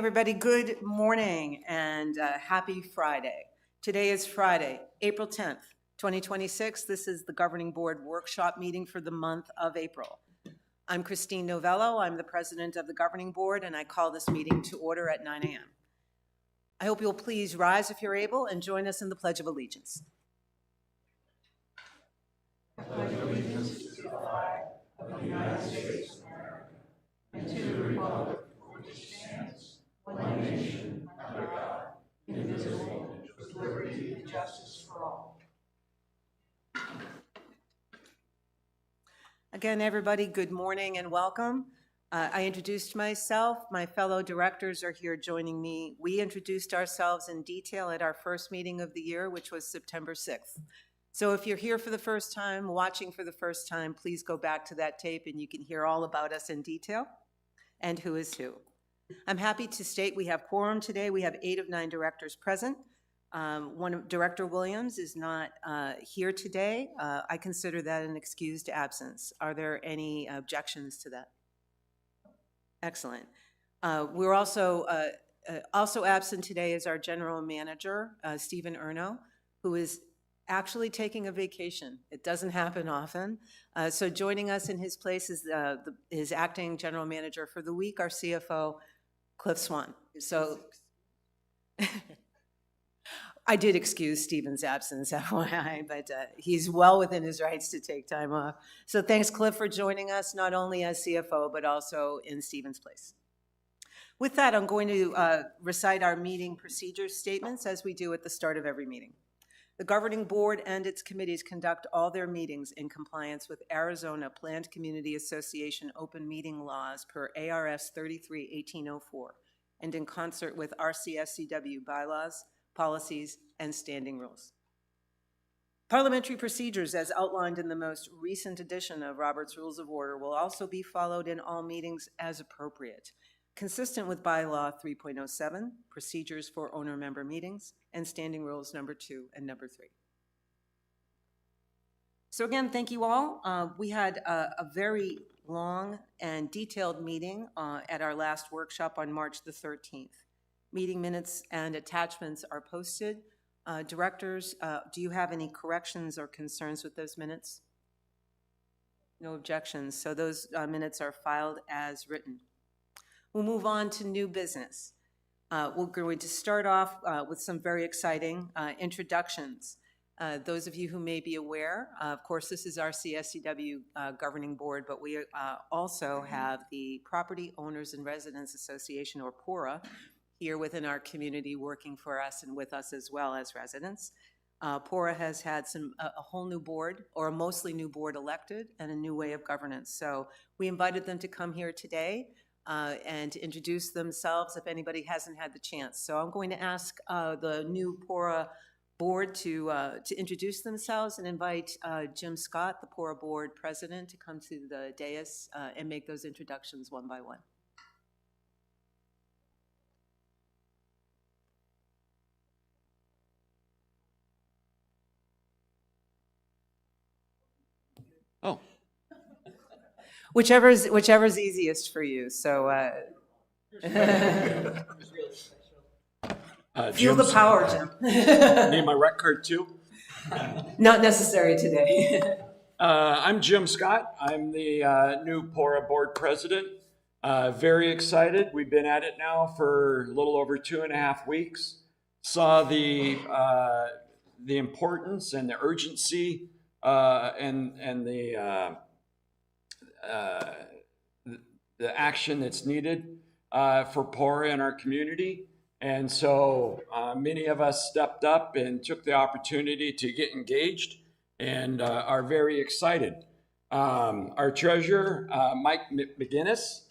everybody. Good morning and happy Friday. Today is Friday, April 10th, 2026. This is the Governing Board Workshop meeting for the month of April. I'm Christine Novello. I'm the President of the Governing Board, and I call this meeting to order at 9 a.m. I hope you'll please rise if you're able and join us in the Pledge of Allegiance. I pledge allegiance to the flag of the United States of America and to the republic for which it stands, one nation, under God, indivisible, with liberty and justice for all. Again, everybody, good morning and welcome. I introduced myself. My fellow directors are here joining me. We introduced ourselves in detail at our first meeting of the year, which was September 6th. So if you're here for the first time, watching for the first time, please go back to that tape and you can hear all about us in detail and who is who. I'm happy to state we have quorum today. We have 8 of 9 directors present. Director Williams is not here today. I consider that an excused absence. Are there any objections to that? Excellent. We're also absent today is our general manager, Stephen Erno, who is actually taking a vacation. It doesn't happen often. So joining us in his place is his acting general manager for the week, our CFO, Cliff Swan. So I did excuse Stephen's absence, FYI, but he's well within his rights to take time off. So thanks, Cliff, for joining us, not only as CFO, but also in Stephen's place. With that, I'm going to recite our meeting procedure statements as we do at the start of every meeting. The Governing Board and its committees conduct all their meetings in compliance with Arizona Planned Community Association open meeting laws per ARS 33-1804 and in concert with RCSCW bylaws, policies, and standing rules. Parliamentary procedures as outlined in the most recent edition of Robert's Rules of Order will also be followed in all meetings as appropriate, consistent with Bylaw 3.07, Procedures for Owner-Member Meetings, and Standing Rules number 2 and number 3. So again, thank you all. We had a very long and detailed meeting at our last workshop on March the 13th. Meeting minutes and attachments are posted. Directors, do you have any corrections or concerns with those minutes? No objections, so those minutes are filed as written. We'll move on to new business. We're going to start off with some very exciting introductions. Those of you who may be aware, of course, this is our CSCW Governing Board, but we also have the Property Owners and Residents Association, or PORA, here within our community working for us and with us as well as residents. PORA has had a whole new board, or a mostly new board elected, and a new way of governance. So we invited them to come here today and to introduce themselves if anybody hasn't had the chance. So I'm going to ask the new PORA board to introduce themselves and invite Jim Scott, the PORA board president, to come to the dais and make those introductions one by one. Oh. Whichever's easiest for you. So feel the power, Jim. Need my rec card too? Not necessary today. I'm Jim Scott. I'm the new PORA board president. Very excited. We've been at it now for a little over 2.5 weeks. Saw the importance and the urgency and the action that's needed for PORA in our community. And so many of us stepped up and took the opportunity to get engaged and are very excited. Our treasurer, Mike McGinnis.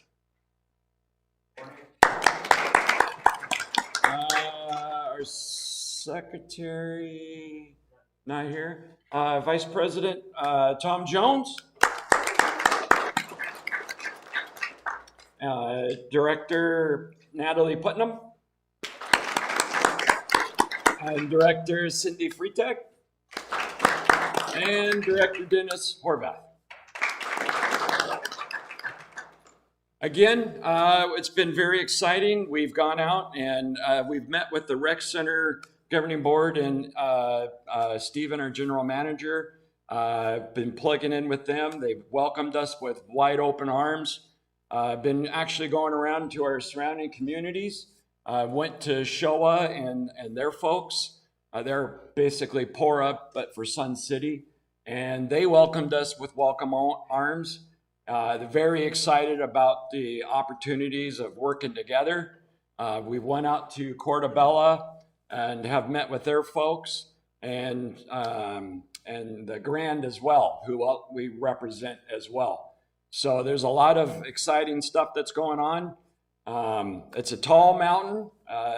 Our secretary, not here. Vice President Tom Jones. Director Natalie Putnam. And Director Cindy Freitag. And Director Dennis Horvath. Again, it's been very exciting. We've gone out and we've met with the Rec Center Governing Board and Stephen, our general manager. Been plugging in with them. They've welcomed us with wide open arms. Been actually going around to our surrounding communities. Went to Showa and their folks. They're basically Pora, but for Sun City. And they welcomed us with welcome arms. They're very excited about the opportunities of working together. We went out to Cortabella and have met with their folks and the Grand as well, who we represent as well. So there's a lot of exciting stuff that's going on. It's a tall mountain.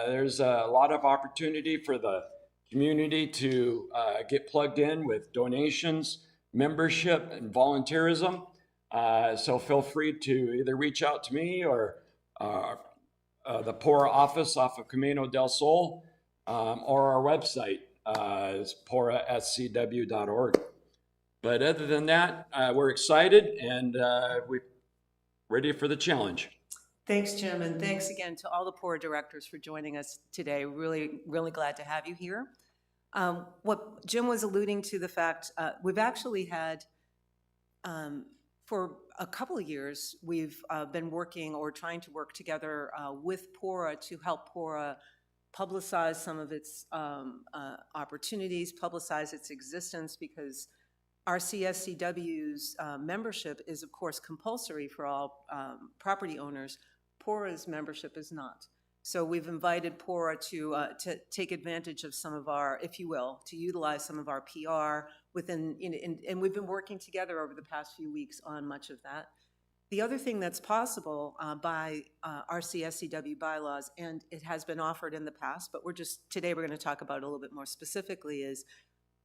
There's a lot of opportunity for the community to get plugged in with donations, membership, and volunteerism. So feel free to either reach out to me or the Pora office off of Camino del Sol, or our website is porascw.org. But other than that, we're excited and we're ready for the challenge. Thanks, Jim, and thanks again to all the Pora directors for joining us today. Really, really glad to have you here. What Jim was alluding to, the fact we've actually had, for a couple of years, we've been working or trying to work together with Pora to help Pora publicize some of its opportunities, publicize its existence, because RCSCW's membership is, of course, compulsory for all property owners. Pora's membership is not. So we've invited Pora to take advantage of some of our, if you will, to utilize some of our PR within, and we've been working together over the past few weeks on much of that. The other thing that's possible by RCSCW bylaws, and it has been offered in the past, but today we're going to talk about it a little bit more specifically, is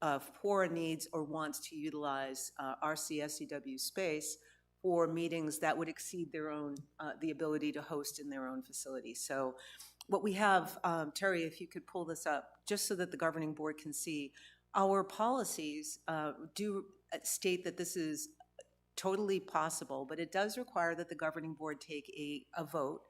if Pora needs or wants to utilize RCSCW space for meetings that would exceed their own, the ability to host in their own facility. So what we have, Terry, if you could pull this up, just so that the governing board can see, our policies do state that this is totally possible, but it does require that the governing board take a vote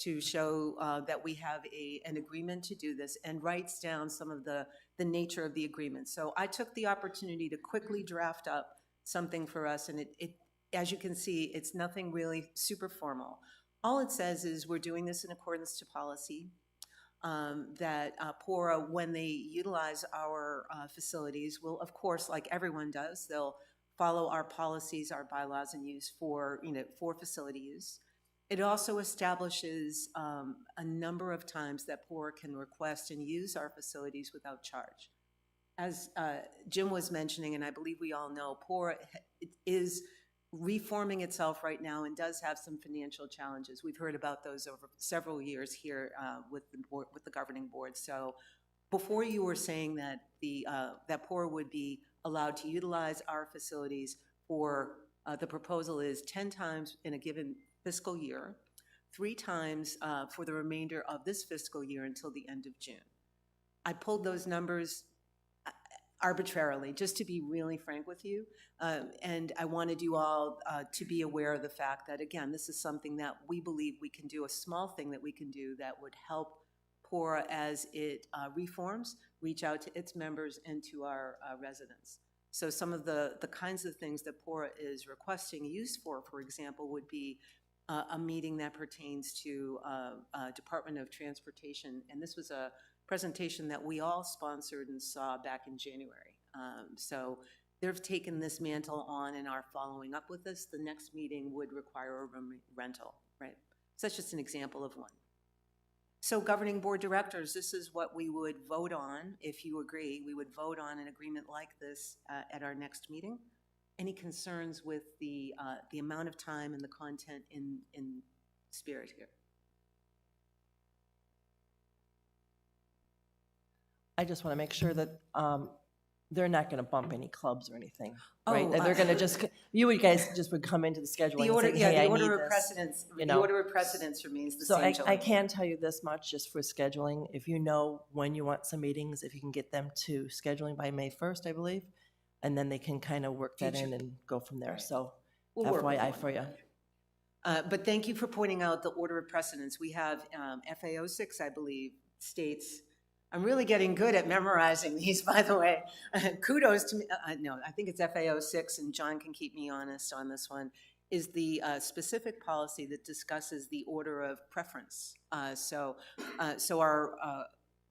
to show that we have an agreement to do this, and writes down some of the nature of the agreement. So I took the opportunity to quickly draft up something for us, and it as you can see, it's nothing really super formal. All it says is we're doing this in accordance to policy, that Pora, when they utilize our facilities, will, of course, like everyone does, they'll follow our policies, our bylaws, and use for facility use. It also establishes a number of times that Pora can request and use our facilities without charge. As Jim was mentioning, and I believe we all know, Pora is reforming itself right now and does have some financial challenges. We've heard about those over several years here with the governing board. So before you were saying that that Pora would be allowed to utilize our facilities for, the proposal is 10 times in a given fiscal year, 3 times for the remainder of this fiscal year until the end of June. I pulled those numbers arbitrarily, just to be really frank with you, and I wanted you all to be aware of the fact that, again, this is something that we believe we can do, a small thing that we can do that would help Pora as it reforms, reach out to its members and to our residents. So some of the kinds of things that Pora is requesting use for example, would be a meeting that pertains to Department of Transportation, and this was a presentation that we all sponsored and saw back in January. So they've taken this mantle on and are following up with this. The next meeting would require a room rental, right? So that's just an example of one. So governing board directors, this is what we would vote on. If you agree, we would vote on an agreement like this at our next meeting. Any concerns with the amount of time and the content in spirit here? I just want to make sure that they're not going to bump any clubs or anything, right? Oh, That they're going to just, you guys just would come into the scheduling The and order, say, yeah, hey, the I order need of this. precedence, you the know. order of precedence remains the So same. I can tell you this much just for scheduling. If you know when you want some meetings, if you can get them to scheduling by May 1st, I believe, and then they can kind of work that in and go from there. So We'll work with FYI one. for you. But thank you for pointing out the order of precedence. We have FAO 6, I believe, states, I'm really getting good at memorizing these, by the way. Kudos to me. No, I think it's FAO 6, and John can keep me honest on this one, is the specific policy that discusses the order of preference. So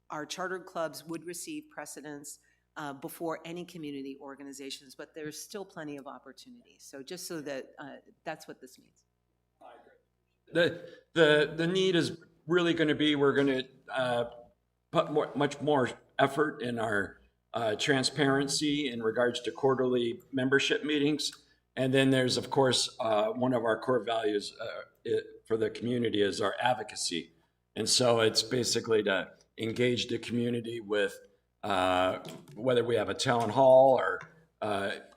our chartered clubs would receive precedence before any community organizations, but there's still plenty of opportunity. So just so that that's what this means. The need is really going to be, we're going to put much more effort in our transparency in regards to quarterly membership meetings. And then there's, of course, one of our core values for the community is our advocacy. And so it's basically to engage the community with whether we have a town hall or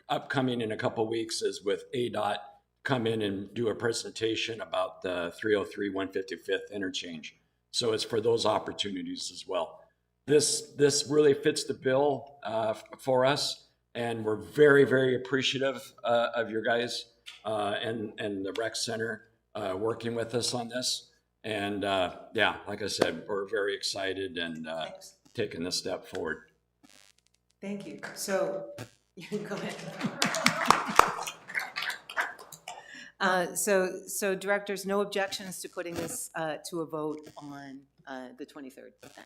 upcoming in a couple of weeks is with ADOT, come in and do a presentation about the 303 155th interchange. So it's for those opportunities as well. This really fits the bill for us, and we're very, very appreciative of your guys and the rec center working with us on this. And yeah, like I said, we're very excited and taking this step forward. Thank you. So, go ahead. So directors, no objections to putting this to a vote on the 23rd then.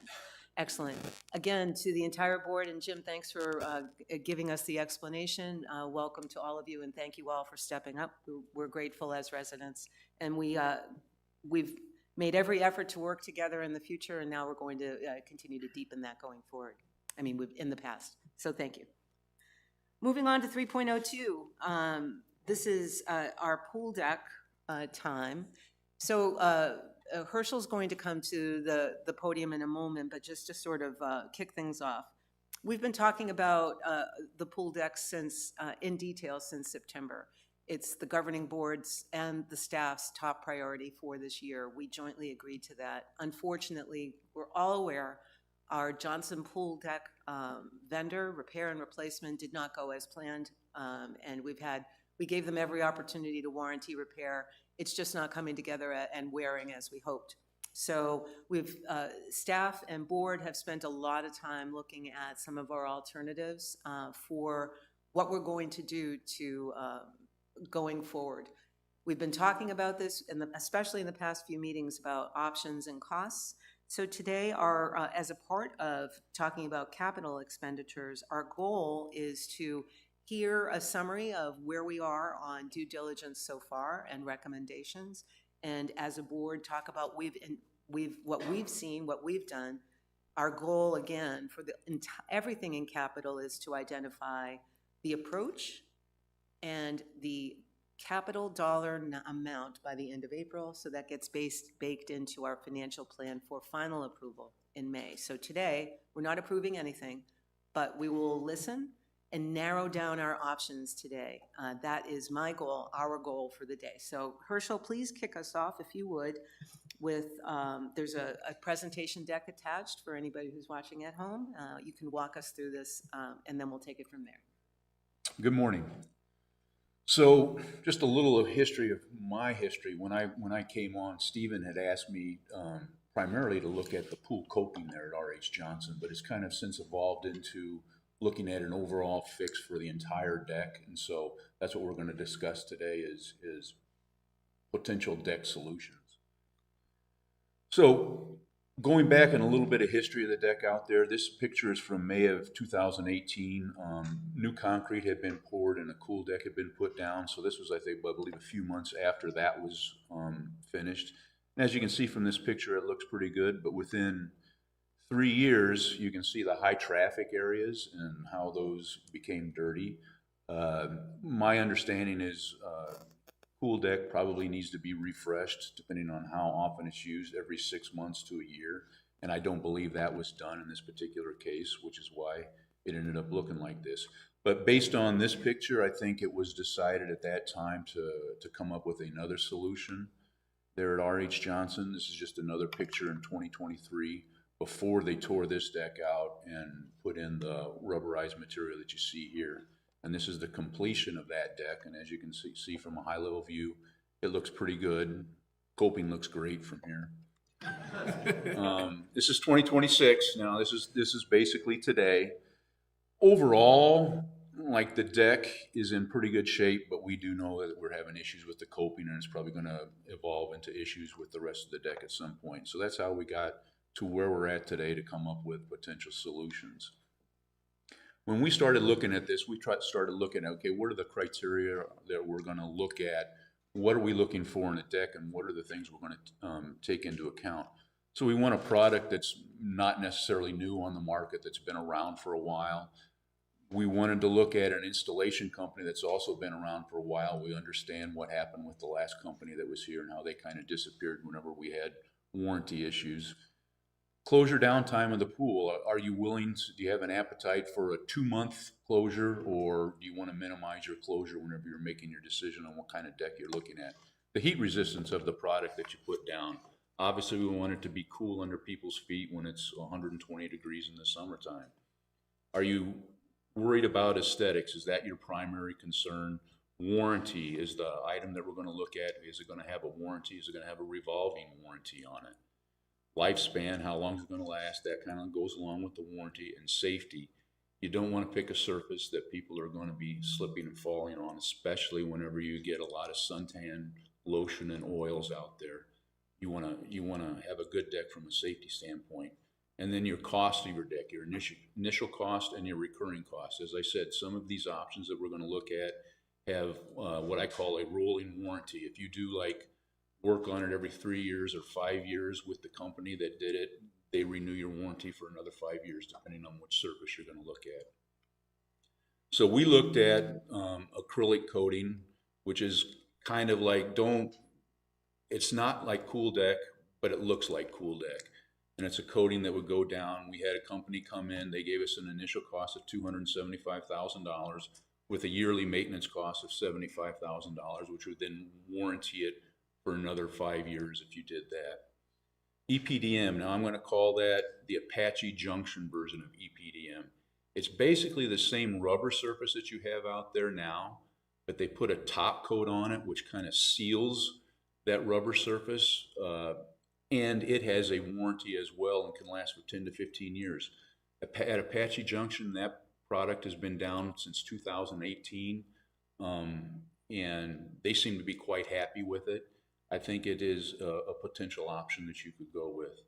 Excellent. Again, to the entire board, and Jim, thanks for giving us the explanation. Welcome to all of you, and thank you all for stepping up. We're grateful as residents, and we've made every effort to work together in the future, and now we're going to continue to deepen that going forward. I mean, in the past. So thank you. Moving on to 3.02. This is our pool deck time. So Herschel's going to come to the podium in a moment, but just to sort of kick things off. We've been talking about the pool deck in detail since September. It's the governing board's and the staff's top priority for this year. We jointly agreed to that. Unfortunately, we're all aware our Johnson pool deck vendor repair and replacement did not go as planned, and we gave them every opportunity to warranty repair. It's just not coming together and wearing as we hoped. So staff and board have spent a lot of time looking at some of our alternatives for what we're going to do to going forward. We've been talking about this, especially in the past few meetings, about options and costs. So today, as a part of talking about capital expenditures, our goal is to hear a summary of where we are on due diligence so far and recommendations, and as a board, talk about what we've seen, what we've done. Our goal, again, for everything in capital is to identify the approach and the capital dollar amount by the end of April, so that gets baked into our financial plan for final approval in May. So today, we're not approving anything, but we will listen and narrow down our options today. That is my goal, our goal for the day. So Herschel, please kick us off, if you would, with, there's a presentation deck attached for anybody who's watching at home. You can walk us through this, and then we'll take it from there. Good morning. So just a little of history of my history. When I came on, Stephen had asked me primarily to look at the pool coping there at R.H. Johnson, but it's kind of since evolved into looking at an overall fix for the entire deck. And so that's what we're going to discuss today is potential deck solutions. So going back in a little bit of history of the deck out there, this picture is from May of 2018. New concrete had been poured and a cool deck had been put down. So this was, I believe, a few months after that was finished. And as you can see from this picture, it looks pretty good. But within 3 years, you can see the high traffic areas and how those became dirty. My understanding is pool deck probably needs to be refreshed depending on how often it's used, every 6 months to a year. And I don't believe that was done in this particular case, which is why it ended up looking like this. But based on this picture, I think it was decided at that time to come up with another solution there at R.H. Johnson. This is just another picture in 2023 before they tore this deck out and put in the rubberized material that you see here. And this is the completion of that deck. And as you can see from a high-level view, It looks pretty good. Coping looks great from here. This is 2026. Now, this is basically today. Overall, like the deck is in pretty good shape, but we do know that we're having issues with the coping, and it's probably going to evolve into issues with the rest of the deck at some point. So that's how we got to where we're at today to come up with potential solutions. When we started looking at this, we started looking at, okay, what are the criteria that we're going to look at? What are we looking for in a deck, and what are the things we're going to take into account? So we want a product that's not necessarily new on the market, that's been around for a while. We wanted to look at an installation company that's also been around for a while. We understand what happened with the last company that was here and how they kind of disappeared whenever we had warranty issues. Closure downtime of the pool. Are you willing to, do you have an appetite for a 2-month closure, or do you want to minimize your closure whenever you're making your decision on what kind of deck you're looking at? The heat resistance of the product that you put down. Obviously, we want it to be cool under people's feet when it's 120 degrees in the summertime. Are you worried about aesthetics? Is that your primary concern? Warranty is the item that we're going to look at. Is it going to have a warranty? Is it going to have a revolving warranty on it? Lifespan, how long is it going to last? That kind of goes along with the warranty. And safety. You don't want to pick a surface that people are going to be slipping and falling on, especially whenever you get a lot of suntan lotion and oils out there. You want to have a good deck from a safety standpoint. And then your cost of your deck, your initial cost and your recurring cost. As I said, some of these options that we're going to look at have what I call a rolling warranty. If you do like work on it every 3 years or 5 years with the company that did it, they renew your warranty for another 5 years, depending on which surface you're going to look at. So we looked at acrylic coating, which is kind of like, it's not like Cool Deck, but it looks like Cool Deck. And it's a coating that would go down. We had a company come in, they gave us an initial cost of $275,000 with a yearly maintenance cost of $75,000, which would then warranty it for another 5 years if you did that. EPDM, now I'm going to call that the Apache Junction version of EPDM. It's basically the same rubber surface that you have out there now, but they put a top coat on it, which kind of seals that rubber surface, and it has a warranty as well and can last for 10 to 15 years. At Apache Junction, that product has been down since 2018, and they seem to be quite happy with it. I think it is a potential option that you could go with.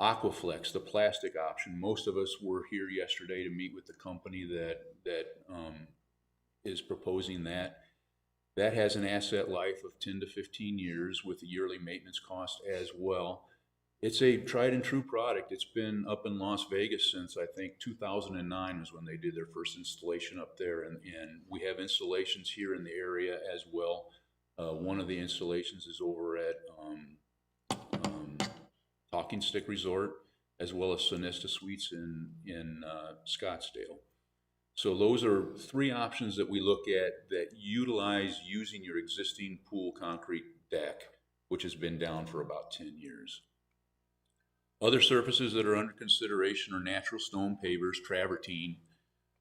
Aquaflex, the plastic option. Most of us were here yesterday to meet with the company that is proposing that. That has an asset life of 10 to 15 years with a yearly maintenance cost as well. It's a tried and true product. It's been up in Las Vegas since I think 2009 was when they did their first installation up there. And we have installations here in the area as well. One of the installations is over at Talking Stick Resort, as well as Sonesta Suites in Scottsdale. So those are 3 options that we look at that utilize using your existing pool concrete deck, which has been down for about 10 years. Other surfaces that are under consideration are natural stone pavers, travertine,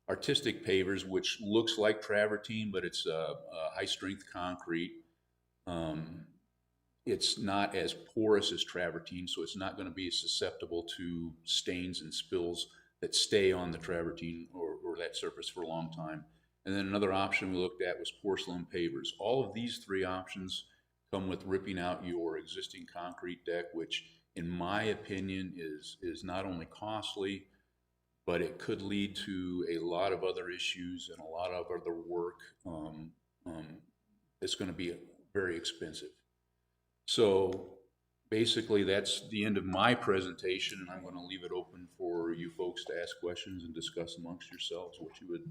artistic pavers, which looks like travertine, but it's a high-strength concrete. It's not as porous as travertine, so it's not going to be susceptible to stains and spills that stay on the travertine or that surface for a long time. And then another option we looked at was porcelain pavers. All of these 3 options come with ripping out your existing concrete deck, which in my opinion is not only costly, but it could lead to a lot of other issues and a lot of other work. It's going to be very expensive. So basically that's the end of my presentation, and I'm going to leave it open for you folks to ask questions and discuss amongst yourselves what you would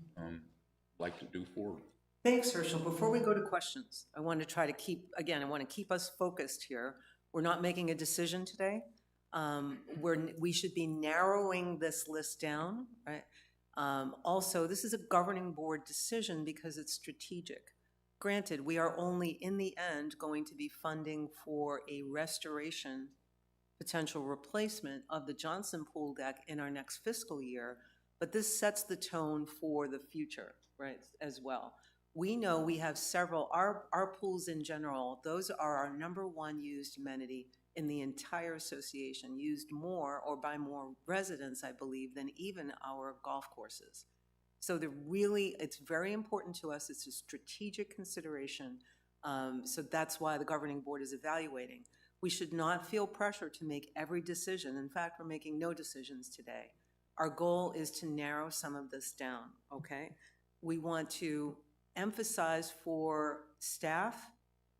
like to do forward. Thanks, Herschel. Before we go to questions, I want to try to keep us focused here. We're not making a decision today. We should be narrowing this list down, right? Also, this is a governing board decision because it's strategic. Granted, we are only in the end going to be funding for a restoration, potential replacement of the Johnson Pool deck in our next fiscal year, but this sets the tone for the future, right, as well. We know we have several, our pools in general, those are our number one used amenity in the entire association, used more or by more residents, I believe, than even our golf courses. So it's very important to us. It's a strategic consideration. So that's why the governing board is evaluating. We should not feel pressure to make every decision. In fact, we're making no decisions today. Our goal is to narrow some of this down, okay? We want to emphasize for staff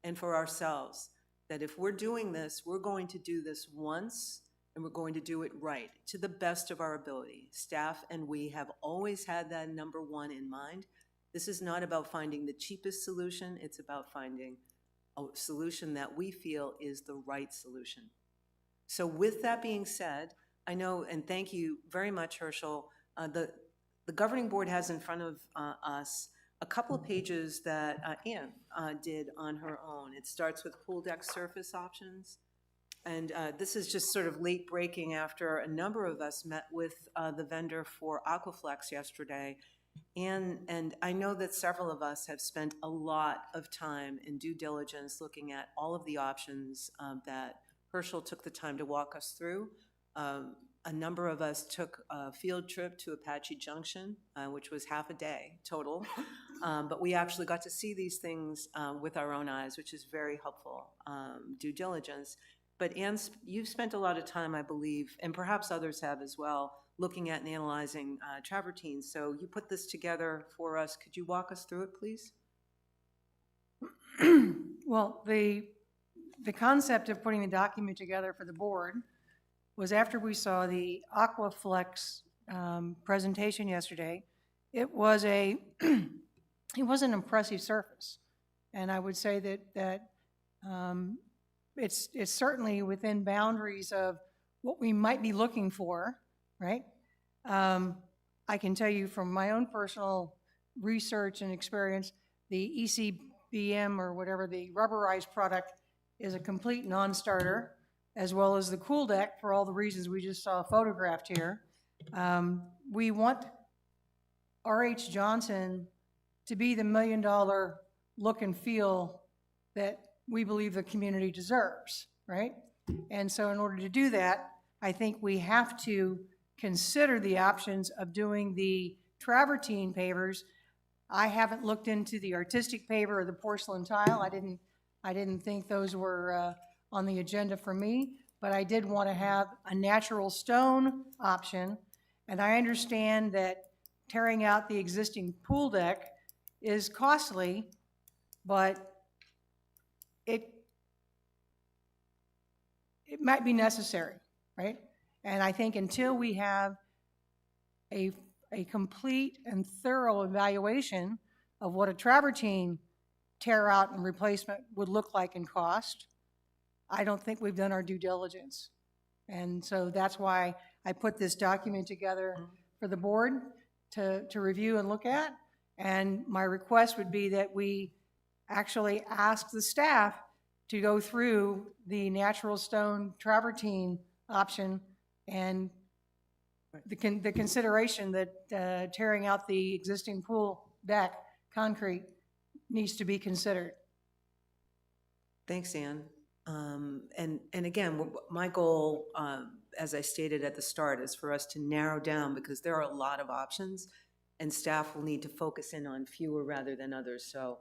and for ourselves that if we're doing this, we're going to do this once and we're going to do it right to the best of our ability. Staff and we have always had that number one in mind. This is not about finding the cheapest solution. It's about finding a solution that we feel is the right solution. So with that being said, I know, and thank you very much, Herschel, the governing board has in front of us a couple of pages that Ann did on her own. It starts with pool deck surface options. And this is just sort of late breaking after a number of us met with the vendor for Aquaflex yesterday. And I know that several of us have spent a lot of time in due diligence looking at all of the options that Herschel took the time to walk us through. A number of us took a field trip to Apache Junction, which was half a day total. But we actually got to see these things with our own eyes, which is very helpful due diligence. But Ann, you've spent a lot of time, I believe, and perhaps others have as well, looking at and analyzing travertine. So you put this together for us. Could you walk us through it, please? Well, the concept of putting the document together for the board was after we saw the Aquaflex presentation yesterday. It was it was an impressive surface, and I would say that it's certainly within boundaries of what we might be looking for, right? I can tell you from my own personal research and experience, the ECBM or whatever, the rubberized product is a complete non-starter, as well as the Cool Deck for all the reasons we just saw photographed here. We want R.H. Johnson to be the $1 million look and feel that we believe the community deserves, right? And so in order to do that, I think we have to consider the options of doing the travertine pavers. I haven't looked into the artistic paver or the porcelain tile. I didn't think those were on the agenda for me, but I did want to have a natural stone option. And I understand that tearing out the existing pool deck is costly, but it might be necessary, right? And I think until we have a complete and thorough evaluation of what a travertine tear out and replacement would look like in cost, I don't think we've done our due diligence. And so that's why I put this document together for the board to review and look at. And my request would be that we actually ask the staff to go through the natural stone travertine option and the consideration that tearing out the existing pool deck concrete needs to be considered. Thanks, Ann. And again, my goal, as I stated at the start, is for us to narrow down because there are a lot of options and staff will need to focus in on fewer rather than others. So,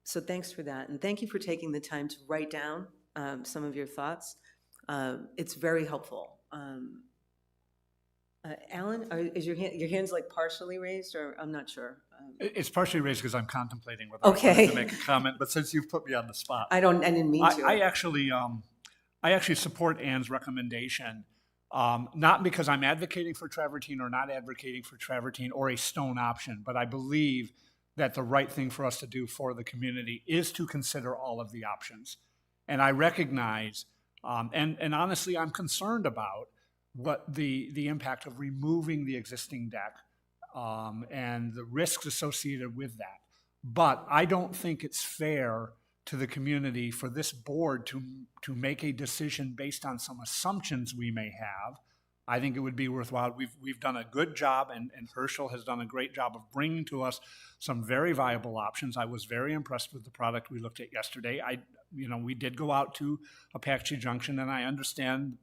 so thanks for that. And thank you for taking the time to write down some of your thoughts. It's very helpful. Alan, is your hand's like partially raised, or I'm not sure? It's partially raised because I'm contemplating whether Okay. I wanted to make a comment, but since you've put me on the spot, I didn't mean to. I actually support Ann's recommendation, not because I'm advocating for travertine or not advocating for travertine or a stone option, but I believe that the right thing for us to do for the community is to consider all of the options. And I recognize, and honestly, I'm concerned about what the impact of removing the existing deck and the risks associated with that. But I don't think it's fair to the community for this board to make a decision based on some assumptions we may have I think it would be worthwhile. We've done a good job, and Herschel has done a great job of bringing to us some very viable options. I was very impressed with the product we looked at yesterday. We did go out to Apache Junction, and I understand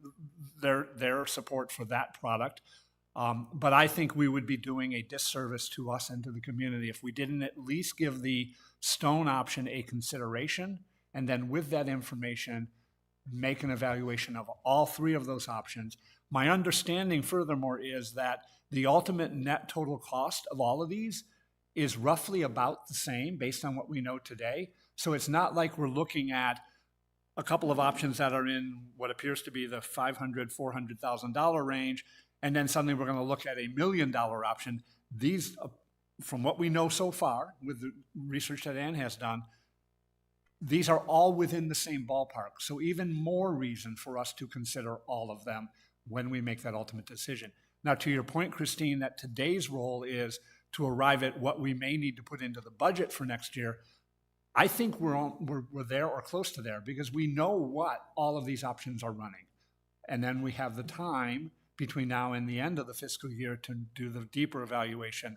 their support for that product. But I think we would be doing a disservice to us and to the community if we didn't at least give the stone option a consideration, and then with that information, make an evaluation of all three of those options. My understanding, furthermore, is that the ultimate net total cost of all of these is roughly about the same based on what we know today. So it's not like we're looking at a couple of options that are in what appears to be the $500,000, $400,000 range, and then suddenly we're going to look at $1 million option. These, from what we know so far with the research that Ann has done, these are all within the same ballpark. So even more reason for us to consider all of them when we make that ultimate decision. Now, to your point, Christine, that today's role is to arrive at what we may need to put into the budget for next year. I think we're there or close to there because we know what all of these options are running. And then we have the time between now and the end of the fiscal year to do the deeper evaluation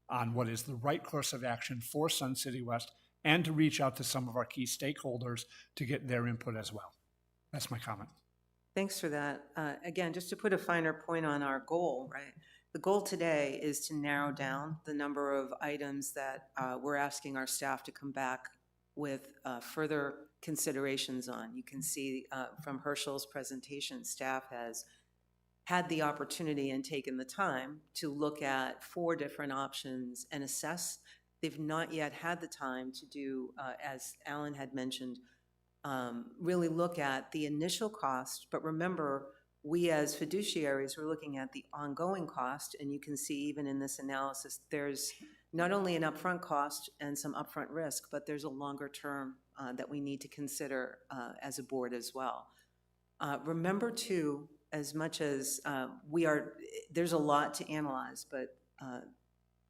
on what is the right course of action for Sun City West and to reach out to some of our key stakeholders to get their input as well. That's my comment. Thanks for that. Again, just to put a finer point on our goal, right? The goal today is to narrow down the number of items that we're asking our staff to come back with further considerations on. You can see from Herschel's presentation, staff has had the opportunity and taken the time to look at 4 different options and assess. They've not yet had the time to do, as Alan had mentioned, really look at the initial cost. But remember, we as fiduciaries, we're looking at the ongoing cost, and you can see even in this analysis, there's not only an upfront cost and some upfront risk, but there's a longer term that we need to consider as a board as well. Remember too, as much as there's a lot to analyze, but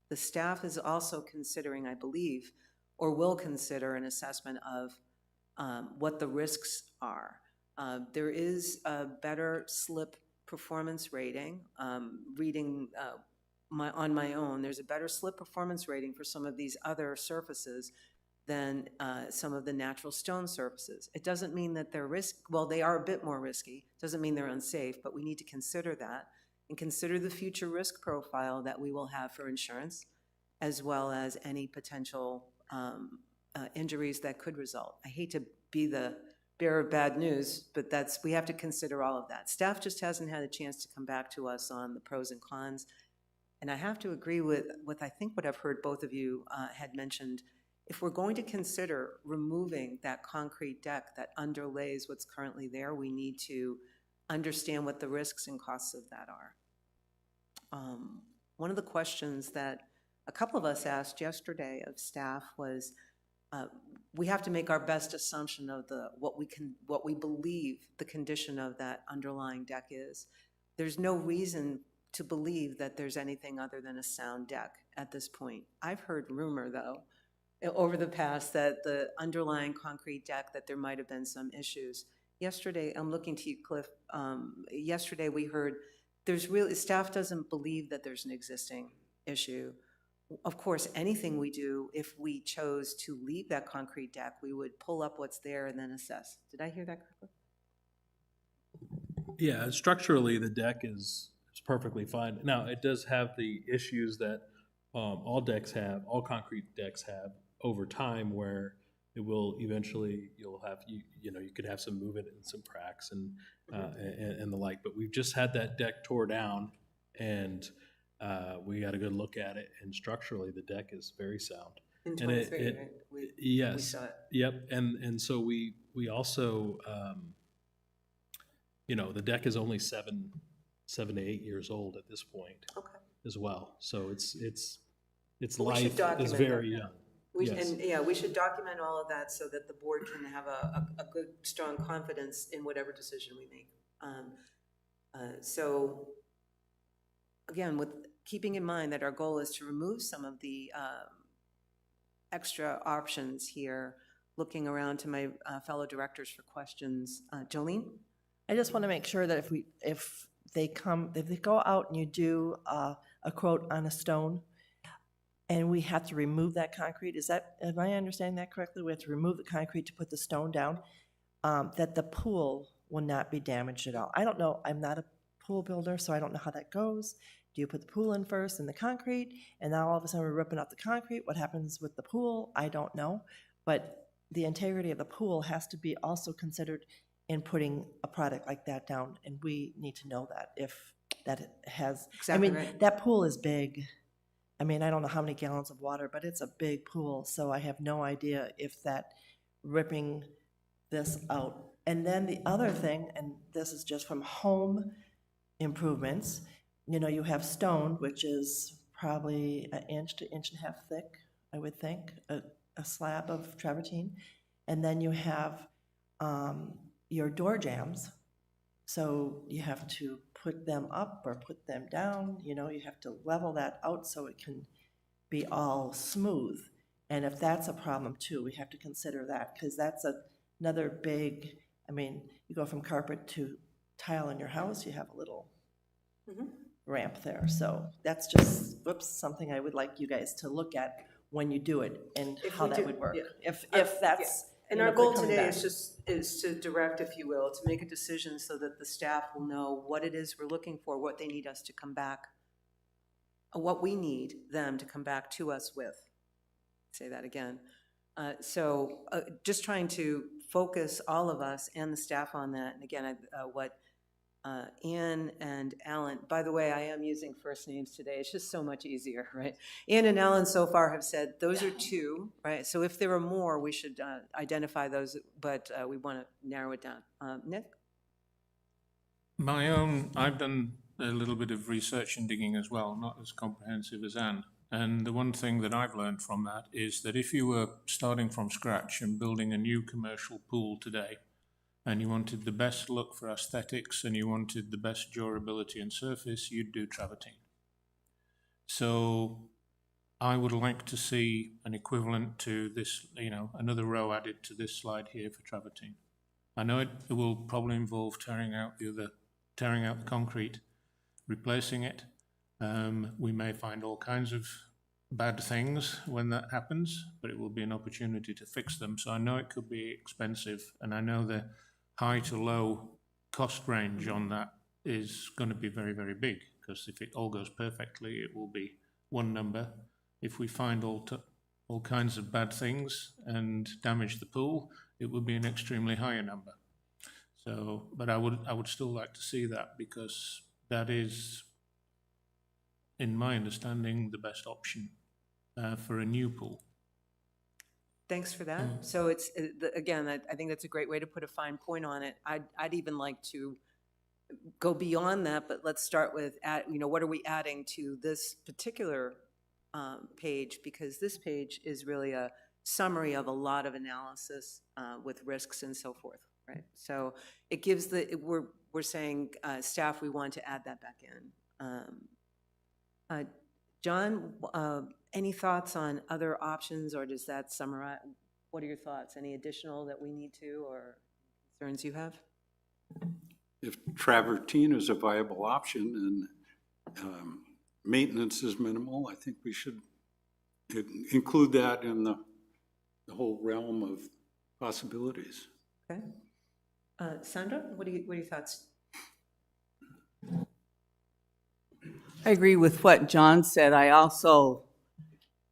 the staff is also considering, I believe, or will consider an assessment of what the risks are. There is a better slip performance rating. Reading on my own, there's a better slip performance rating for some of these other surfaces than some of the natural stone surfaces. It doesn't mean that they're they are a bit more risky. Doesn't mean they're unsafe, but we need to consider that and consider the future risk profile that we will have for insurance, as well as any potential injuries that could result. I hate to be the bearer of bad news, but we have to consider all of that. Staff just hasn't had a chance to come back to us on the pros and cons. And I have to agree with I think what I've heard both of you had mentioned. If we're going to consider removing that concrete deck that underlays what's currently there, we need to understand what the risks and costs of that are. One of the questions that a couple of us asked yesterday of staff was, we have to make our best assumption of what we believe the condition of that underlying deck is. There's no reason to believe that there's anything other than a sound deck at this point. I've heard rumor, though, over the past that the underlying concrete deck, that there might have been some issues. Yesterday, I'm looking to you, Cliff, yesterday we heard staff doesn't believe that there's an existing issue. Of course, anything we do, if we chose to leave that concrete deck, we would pull up what's there and then assess. Did I hear that correctly? Yeah, structurally, the deck is perfectly fine. Now, it does have the issues that all concrete decks have over time, where it will eventually, you could have some movement and some cracks and the like. But we've just had that deck tore down, and we got a good look at it, and structurally the deck is very sound. In 23, right? Yes. We saw it. Yep. And so we also, the deck is only 7 to 8 years old at this point. Okay. As well. So its Well, we should life is document very that. young. And we should document all of that so that the board can have a good, strong confidence in whatever decision we make. So, again, with keeping in mind that our goal is to remove some of the extra options here, looking around to my fellow directors for questions. Jolene? I just want to make sure that if they go out and you do a quote on a stone, and we have to remove that concrete, am I understanding that correctly? We have to remove the concrete to put the stone down, that the pool will not be damaged at all. I don't know, I'm not a pool builder, so I don't know how that goes. Do you put the pool in first and the concrete, and now all of a sudden we're ripping up the concrete? What happens with the pool? I don't know. But the integrity of the pool has to be also considered in putting a product like that down, and we need to know that if that has, Exactly I mean, right. that pool is big. I mean, I don't know how many gallons of water, but it's a big pool, so I have no idea if that ripping this out. And then the other thing, and this is just from home improvements, you know, you have stone, which is probably an inch to inch and a half thick, I would think, a slab of travertine. And then you have your door jambs. So you have to put them up or put them down, you know, you have to level that out so it can be all smooth. And if that's a problem too, we have to consider that, because that's another big, I mean, you go from carpet to tile in your house, you have a little ramp there. So that's just, something I would like you guys to look at when you do it and If how we that do- would work. yeah. If that's. And you know, our if they're goal coming today back. is to direct, if you will, to make a decision so that the staff will know what it is we're looking for, what they need us to come back, what we need them to come back to us with. Say that again. So just trying to focus all of us and the staff on that. And again, what Ann and Alan, by the way, I am using first names today. It's just so much easier, right? Ann and Alan so far have said those are two, right? So if there are more, we should identify those, but we want to narrow it down. Nick? I've done a little bit of research and digging as well, not as comprehensive as Anne. And the one thing that I've learned from that is that if you were starting from scratch and building a new commercial pool today, and you wanted the best look for aesthetics and you wanted the best durability and surface, you'd do travertine. So I would like to see an equivalent to this, you know, another row added to this slide here for travertine. I know it will probably involve tearing out the concrete, replacing it. We may find all kinds of bad things when that happens, but it will be an opportunity to fix them. So I know it could be expensive, and I know the high to low cost range on that is going to be very, very big, because if it all goes perfectly, it will be one number. If we find all kinds of bad things and damage the pool, it would be an extremely higher number. So, but I would still like to see that, because that is, in my understanding, the best option for a new pool. Thanks for that. So it's, again, I think that's a great way to put a fine point on it. I'd even like to go beyond that, but let's start with, what are we adding to this particular page? Because this page is really a summary of a lot of analysis with risks and so forth, right? So it gives we're saying, staff, we want to add that back in. John, any thoughts on other options, or does that summarize? What are your thoughts? Any additional that we need to, or concerns you have? If travertine is a viable option and maintenance is minimal, I think we should include that in the whole realm of possibilities. Okay. Sandra, what are your thoughts? I agree with what John said. I also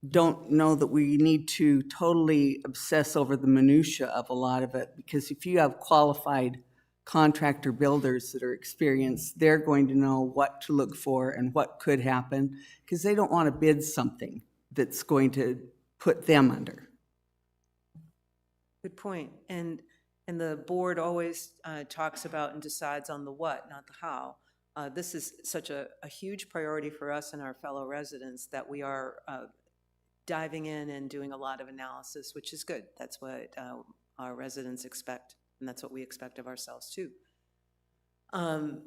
don't know that we need to totally obsess over the minutia of a lot of it, because if you have qualified contractor builders that are experienced, they're going to know what to look for and what could happen, because they don't want to bid something that's going to put them under. Good point. And the board always talks about and decides on the what, not the how. This is such a huge priority for us and our fellow residents that we are diving in and doing a lot of analysis, which is good. That's what our residents expect, and that's what we expect of ourselves too. And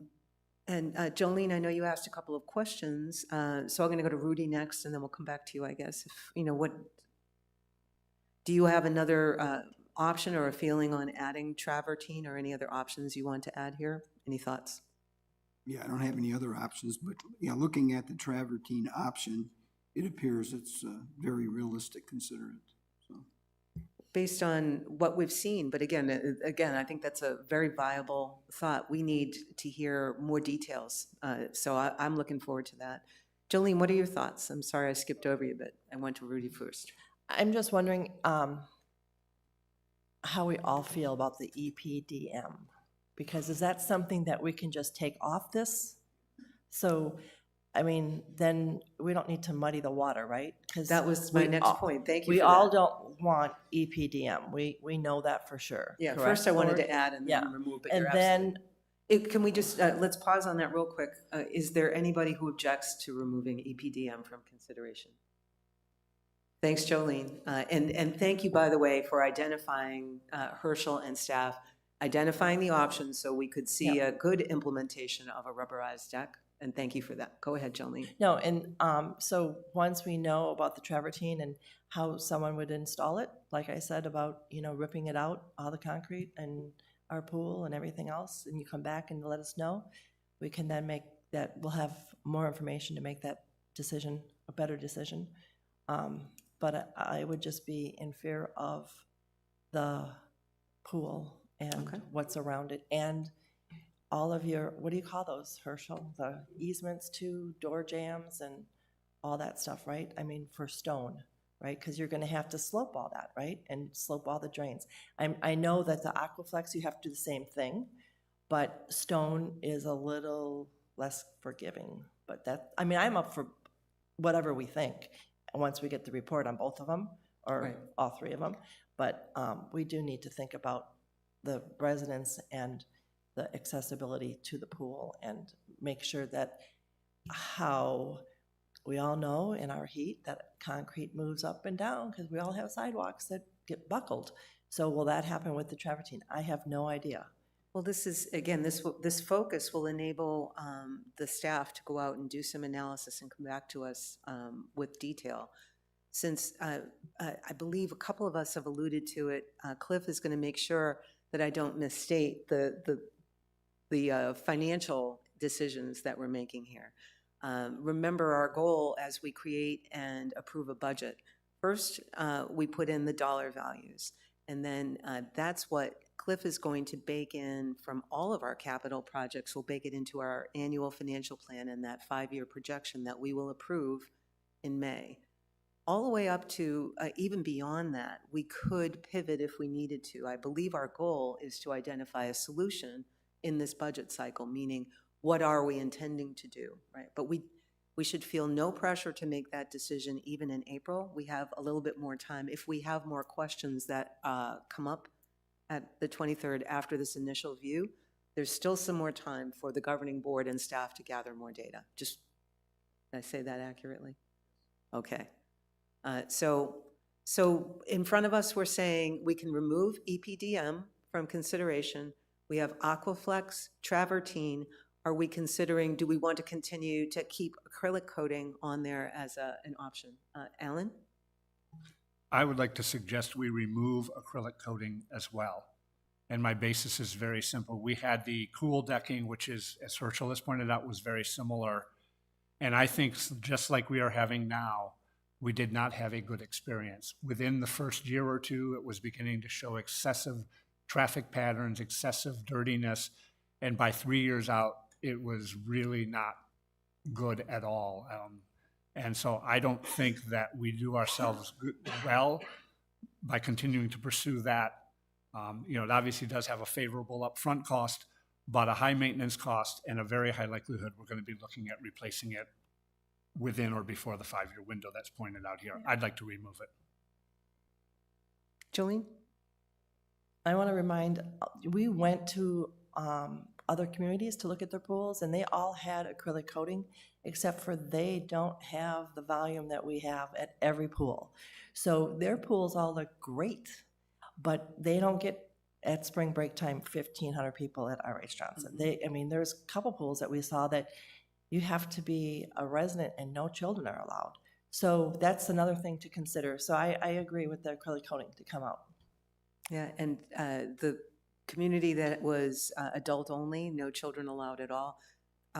Jolene, I know you asked a couple of questions, so I'm going to go to Rudy next, and then we'll come back to you, I guess. If, do you have another option or a feeling on adding travertine, or any other options you want to add here? Any thoughts? Yeah, I don't have any other options, but, yeah, looking at the travertine option, it appears it's very realistic considering it, so. Based on what we've seen, but again, I think that's a very viable thought. We need to hear more details, so I'm looking forward to that. Jolene, what are your thoughts? I'm sorry I skipped over you, but I went to Rudy first. I'm just wondering how we all feel about the EPDM, because is that something that we can just take off this? So, I mean, then we don't need to muddy the water, right? 'Cause That was my we next all- point. Thank you We for all that. don't want EPDM. We know that for sure. Yeah, correct, first I wanted Lord? to add and Yeah. then remove, but And you're then, absolutely. Can we just, let's pause on that real quick. Is there anybody who objects to removing EPDM from consideration? Thanks, Jolene. And thank you, by the way, for identifying Herschel and staff, identifying the options so we could see a good implementation of a rubberized deck. And thank you for that. Go ahead, Jolene. no, and so once we know about the travertine and how someone would install it, like I said about, ripping it out, all the concrete and our pool and everything else, and you come back and let us know, we can then make that, we'll have more information to make that decision, a better decision. But I would just be in fear of the pool and Okay. what's around it, and all of your, what do you call those, Herschel? The easements to door jams and all that stuff, right? I mean, for stone, right? Because you're gonna have to slope all that, right? And slope all the drains. I know that the Aquaflex, you have to do the same thing, but stone is a little less forgiving. But that, I mean, I'm up for whatever we think, once we get the report on both of them, or Right. all three of them. But we do need to think about the residents and the accessibility to the pool and make sure that how we all know in our heat that concrete moves up and down because we all have sidewalks that get buckled. So will that happen with the travertine? I have no idea. Well, this is, again, this focus will enable the staff to go out and do some analysis and come back to us with detail. Since I believe a couple of us have alluded to it, Cliff is going to make sure that I don't misstate the financial decisions that we're making here. Remember our goal as we create and approve a budget. First, we put in the dollar values, and then that's what Cliff is going to bake in from all of our capital projects. We'll bake it into our annual financial plan and that 5-year projection that we will approve in May. All the way up to even beyond that, we could pivot if we needed to. I believe our goal is to identify a solution in this budget cycle, meaning what are we intending to do, right? But we should feel no pressure to make that decision even in April. We have a little bit more time. If we have more questions that come up at the 23rd after this initial view, there's still some more time for the governing board and staff to gather more data. Just, did I say that accurately? Okay. So in front of us, we're saying we can remove EPDM from consideration. We have Aquaflex, travertine. Are we considering, do we want to continue to keep acrylic coating on there as an option? Alan? I would like to suggest we remove acrylic coating as well. And my basis is very simple. We had the cool decking, which is, as Herschel has pointed out, was very similar. And I think just like we are having now, we did not have a good experience. Within the first year or two, it was beginning to show excessive traffic patterns, excessive dirtiness. And by 3 years out, it was really not good at all. And so I don't think that we do ourselves well by continuing to pursue that. It obviously does have a favorable upfront cost, but a high maintenance cost and a very high likelihood we're going to be looking at replacing it within or before the 5-year window that's pointed out here. I'd like to remove it. Jolene? I want to remind, we went to other communities to look at their pools, and they all had acrylic coating, except for they don't have the volume that we have at every pool. So their pools all look great, but they don't get, at spring break time, 1,500 people at R.H. Johnson. There's a couple pools that we saw that you have to be a resident and no children are allowed. So that's another thing to consider. So I agree with the acrylic coating to come out. Yeah, and the community that was adult only, no children allowed at all,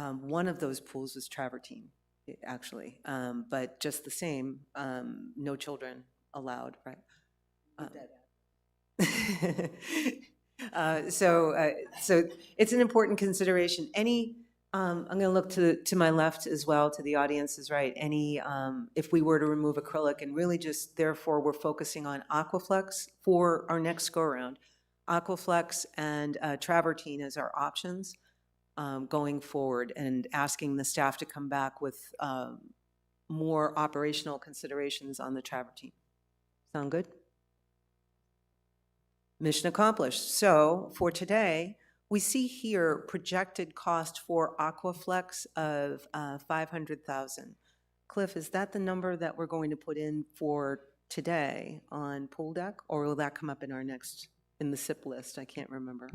One of those pools was travertine, actually, but just the same, no children allowed, right? So it's an important consideration. I'm going to look to my left as well, to the audience is right. If we were to remove acrylic and really just, therefore, we're focusing on Aquaflex for our next go-around. Aquaflex and travertine as our options going forward, and asking the staff to come back with more operational considerations on the travertine. Sound good? Mission accomplished. So for today, we see here projected cost for Aquaflex of 500,000. Cliff, is that the number that we're going to put in for today on pool deck, or will that come up in in the SIP list? I can't remember.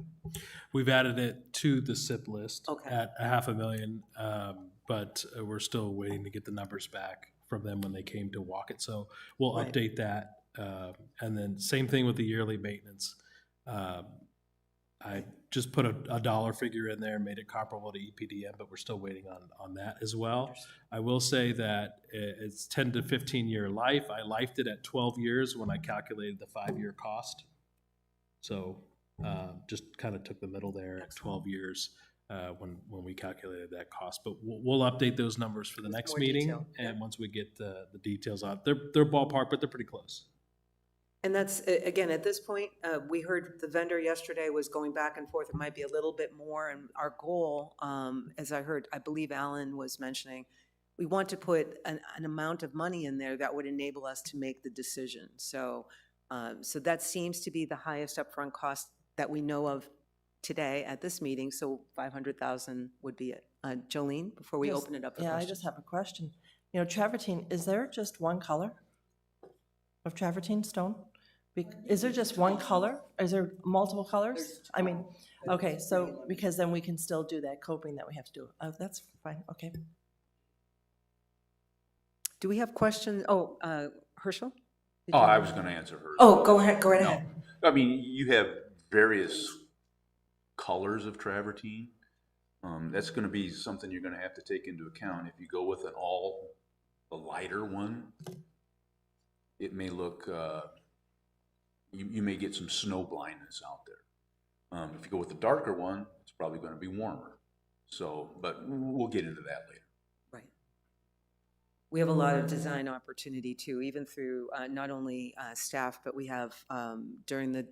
We've added it to the SIP list Okay. at $500,000, but we're still waiting to get the numbers back from them when they came to walk it. So we'll Right. update that. And then same thing with the yearly maintenance. I just put a dollar figure in there, made it comparable to EPDM, but we're still waiting on that as well. I will say that it's 10 to 15 year life. I lifed it at 12 years when I calculated the 5-year cost. So just kind of took the middle there at 12 years when we calculated that cost. But we'll update those numbers for the With next more meeting. detail. And Yep. once we get the details out, they're ballpark, but they're pretty close. And that's, again, at this point, we heard the vendor yesterday was going back and forth. It might be a little bit more. And our goal, as I believe Alan was mentioning, we want to put an amount of money in there that would enable us to make the decision. So that seems to be the highest upfront cost that we know of today at this meeting. So 500,000 would be it. Jolene, before we Yes. open it up for Yeah, I questions. just have a question. You know, travertine, is there just one color of travertine stone? Is there just one color? Is there multiple colors? I mean, okay, so, because then we can still do that coping that we have to do. Oh, that's fine, okay. Do we have questions? Oh, Herschel? Did Oh, you I have- was gonna answer her. Oh, go ahead, go right No. ahead. I mean, you have various colors of travertine. That's gonna be something you're gonna have to take into account. If you go with the lighter one, it may look, you may get some snow blindness out there. If you go with the darker one, it's probably gonna be warmer. So, but we'll get into that later. Right. We have a lot of design opportunity too, even through not only staff, but we have, during the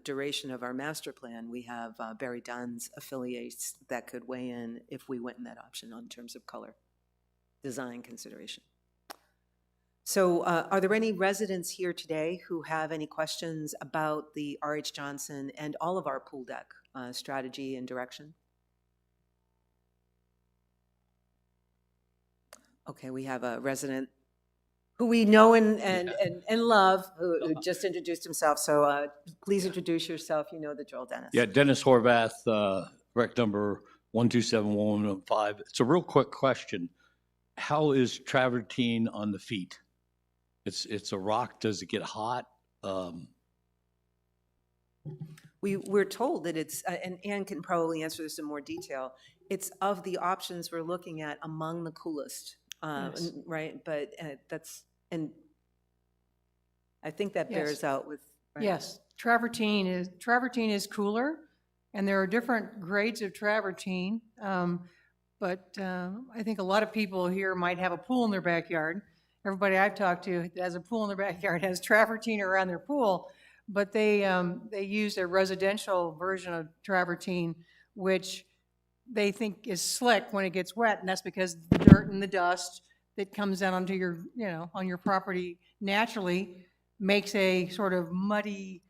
duration of our master plan, we have Barry Dunn's affiliates that could weigh in if we went in that option in terms of color design consideration. So are there any residents here today who have any questions about the R.H. Johnson and all of our pool deck strategy and direction? Okay, we have a resident who we know and love, who just introduced himself. So please introduce yourself. You know the drill, Dennis. Yeah, Dennis Horvath, rec number 1271115. It's a real quick question. How is travertine on the feet? It's a rock. Does it get hot? We're told that it's, and Ann can probably answer this in more detail, it's of the options we're looking at among the coolest, Yes. right? But that's, and I think that Yes. bears out with. right? Yes, travertine is cooler, and there are different grades of travertine. But I think a lot of people here might have a pool in their backyard. Everybody I've talked to that has a pool in their backyard has travertine around their pool, but they use a residential version of travertine, which they think is slick when it gets wet, and that's because the dirt and the dust that comes down onto your, on your property naturally makes a sort of muddy,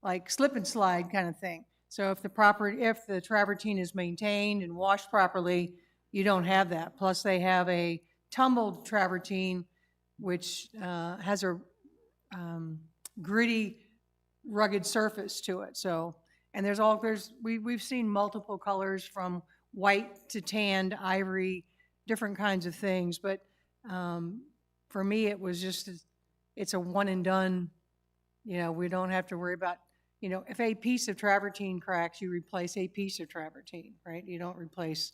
like slip and slide kind of thing. So if the travertine is maintained and washed properly, you don't have that. Plus they have a tumbled travertine, which has a gritty, rugged surface to it. So, and we've seen multiple colors from white to tanned, ivory, different kinds of things. But for me, it was just, it's a one and done. We don't have to worry about, if a piece of travertine cracks, you replace a piece of travertine, right? You don't replace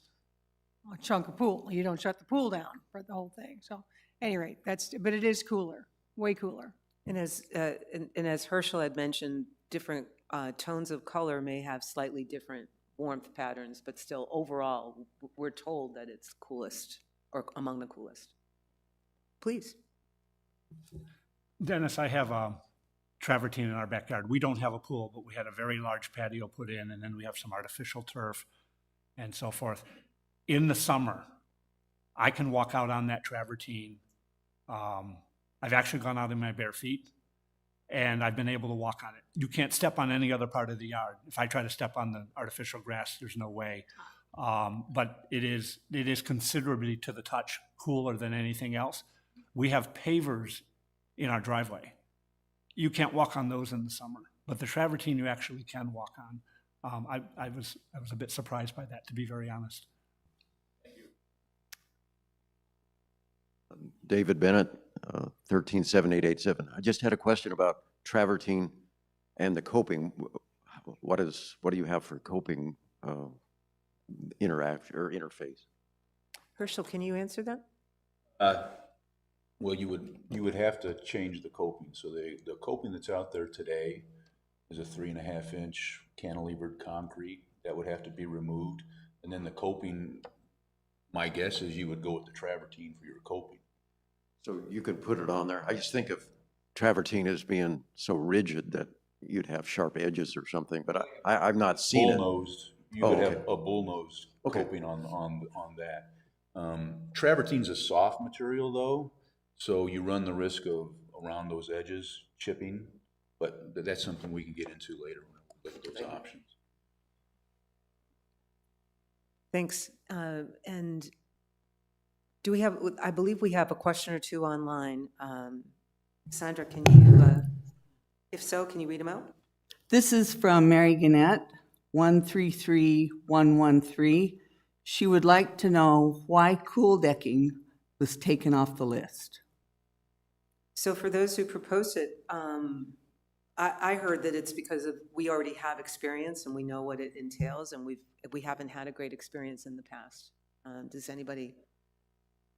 a chunk of pool. You don't shut the pool down for the whole thing. So, at any rate, but it is cooler, way cooler. And as Herschel had mentioned, different tones of color may have slightly different warmth patterns, but still overall, we're told that it's coolest or among the coolest. Please. Dennis, I have a travertine in our backyard. We don't have a pool, but we had a very large patio put in, and then we have some artificial turf and so forth. In the summer, I can walk out on that travertine. I've actually gone out in my bare feet, and I've been able to walk on it. You can't step on any other part of the yard. If I try to step on the artificial grass, there's no way. But it is considerably to the touch cooler than anything else. We have pavers in our driveway. You can't walk on those in the summer, but the travertine you actually can walk on. I was a bit surprised by that, to be very honest. David Bennett, 137887. I just had a question about travertine and the coping. What do you have for coping interaction or interface? Herschel, can you answer that? Well, you would have to change the coping. So the coping that's out there today is a 3.5-inch cantilevered concrete that would have to be removed. And then the coping, my guess is you would go with the travertine for your coping. So you could put it on there. I just think of travertine as being so rigid that you'd have sharp edges or something, but I've not seen it. Bull-nosed, you would have a bull-nosed coping on that. Travertine's a soft material though, so you run the risk of around those edges chipping, but that's something we can get into later when we look at those options. Thanks. And do we have, I believe we have a question or two online. Sandra, can you, if so, can you read them out? This is from Mary Gannett, 133113. She would like to know why cool decking was taken off the list. So for those who proposed it, I heard that it's because we already have experience and we know what it entails, and we haven't had a great experience in the past. Does anybody,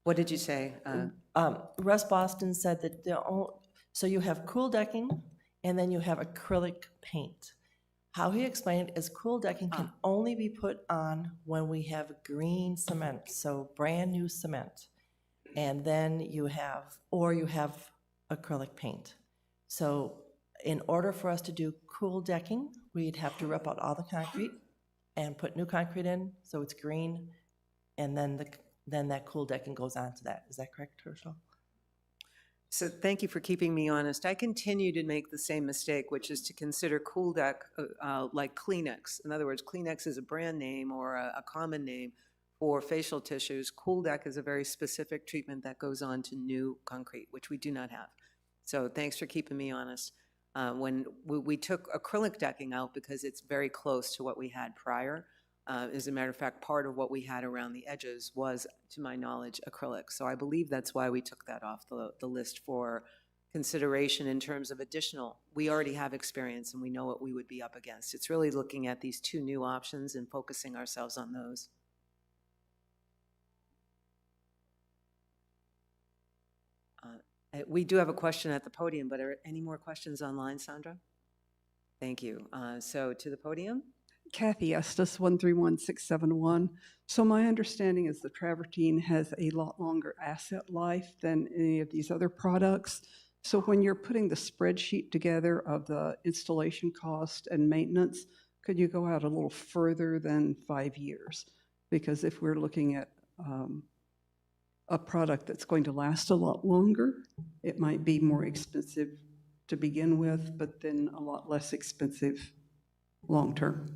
what did you say? Russ Boston said that so you have cool decking and then you have acrylic paint. How he explained it is cool decking can only be put on when we have green cement, so brand new cement. And then you have acrylic paint. So in order for us to do cool decking, we'd have to rip out all the concrete and put new concrete in, so it's green, and then that cool decking goes on to that. Is that correct, Herschel? So thank you for keeping me honest. I continue to make the same mistake, which is to consider Cool Deck like Kleenex. In other words, Kleenex is a brand name or a common name for facial tissues. Cool Deck is a very specific treatment that goes on to new concrete, which we do not have. So thanks for keeping me honest. When we took acrylic decking out because it's very close to what we had prior. As a matter of fact, part of what we had around the edges was, to my knowledge, acrylic. So I believe that's why we took that off the list for consideration in terms of additional. We already have experience and we know what we would be up against. It's really looking at these two new options and focusing ourselves on those. We do have a question at the podium, but are any more questions online, Sandra? Thank you. So to the podium. Kathy Estes, 131671. So my understanding is the travertine has a lot longer asset life than any of these other products. So when you're putting the spreadsheet together of the installation cost and maintenance, could you go out a little further than 5 years? Because if we're looking at a product that's going to last a lot longer, it might be more expensive to begin with, but then a lot less expensive long-term.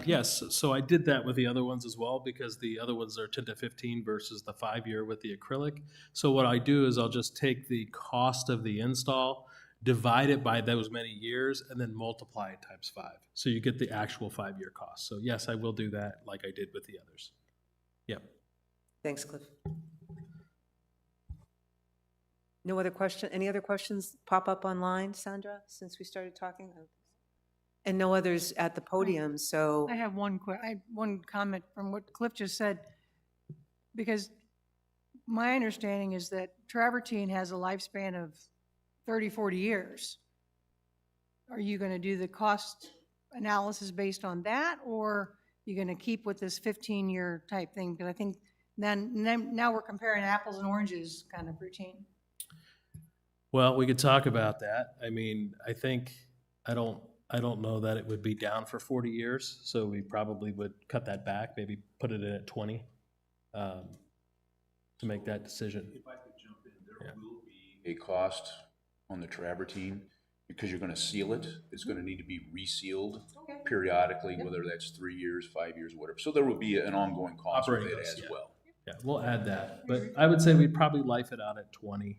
Yes, so I did that with the other ones as well, because the other ones are 10 to 15 versus the 5-year with the acrylic. So what I do is I'll just take the cost of the install, divide it by those many years, and then multiply it times 5. So you get the actual 5-year cost. So yes, I will do that like I did with the others. Yep. Thanks, Cliff. No other question? Any other questions pop up online, Sandra, since we started talking? And no others at the podium, so. I have one comment from what Cliff just said. Because my understanding is that travertine has a lifespan of 30, 40 years. Are you going to do the cost analysis based on that, or you going to keep with this 15-year type thing? Because I think now we're comparing apples and oranges kind of routine. Well, we could talk about that. I mean, I think, I don't know that it would be down for 40 years, so we probably would cut that back, maybe put it in at 20 to make that decision. If I could jump in, there will be a cost on the travertine because you're gonna seal it. It's gonna need to be resealed periodically, whether that's 3 years, 5 years, whatever. So there will be an ongoing cost with Operating it costs, as yeah. well. Yeah, we'll add that, but I would say we'd probably life it out at 20.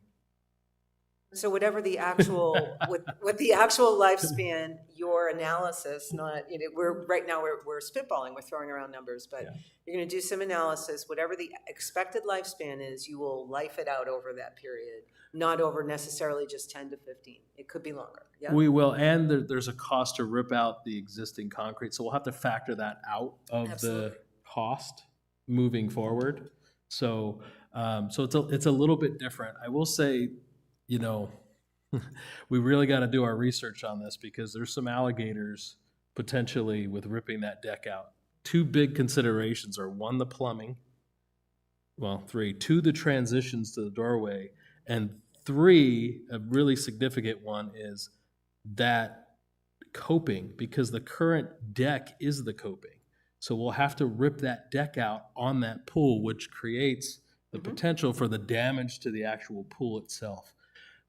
So whatever the actual, with the actual lifespan, your analysis, not, you know, right now we're spitballing, we're throwing around numbers, but Yeah. you're gonna do some analysis, whatever the expected lifespan is, you will life it out over that period, not over necessarily just 10 to 15. It could be longer, yeah? We will, and there's a cost to rip out the existing concrete, so we'll have to factor that out of Absolutely. the cost moving forward. So, it's a little bit different. I will say, you know, we really got to do our research on this because there's some alligators potentially with ripping that deck out. Two big considerations are, one, the plumbing. Well, three, two, the transitions to the doorway, and three, a really significant one is that coping, because the current deck is the coping. So we'll have to rip that deck out on that pool, which creates the potential for the damage to the actual pool itself.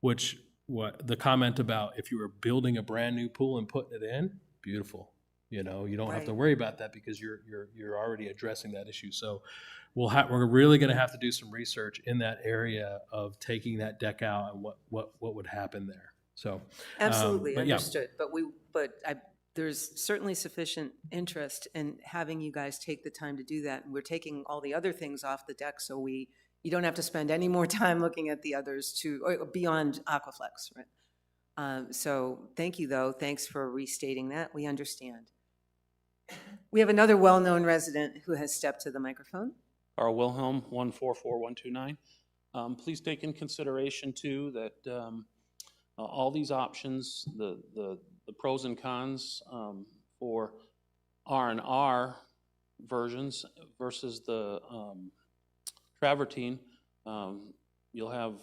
Which, what the comment about if you were building a brand new pool and putting it in, beautiful. You know, you don't have to Right. worry about that because you're already addressing that issue. So we're really going to have to do some research in that area of taking that deck out and what would happen there. So Absolutely, but yeah. understood, there's certainly sufficient interest in having you guys take the time to do that, and we're taking all the other things off the deck, so you don't have to spend any more time looking at the others or beyond Aquaflex, right? So thank you, though, thanks for restating that, we understand. We have another well-known resident who has stepped to the microphone. Carl Wilhelm, 144129. Please take in consideration too that all these options, the pros and cons for R&R versions versus the travertine, you'll have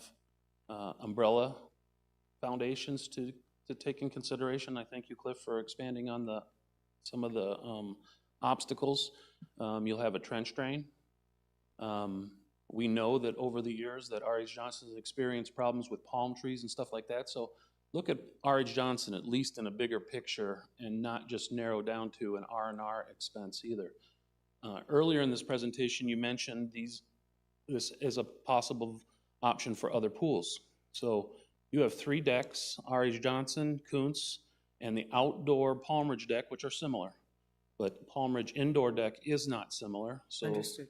umbrella foundations to take in consideration. I thank you, Cliff, for expanding on some of the obstacles. You'll have a trench drain. We know that over the years that R.H. Johnson has experienced problems with palm trees and stuff like that. So look at R.H. Johnson at least in a bigger picture and not just narrow down to an R&R expense either. Earlier in this presentation, you mentioned this as a possible option for other pools. So you have 3 decks, R.H. Johnson, Kuntz, and the outdoor Palm Ridge deck, which are similar. But Palm Ridge indoor deck is not similar. So Understood.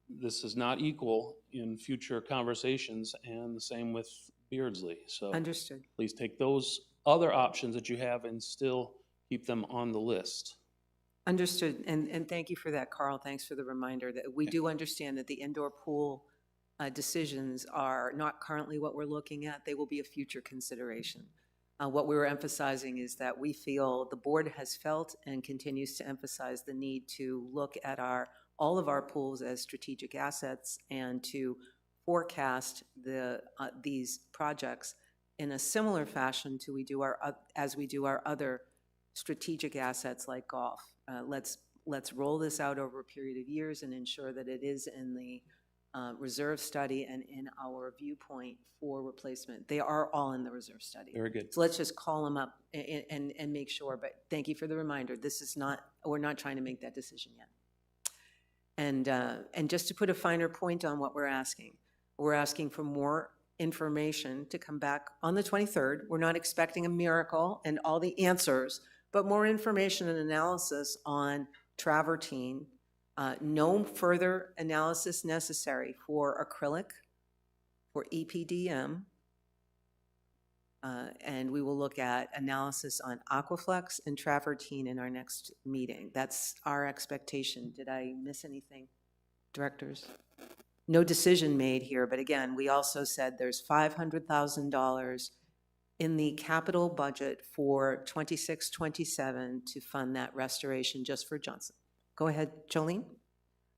This is not equal in future conversations, and the same with Beardsley. So Understood. please take those other options that you have and still keep them on the list. Understood, and thank you for that, Carl. Thanks for the reminder that we do understand that the indoor pool decisions are not currently what we're looking at. They will be a future consideration. What we were emphasizing is that we feel the board has felt and continues to emphasize the need to look at all of our pools as strategic assets and to forecast these projects in a similar fashion to as we do our other strategic assets like golf. Let's roll this out over a period of years and ensure that it is in the reserve study and in our viewpoint for replacement. They are all in the reserve study. Very good. So let's just call them up and make sure, but thank you for the reminder. We're not trying to make that decision yet. And just to put a finer point on what we're asking for more information to come back on the 23rd. We're not expecting a miracle and all the answers, but more information and analysis on travertine. No further analysis necessary for acrylic, for EPDM, and we will look at analysis on Aquaflex and travertine in our next meeting. That's our expectation. Did I miss anything? directors? No decision made here, but again, we also said there's $500,000 in the capital budget for 26, 27 to fund that restoration just for Johnson. Go ahead, Jolene.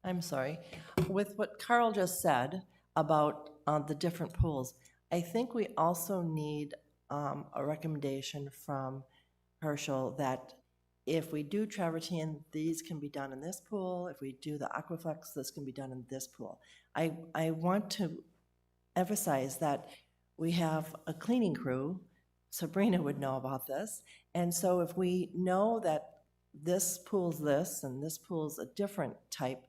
I'm sorry. With what Carl just said about the different pools, I think we also need a recommendation from Herschel that if we do travertine, these can be done in this pool. If we do the Aquaflex, this can be done in this pool. I want to emphasize that we have a cleaning crew. Sabrina would know about this. And so if we know that this pool's this and this pool's a different type,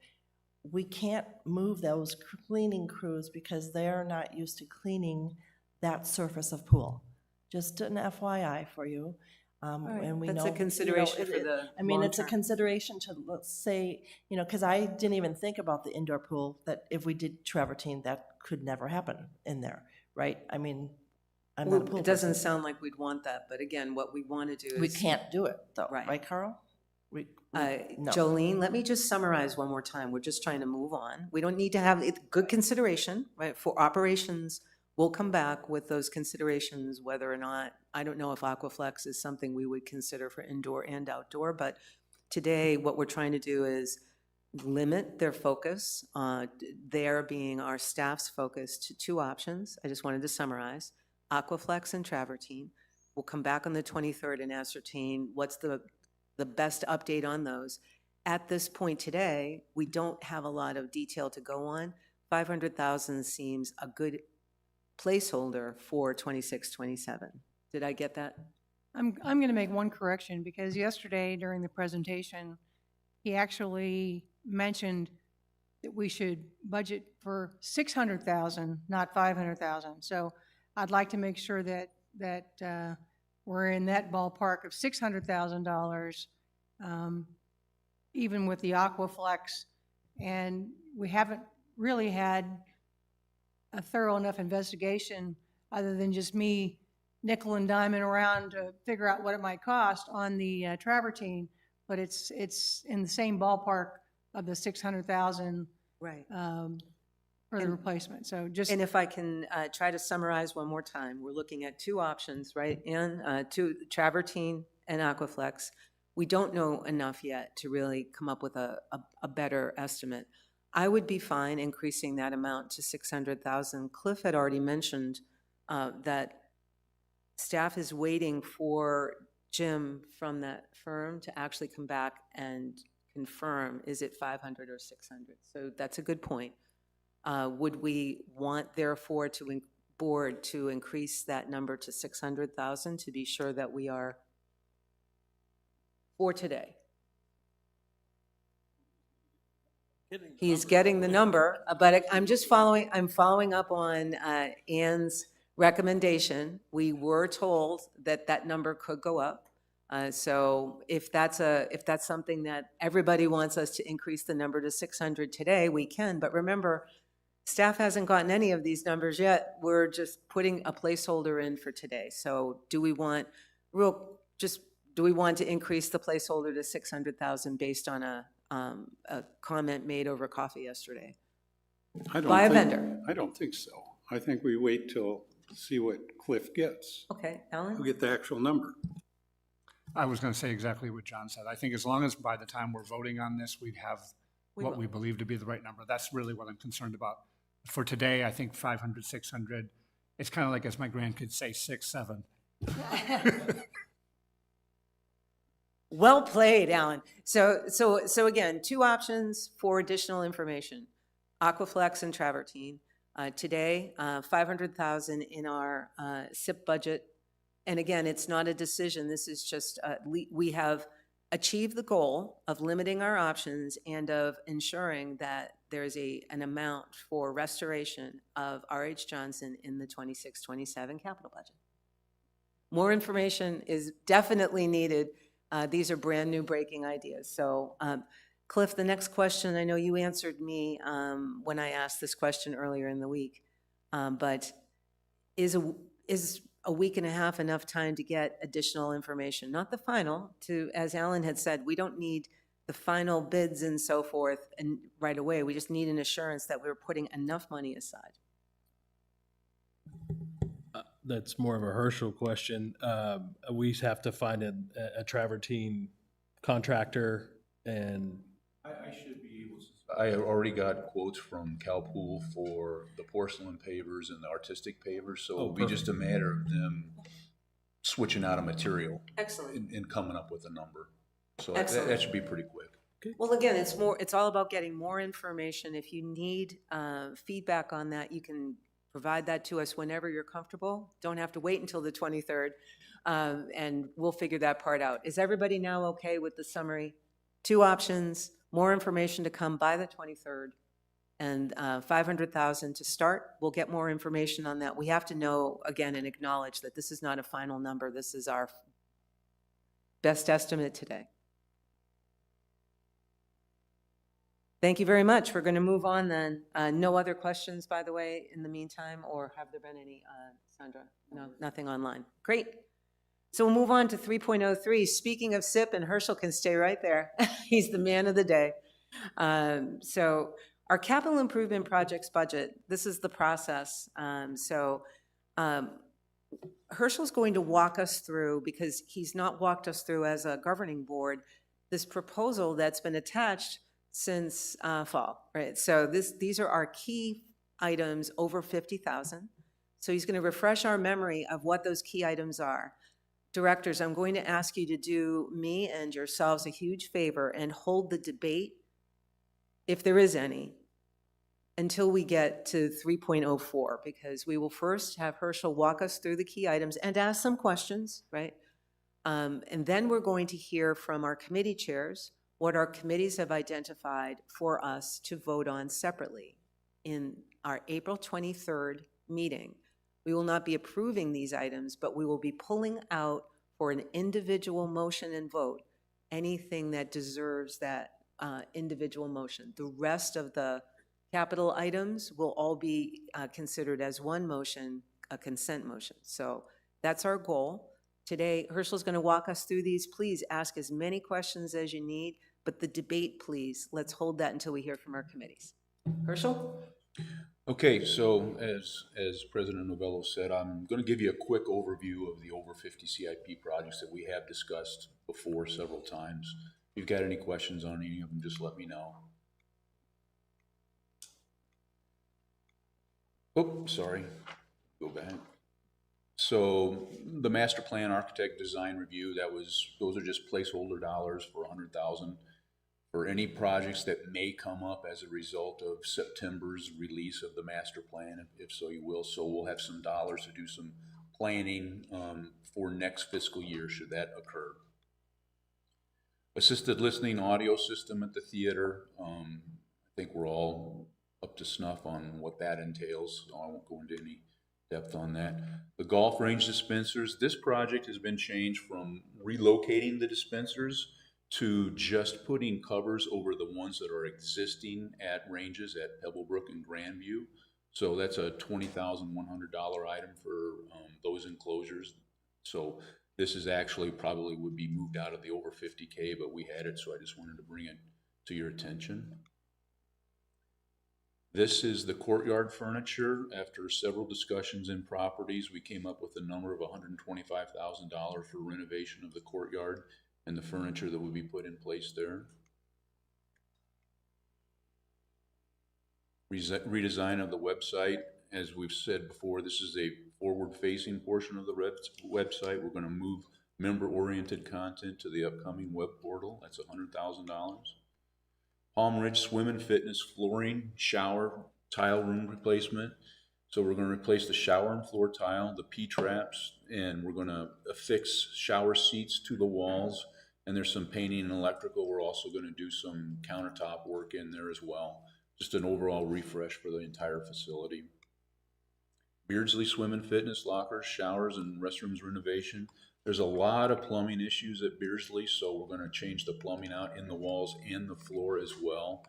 we can't move those cleaning crews because they're not used to cleaning that surface of pool. Just an FYI for you. And we That's know, a consideration you know, for the I mean, long it's a term. consideration to, let's say, you know, because I didn't even think about the indoor pool, that if we did travertine, that could never happen in there, right? I mean, I'm not a Well, pool it doesn't person. sound like we'd want that, but again, what we want to do is. We can't do it, though, Right. right, Carl? No. Jolene, let me just summarize one more time. We're just trying to move on. We don't need to have, it's good consideration, right? For operations, we'll come back with those considerations, whether or not, I don't know if Aquaflex is something we would consider for indoor and outdoor, but today, what we're trying to do is limit their focus, there being our staff's focus, to two options. I just wanted to summarize, Aquaflex and travertine. We'll come back on the 23rd and ascertain what's the best update on those. At this point today, we don't have a lot of detail to go on. 500,000 seems a good placeholder for 26, 27. Did I get that? I'm going to make one correction, because yesterday during the presentation, he actually mentioned that we should budget for 600,000, not 500,000. So I'd like to make sure that we're in that ballpark of $600,000, even with the Aquaflex. And we haven't really had a thorough enough investigation, other than just me nickel and diming around to figure out what it might cost on the travertine, but it's in the same ballpark of the 600,000 Right. for the replacement. So just. And if I can try to summarize one more time, we're looking at two options, right? And two, travertine and Aquaflex. We don't know enough yet to really come up with a better estimate. I would be fine increasing that amount to 600,000. Cliff had already mentioned that staff is waiting for Jim from that firm to actually come back and confirm, is it 500 or 600? So that's a good point. Would we want, therefore, board to increase that number to 600,000 to be sure that we are for today? He's getting the number, but I'm following up on Ann's recommendation. We were told that that number could go up. So if that's something that everybody wants us to increase the number to 600 today, we can. But remember, staff hasn't gotten any of these numbers yet. We're just putting a placeholder in for today. So do we want to increase the placeholder to 600,000 based on a comment made over coffee yesterday by a vendor? I don't think so. I think we wait till see what Cliff gets. Okay, Alan? We'll get the actual number. I was going to say exactly what John said. I think as long as by the time we're voting on this, we'd have what we believe to be the right number. That's really what I'm concerned about. For today, I think 500, 600, it's kind of like, as my grandkids say, 6, 7. Well played, Alan. So again, two options for additional information, Aquaflex and travertine. Today, 500,000 in our SIP budget. And again, it's not a decision. This is just, we have achieved the goal of limiting our options and of ensuring that there's an amount for restoration of R.H. Johnson in the 26-27 capital budget. More information is definitely needed. These are brand new breaking ideas. So Cliff, the next question, I know you answered me when I asked this question earlier in the week, but is a week and a half enough time to get additional information? Not the final, as Alan had said, we don't need the final bids and so forth and right away. We just need an assurance that we're putting enough money aside. That's more of a Herschel question. We have to find a travertine contractor, and I should be able to. I have already got quotes from Calpool for the porcelain pavers and the artistic pavers, so it'll be just a matter of them switching out a material. Excellent. And coming up with a number. So Excellent. that should be pretty quick. Well, again, it's all about getting more information. If you need feedback on that, you can provide that to us whenever you're comfortable. Don't have to wait until the 23rd, and we'll figure that part out. Is everybody now okay with the summary? 2 options, more information to come by the 23rd, and $500,000 to start. We'll get more information on that. We have to know, again, and acknowledge that this is not a final number. This is our best estimate today. Thank you very much. We're going to move on then. No other questions, by the way, in the meantime, or have there been any, Sandra? No, nothing online. Great. So we'll move on to 3.03. Speaking of SIP, and Herschel can stay right there. He's the man of the day. So our capital improvement projects budget, this is the process. Herschel's going to walk us through, because he's not walked us through as a governing board, this proposal that's been attached since fall, right? So these are our key items over 50,000. So he's going to refresh our memory of what those key items are. Directors, I'm going to ask you to do me and yourselves a huge favor and hold the debate, if there is any, until we get to 3.04, because we will first have Herschel walk us through the key items and ask some questions, right? And then we're going to hear from our committee chairs what our committees have identified for us to vote on separately in our April 23rd meeting. We will not be approving these items, but we will be pulling out for an individual motion and vote anything that deserves that individual motion. The rest of the capital items will all be considered as one motion, a consent motion. So that's our goal. Today, Herschel's going to walk us through these. Please ask as many questions as you need, but the debate, please, let's hold that until we hear from our committees. Herschel? Okay, so as President Novello said, I'm going to give you a quick overview of the over 50 CIP projects that we have discussed before several times. If you've got any questions on any of them, just let me know. Oh, sorry, go back. So the master plan architect design review, those are just placeholder dollars for $100,000 for any projects that may come up as a result of September's release of the master plan, if so you will. So we'll have some dollars to do some planning for next fiscal year should that occur. Assisted listening audio system at the theater. I think we're all up to snuff on what that entails, so I won't go into any depth on that. The golf range dispensers, this project has been changed from relocating the dispensers to just putting covers over the ones that are existing at ranges at Pebblebrook and Grandview. So that's a $20,100 item for those enclosures. So this is actually probably would be moved out of the over 50K, but we had it, so I just wanted to bring it to your attention. This is the courtyard furniture. After several discussions in properties, we came up with a number of $125,000 for renovation of the courtyard and the furniture that would be put in place there. Redesign of the website. As we've said before, this is a forward-facing portion of the website. We're going to move member-oriented content to the upcoming web portal. That's $100,000. Palm Ridge Swim and Fitness flooring, shower, tile room replacement. So we're going to replace the shower and floor tile, the P-traps, and we're going to affix shower seats to the walls. And there's some painting and electrical. We're also going to do some countertop work in there as well. Just an overall refresh for the entire facility. Beardsley Swim and Fitness lockers, showers, and restrooms renovation. There's a lot of plumbing issues at Beardsley, so we're going to change the plumbing out in the walls and the floor as well.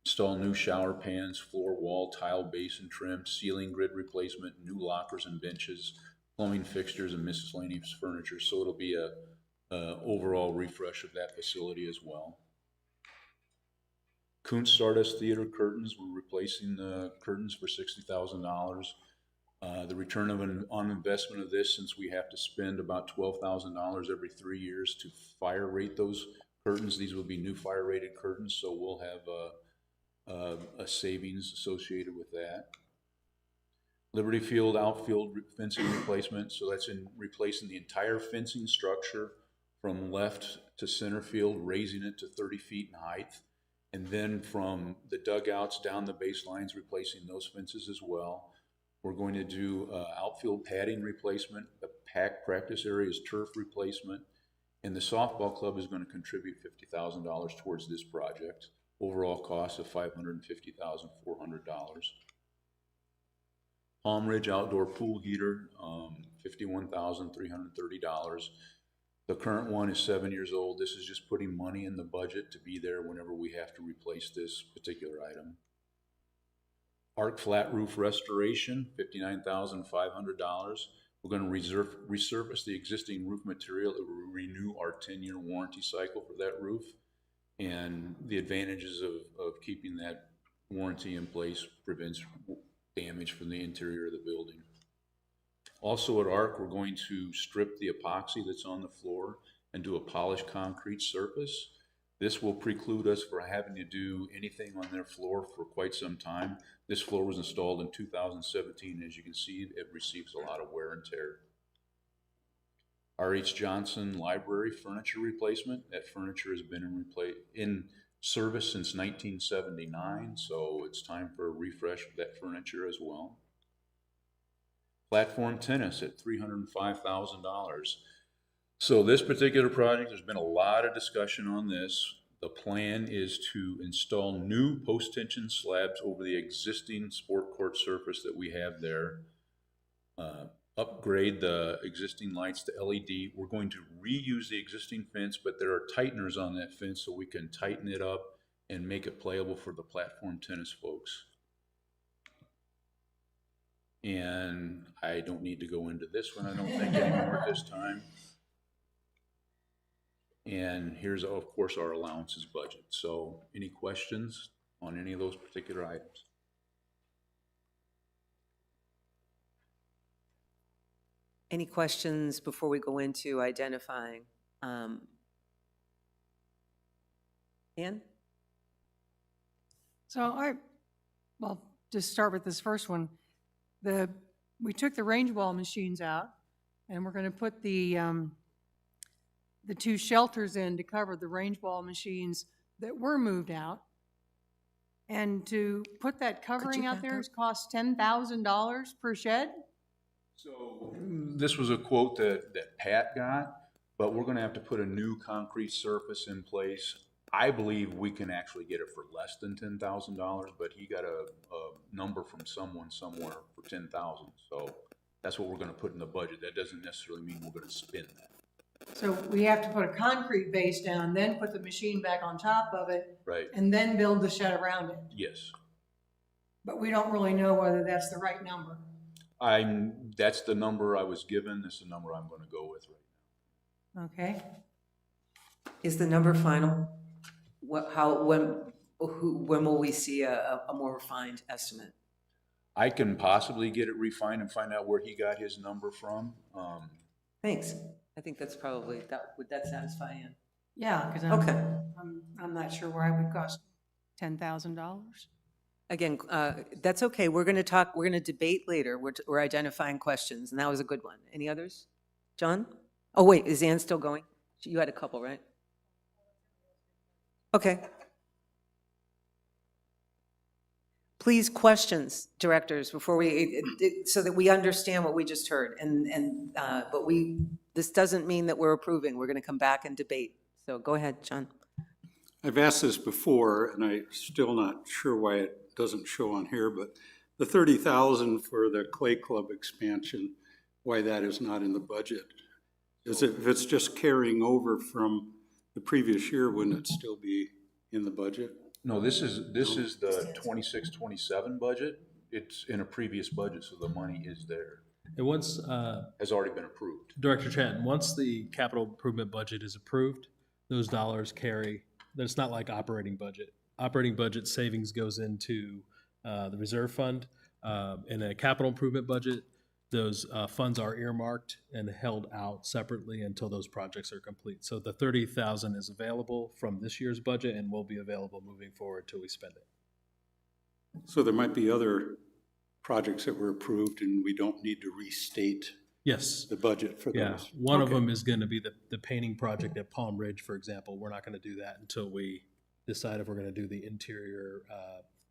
Install new shower pans, floor wall, tile basin trim, ceiling grid replacement, new lockers and benches, plumbing fixtures, and miscellaneous furniture. So it'll be a overall refresh of that facility as well. Kuntz Stardust Theater curtains, we're replacing the curtains for $60,000. The return on investment of this, since we have to spend about $12,000 every 3 years to fire rate those curtains, these will be new fire rated curtains, so we'll have a savings associated with that. Liberty Field outfield fencing replacement, so that's in replacing the entire fencing structure from left to center field, raising it to 30 feet in height. And then from the dugouts down the baselines, replacing those fences as well. We're going to do outfield padding replacement, the practice areas turf replacement, and the softball club is going to contribute $50,000 towards this project. Overall cost of $550,400. Palm Ridge outdoor pool heater, $51,330. The current one is 7 years old. This is just putting money in the budget to be there whenever we have to replace this particular item. Arc flat roof restoration, $59,500. We're going to resurface the existing roof material. It will renew our 10-year warranty cycle for that roof. And the advantages of keeping that warranty in place prevents damage from the interior of the building. Also at ARC, we're going to strip the epoxy that's on the floor and do a polished concrete surface. This will preclude us from having to do anything on their floor for quite some time. This floor was installed in 2017. As you can see, it receives a lot of wear and tear. R.H. Johnson Library furniture replacement. That furniture has been in service since 1979, so it's time for a refresh of that furniture as well. Platform tennis at $305,000. So this particular project, there's been a lot of discussion on this. The plan is to install new post-tension slabs over the existing sport court surface that we have there. Upgrade the existing lights to LED. We're going to reuse the existing fence, but there are tighteners on that fence so we can tighten it up and make it playable for the platform tennis folks. And I don't need to go into this one, I don't think, anymore at this time. And here's, of course, our allowances budget. So any questions on any of those particular items? Any questions before we go into identifying? Ann? So well, just start with this first one. We took the range wall machines out, and we're going to put the two shelters in to cover the range wall machines that were moved out. And to put that covering out there costs $10,000 per shed? So this was a quote that Pat got, but we're gonna have to put a new concrete surface in place. I believe we can actually get it for less than $10,000, but he got a number from someone somewhere for $10,000. So that's what we're gonna put in the budget. That doesn't necessarily mean we're gonna spend that. So we have to put a concrete base down, then put the machine back on top of it. Right. And then build the shed around it. Yes. But we don't really know whether that's the right number. That's the number I was given. This is the number I'm gonna go with right now. Okay. Is the number final? When will we see a more refined estimate? I can possibly get it refined and find out where he got his number from. Thanks. I think that's probably, would that satisfy Ann? Yeah, because I'm not sure why it would cost $10,000. Again, that's okay. We're going to debate later. We're identifying questions, and that was a good one. Any others? John? Oh, wait, is Ann still going? You had a couple, right? Okay. Please, questions, directors, before so that we understand what we just heard. But this doesn't mean that we're approving. We're going to come back and debate. So go ahead, John. I've asked this before, and I'm still not sure why it doesn't show on here, but the $30,000 for the Clay Club expansion, why that is not in the budget? If it's just carrying over from the previous year, wouldn't it still be in the budget? No, this is the 26-27 budget. It's in a previous budget, so the money is there. And once, has already been approved. Director Chen, once the capital improvement budget is approved, those dollars carry, it's not like operating budget. operating budget savings goes into the reserve fund. In a capital improvement budget, those funds are earmarked and held out separately until those projects are complete. So the 30,000 is available from this year's budget and will be available moving forward till we spend it. So there might be other projects that were approved and we don't need to restate Yes. the budget for Yeah, those. one of Okay. them is going to be the painting project at Palm Ridge, for example. We're not going to do that until we decide if we're going to do the interior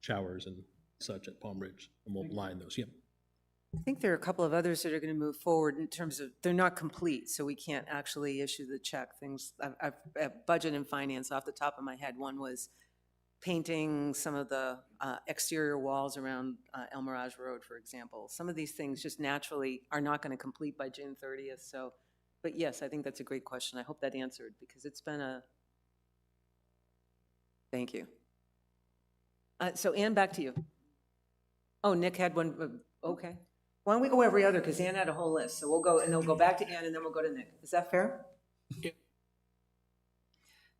showers and such at Palm Ridge, and we'll line those. Yep. I think there are a couple of others that are going to move forward in terms of, they're not complete, so we can't actually issue the check. Things, budget and finance off the top of my head. One was painting some of the exterior walls around El Mirage Road, for example. Some of these things just naturally are not going to complete by June 30th, so, but yes, I think that's a great question. I hope that answered, because it's been a, thank you. So Ann, back to you. Oh, Nick had one, okay. Why don't we go every other, because Ann had a whole list, so we'll go, and then we'll go back to Ann, and then we'll go to Nick. Is that fair?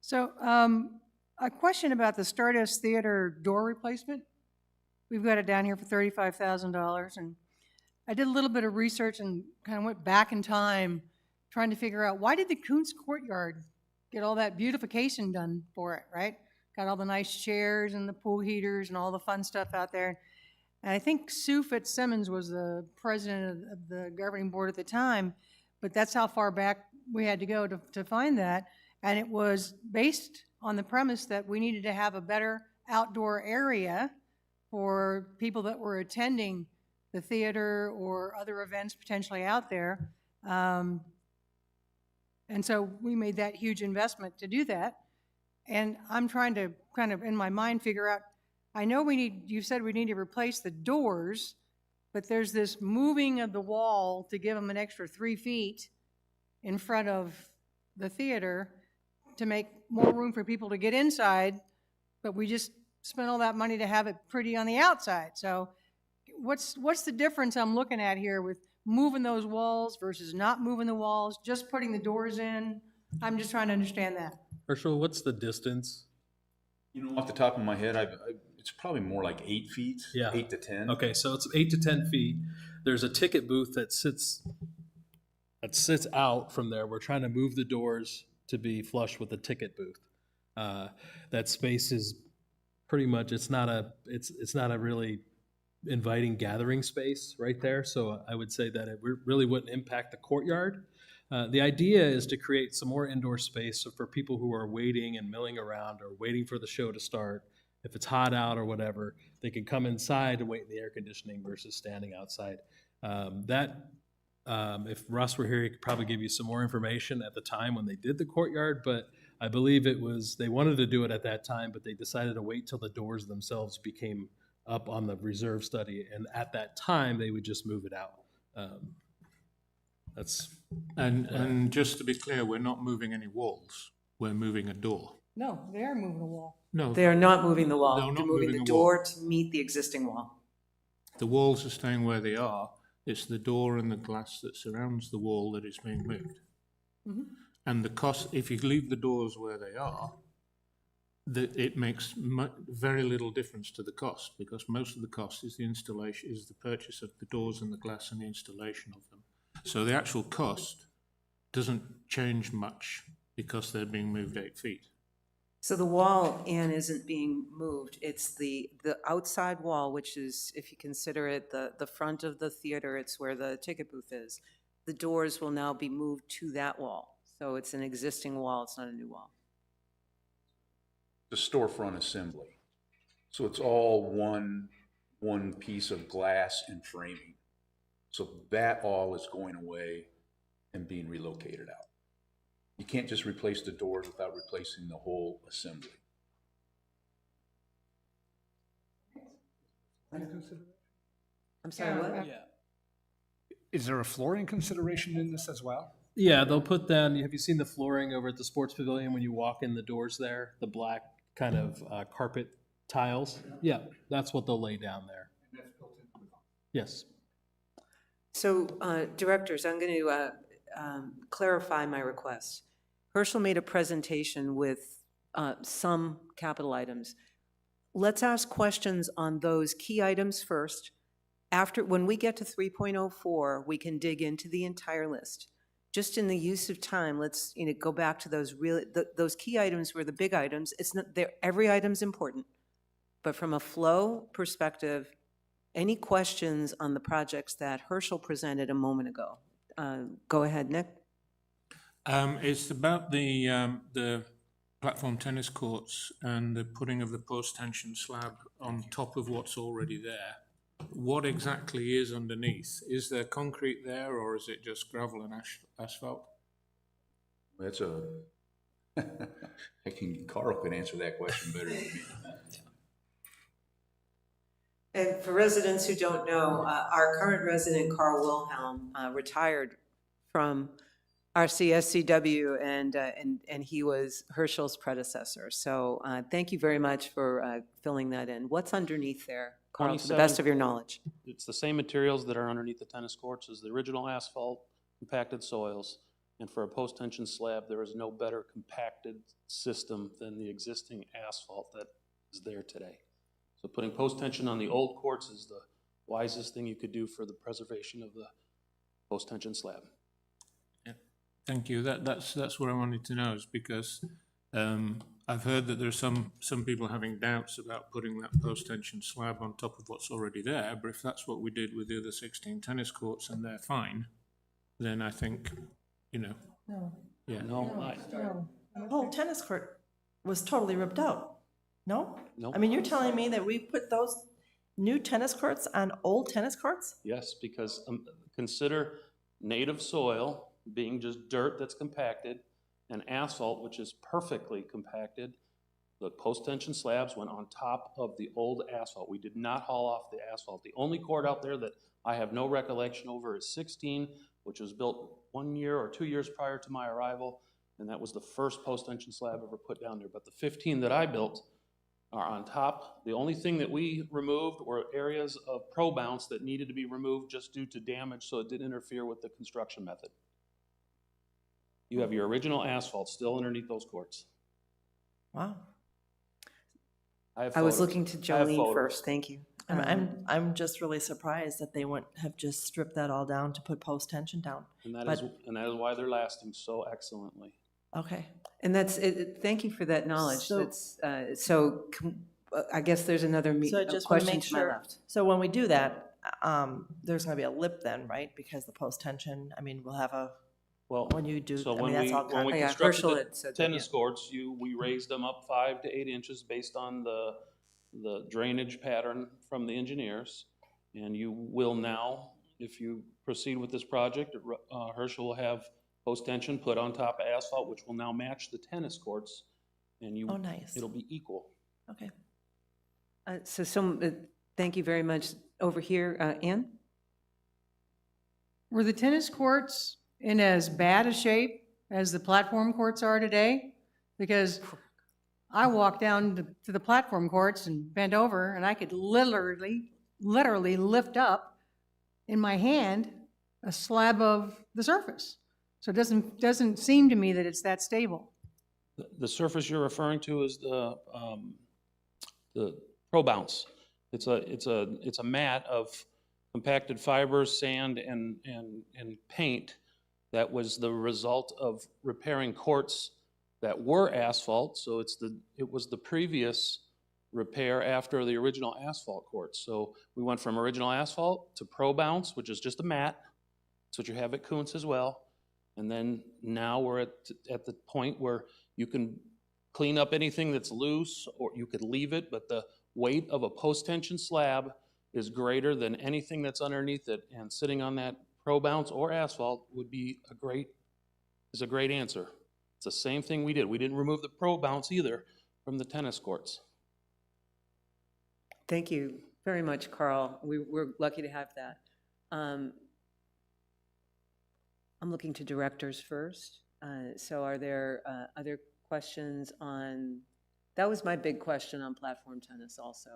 So, a question about the Stardust Theater door replacement. We've got it down here for $35,000, and I did a little bit of research and kind of went back in time trying to figure out, why did the Kuntz Courtyard get all that beautification done for it, right? Got all the nice chairs and the pool heaters and all the fun stuff out there. And I think Sue Fitzsimmons was the president of the governing board at the time, but that's how far back we had to go to find that. And it was based on the premise that we needed to have a better outdoor area for people that were attending the theater or other events potentially out there. And so we made that huge investment to do that. And I'm trying to kind of, in my mind, figure out, I know we need, you said we need to replace the doors, but there's this moving of the wall to give them an extra 3 feet in front of the theater to make more room for people to get inside, but we just spent all that money to have it pretty on the outside. So what's the difference I'm looking at here with moving those walls versus not moving the walls, just putting the doors in? I'm just trying to understand that. Herschel, what's the distance? You know, off the top of my head, it's probably more like 8 feet, Yeah. 8 to 10. Okay, so it's 8 to 10 feet. There's a ticket booth that sits out from there. We're trying to move the doors to be flush with the ticket booth. That space is pretty much, it's not a really inviting gathering space right there. So I would say that it really wouldn't impact the courtyard. The idea is to create some more indoor space so for people who are waiting and milling around or waiting for the show to start. If it's hot out or whatever, they can come inside and wait in the air conditioning versus standing outside. If Russ were here, he could probably give you some more information at the time when they did the courtyard, but I believe they wanted to do it at that time, but they decided to wait till the doors themselves became up on the reserve study, and at that time, they would just move it out. And just to be clear, we're not moving any walls. We're moving a door. No, they are moving the wall. No, They are not moving the wall. They're not They're moving moving the the wall. door to meet the existing wall. the walls are staying where they are. It's the door and the glass that surrounds the wall that is being moved. And the cost, if you leave the doors where they are, it makes very little difference to the cost, because most of the cost is the purchase of the doors and the glass and the installation of them. So the actual cost doesn't change much because they're being moved 8 feet. So the wall, Ann, isn't being moved. It's the outside wall, which is, if you consider it the front of the theater, it's where the ticket booth is. The doors will now be moved to that wall. So it's an existing wall, it's not a new wall. The storefront assembly. So it's all one piece of glass and framing. So that all is going away and being relocated out. You can't just replace the doors without replacing the whole assembly. I'm sorry, what? Is there a flooring consideration in this as well? Yeah, they'll put down, have you seen the flooring over at the sports pavilion when you walk in the doors there? The black kind of carpet tiles? Yeah, that's what they'll lay down there. Yes. So, directors, I'm going to clarify my request. Herschel made a presentation with some capital items. let's ask questions on those key items first. After, when we get to 3.04, we can dig into the entire list. Just in the use of time, let's, go back to those those key items were the big items. It's not, every item's important. But from a flow perspective, any questions on the projects that Herschel presented a moment ago? Go ahead, Nick. It's about the platform tennis courts and the putting of the post-tension slab on top of what's already there. What exactly is underneath? Is there concrete there, or is it just gravel and asphalt? That's Carl can answer that question better than me. And for residents who don't know, our current resident, Carl Wilhelm, retired from our CSCW, and he was Herschel's predecessor. So thank you very much for filling that in. What's underneath there, Carl, to the best of your knowledge? It's the same materials that are underneath the tennis courts as the original asphalt, compacted soils. And for a post-tension slab, there is no better compacted system than the existing asphalt that is there today. So putting post-tension on the old courts is the wisest thing you could do for the preservation of the post-tension slab. Thank you. That's what I wanted to know, is because I've heard that there's some people having doubts about putting that post-tension slab on top of what's already there. But if that's what we did with the other 16 tennis courts and they're fine, then I think, No. yeah. No, The whole tennis court was totally ripped out. No? no. I mean, you're telling me that we put those new tennis courts on old tennis courts? Yes, because consider native soil being just dirt that's compacted, and asphalt, which is perfectly compacted. The post-tension slabs went on top of the old asphalt. We did not haul off the asphalt. The only court out there that I have no recollection over is 16, which was built 1 year or 2 years prior to my arrival, and that was the first post-tension slab ever put down there. But the 15 that I built are on top. The only thing that we removed were areas of pro bounce that needed to be removed just due to damage, so it didn't interfere with the construction method. You have your original asphalt still underneath those courts. Wow. I have I was photos. looking to I have Jolene photos. first, thank you. I'm just really surprised that they wouldn't have just stripped that all down to put post-tension down. And that But- is why they're lasting so excellently. Okay. And that's, thank you for that knowledge. So- That's, I guess there's another So I just want to question make to my sure, left. so when we do that, there's going to be a lip then, right? Because the post-tension, I mean, we'll have a, Well, when you do, so I when mean, that's all when we concrete. Yeah, constructed Herschel the had said that, tennis courts, we raised them up 5 to 8 inches based on the drainage pattern from the engineers. And you will now, if you proceed with this project, Herschel will have post-tension put on top of asphalt, which will now match the tennis courts. And Oh, nice. it'll be equal. Okay. Thank you very much. Over here, Ann? Were the tennis courts in as bad a shape as the platform courts are today? Because I walked down to the platform courts and bent over, and I could literally lift up in my hand a slab of the surface. So it doesn't seem to me that it's that stable. The surface you're referring to is the Pro Bounce. It's a mat of compacted fibers, sand, and paint that was the result of repairing courts that were asphalt. So it was the previous repair after the original asphalt courts. So we went from original asphalt to Pro Bounce, which is just a mat. That's what you have at Kuntz as well. And then now we're at the point where you can clean up anything that's loose, or you could leave it, but the weight of a post-tension slab is greater than anything that's underneath it, and sitting on that Pro Bounce or asphalt would be a great answer. It's the same thing we did. We didn't remove the Pro Bounce either from the tennis courts. Thank you very much, Carl. We're lucky to have that. I'm looking to directors first. So are there other questions on, that was my big question on platform tennis also.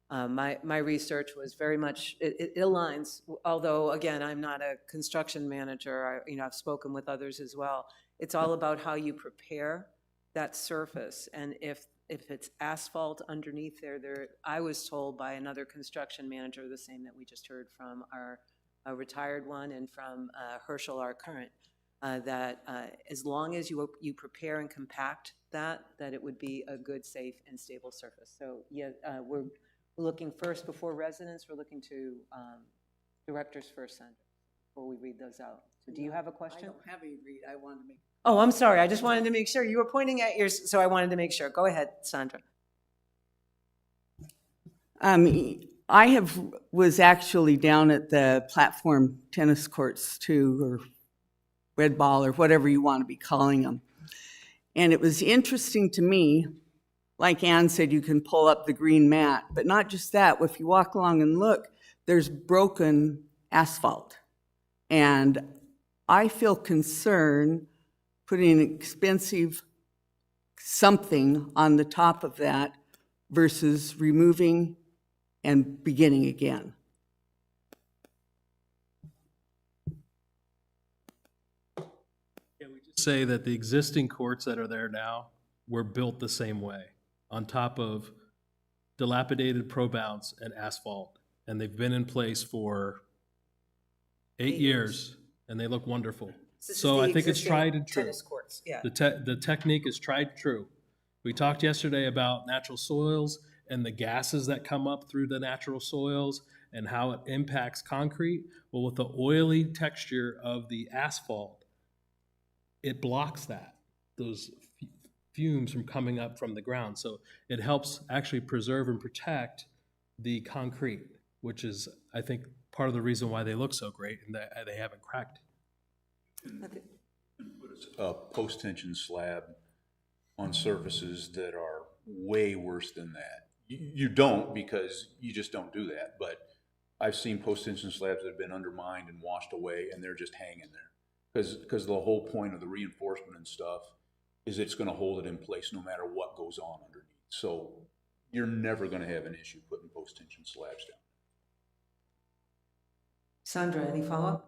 My research was very much, it aligns, although again, I'm not a construction manager. I've spoken with others as well. It's all about how you prepare that surface. And if if it's asphalt underneath there, I was told by another construction manager, the same that we just heard from our retired one and from Herschel, our current, that as long as you prepare and compact that it would be a good, safe, and stable surface. So, yeah, we're looking first before residents, we're looking to directors first, Sandra, before we read those out. So do you have a question? I don't have any read, I wanted to make. Oh, I'm sorry, I just wanted to make sure. You were pointing at yours, so I wanted to make sure. Go ahead, Sandra. Was actually down at the platform tennis courts too, or red ball, or whatever you want to be calling them. And it was interesting to me, like Ann said, you can pull up the green mat, but not just that. If you walk along and look, there's broken asphalt. And I feel concerned putting an expensive something on the top of that versus removing and beginning again. Say that the existing courts that are there now were built the same way, on top of dilapidated pro bounce and asphalt. And they've been in place for 8 years, and they look wonderful. So I think it's tried and true. Tennis courts, yeah. The technique is tried and true. We talked yesterday about natural soils and the gases that come up through the natural soils and how it impacts concrete. Well, with the oily texture of the asphalt, it blocks those fumes from coming up from the ground. So it helps actually preserve and protect the concrete, which is, I think, part of the reason why they look so great and that they haven't cracked. A post-tension slab on surfaces that are way worse than that. You don't, because you just don't do that, but I've seen post-tension slabs that have been undermined and washed away, and they're just hanging there. Because the whole point of the reinforcement and stuff is it's going to hold it in place no matter what goes on underneath. So you're never going to have an issue putting post-tension slabs down. Sandra, any follow-up?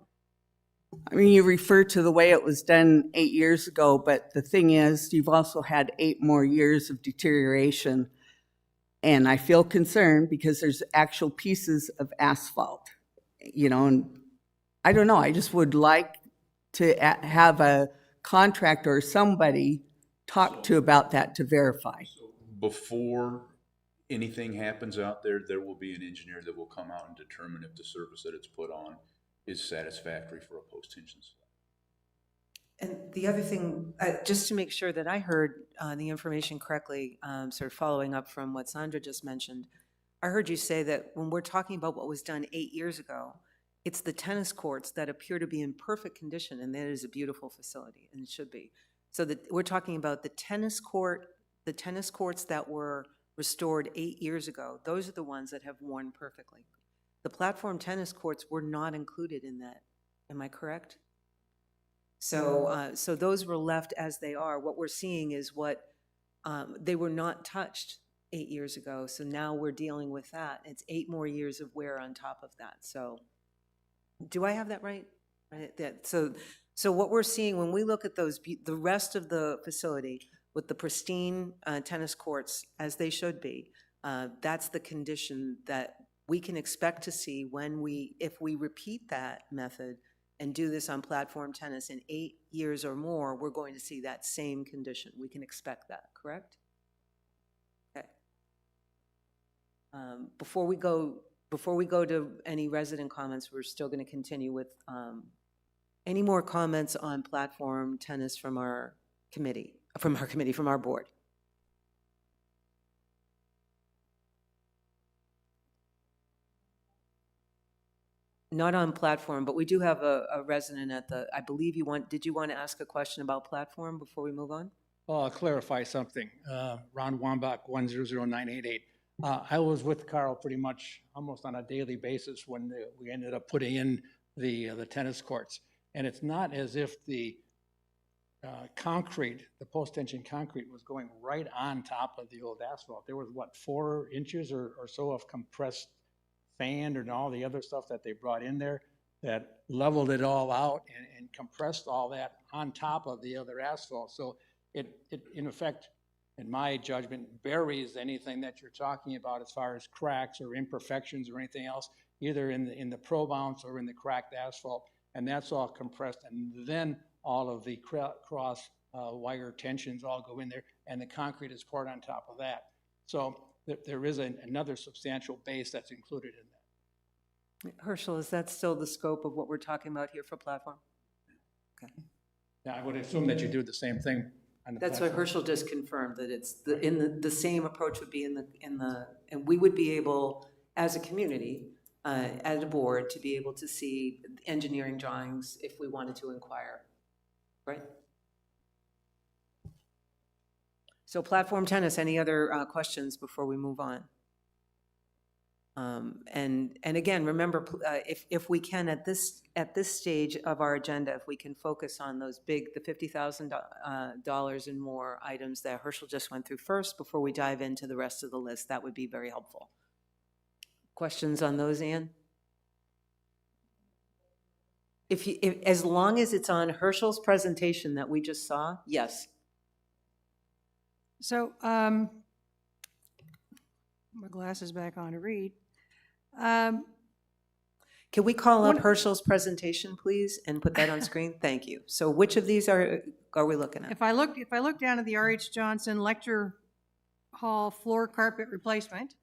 I mean, you refer to the way it was done 8 years ago, but the thing is, you've also had 8 more years of deterioration. And I feel concerned because there's actual pieces of asphalt, and I don't know, I just would like to have a contractor or somebody talk to about that to verify. Before anything happens out there, there will be an engineer that will come out and determine if the surface that it's put on is satisfactory for a post-tension slab. And the other thing, just to make sure that I heard the information correctly, sort of following up from what Sandra just mentioned, I heard you say that when we're talking about what was done 8 years ago, it's the tennis courts that appear to be in perfect condition, and that is a beautiful facility, and it should be. So that we're talking about the tennis courts that were restored 8 years ago. Those are the ones that have worn perfectly. The platform tennis courts were not included in that. Am I correct? So those were left as they are. What we're seeing is what they were not touched 8 years ago. So now we're dealing with that. It's 8 more years of wear on top of that. So do I have that right? So what we're seeing when we look at those, the rest of the facility with the pristine tennis courts as they should be, that's the condition that we can expect to see if we repeat that method and do this on platform tennis in 8 years or more, we're going to see that same condition. We can expect that, correct? Okay. Before we go to any resident comments, we're still going to continue with any more comments on platform tennis from our board. Not on platform, but we do have a resident I believe did you want to ask a question about platform before we move on? Well, I'll clarify something. Ron Wambach, 100988. I was with Carl pretty much almost on a daily basis when we ended up putting in the tennis courts. And it's not as if the the post-tension concrete was going right on top of the old asphalt. There was, 4 inches or so of compressed sand and all the other stuff that they brought in there that leveled it all out and compressed all that on top of the other asphalt. So it in effect in my judgment, buries anything that you're talking about as far as cracks or imperfections or anything else, either in the pro bounce or in the cracked asphalt, and that's all compressed, and then all of the cross wire tensions all go in there, and the concrete is poured on top of that. So there is another substantial base that's included in that. Herschel, is that still the scope of what we're talking about here for platform? Okay. Now, I would assume that you do the same thing on the That's what platform. Herschel just confirmed, that it's the same approach would be and we would be able, as a community, as a board, to be able to see engineering drawings if we wanted to inquire, right? So platform tennis, any other questions before we move on? And again, remember, if we can, at this stage of our agenda, if we can focus on those the $50,000 and more items that Herschel just went through first before we dive into the rest of the list, that would be very helpful. Questions on those, Ann? As long as it's on Herschel's presentation that we just saw, yes. So, my glasses back on to read. Can we call up One- Herschel's presentation, please, and put that on screen? Thank you. So which of these are we looking at? If I look down at the R.H. Johnson Lecture Hall floor carpet replacement,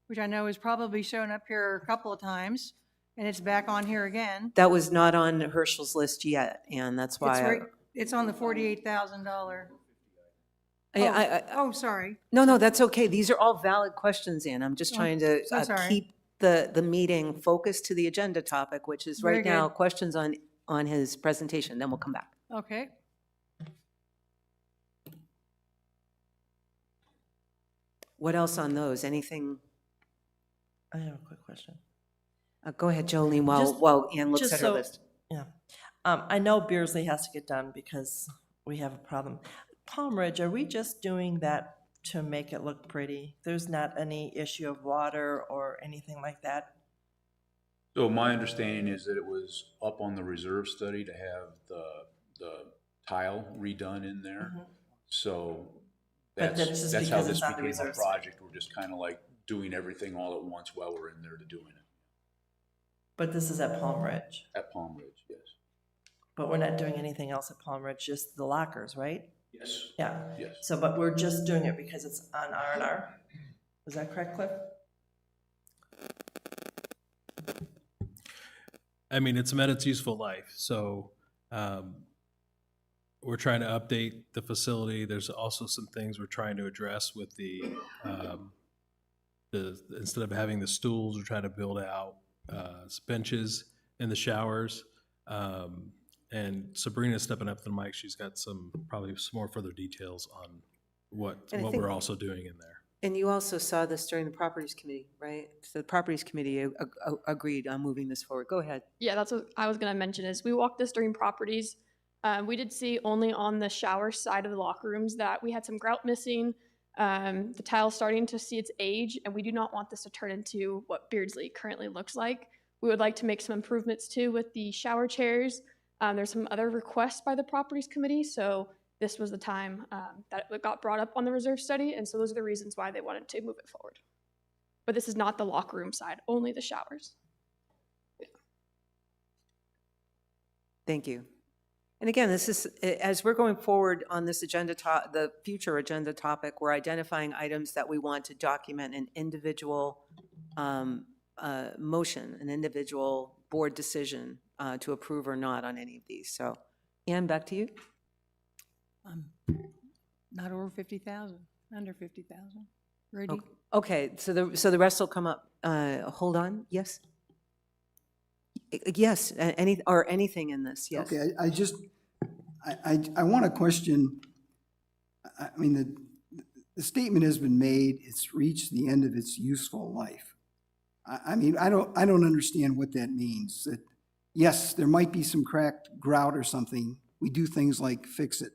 which I know has probably shown up here a couple of times, and it's back on here again. That was not on Herschel's list yet, and that's why. It's on the $48,000. Oh, sorry. No, that's okay. These are all valid questions, Ann. I'm just trying to so sorry. keep the meeting focused to the agenda topic, which is Very right now, good. questions on his presentation, then we'll come back. Okay. What else on those? Anything? I have a quick question. Go ahead, Jolene, Just- while Ann looks just at her so- list. Yeah. I know Beardsley has to get done because we have a problem. Palm Ridge, are we just doing that to make it look pretty? There's not any issue of water or anything like that? So my understanding is that it was up on the reserve study to have the tile redone in there. So But that's just that's how because this it's on the became a reserve study. project. We're just kind of like doing everything all at once while we're in there to doing it But this is at Palm Ridge. at Palm Ridge, yes. But we're not doing anything else at Palm Ridge, just the lockers, right? Yes. Yeah. Yes. So, but we're just doing it because it's on R&R? Is that correct, Cliff? I mean, it's met its useful life, so we're trying to update the facility. There's also some things we're trying to address with the instead of having the stools, we're trying to build out benches in the showers. And Sabrina's stepping up to the mic. She's got probably some more further details on what And I think- we're also doing in there. And you also saw this during the Properties Committee, right? So the Properties Committee agreed on moving this forward. Go ahead. Yeah, that's what I was going to mention is we walked this during properties. We did see only on the shower side of the locker rooms that we had some grout missing, the tile starting to see its age, and we do not want this to turn into what Beardsley currently looks like. We would like to make some improvements too with the shower chairs. There's some other requests by the Properties Committee, so this was the time that it got brought up on the reserve study, and so those are the reasons why they wanted to move it forward. But this is not the locker room side, only the showers. Thank you. And again, this is, as we're going forward on this agenda, the future agenda topic, we're identifying items that we want to document an individual motion, an individual board decision to approve or not on any of these. So, Ann, back to you. Not over 50,000, under 50,000. Ready? Okay, so the rest will come up. Hold on, yes? Yes, anything in this, yes. Okay, I want to question, I mean, the statement has been made, it's reached the end of its useful life. I mean, I don't understand what that means. That, yes, there might be some cracked grout or something. We do things like fix it.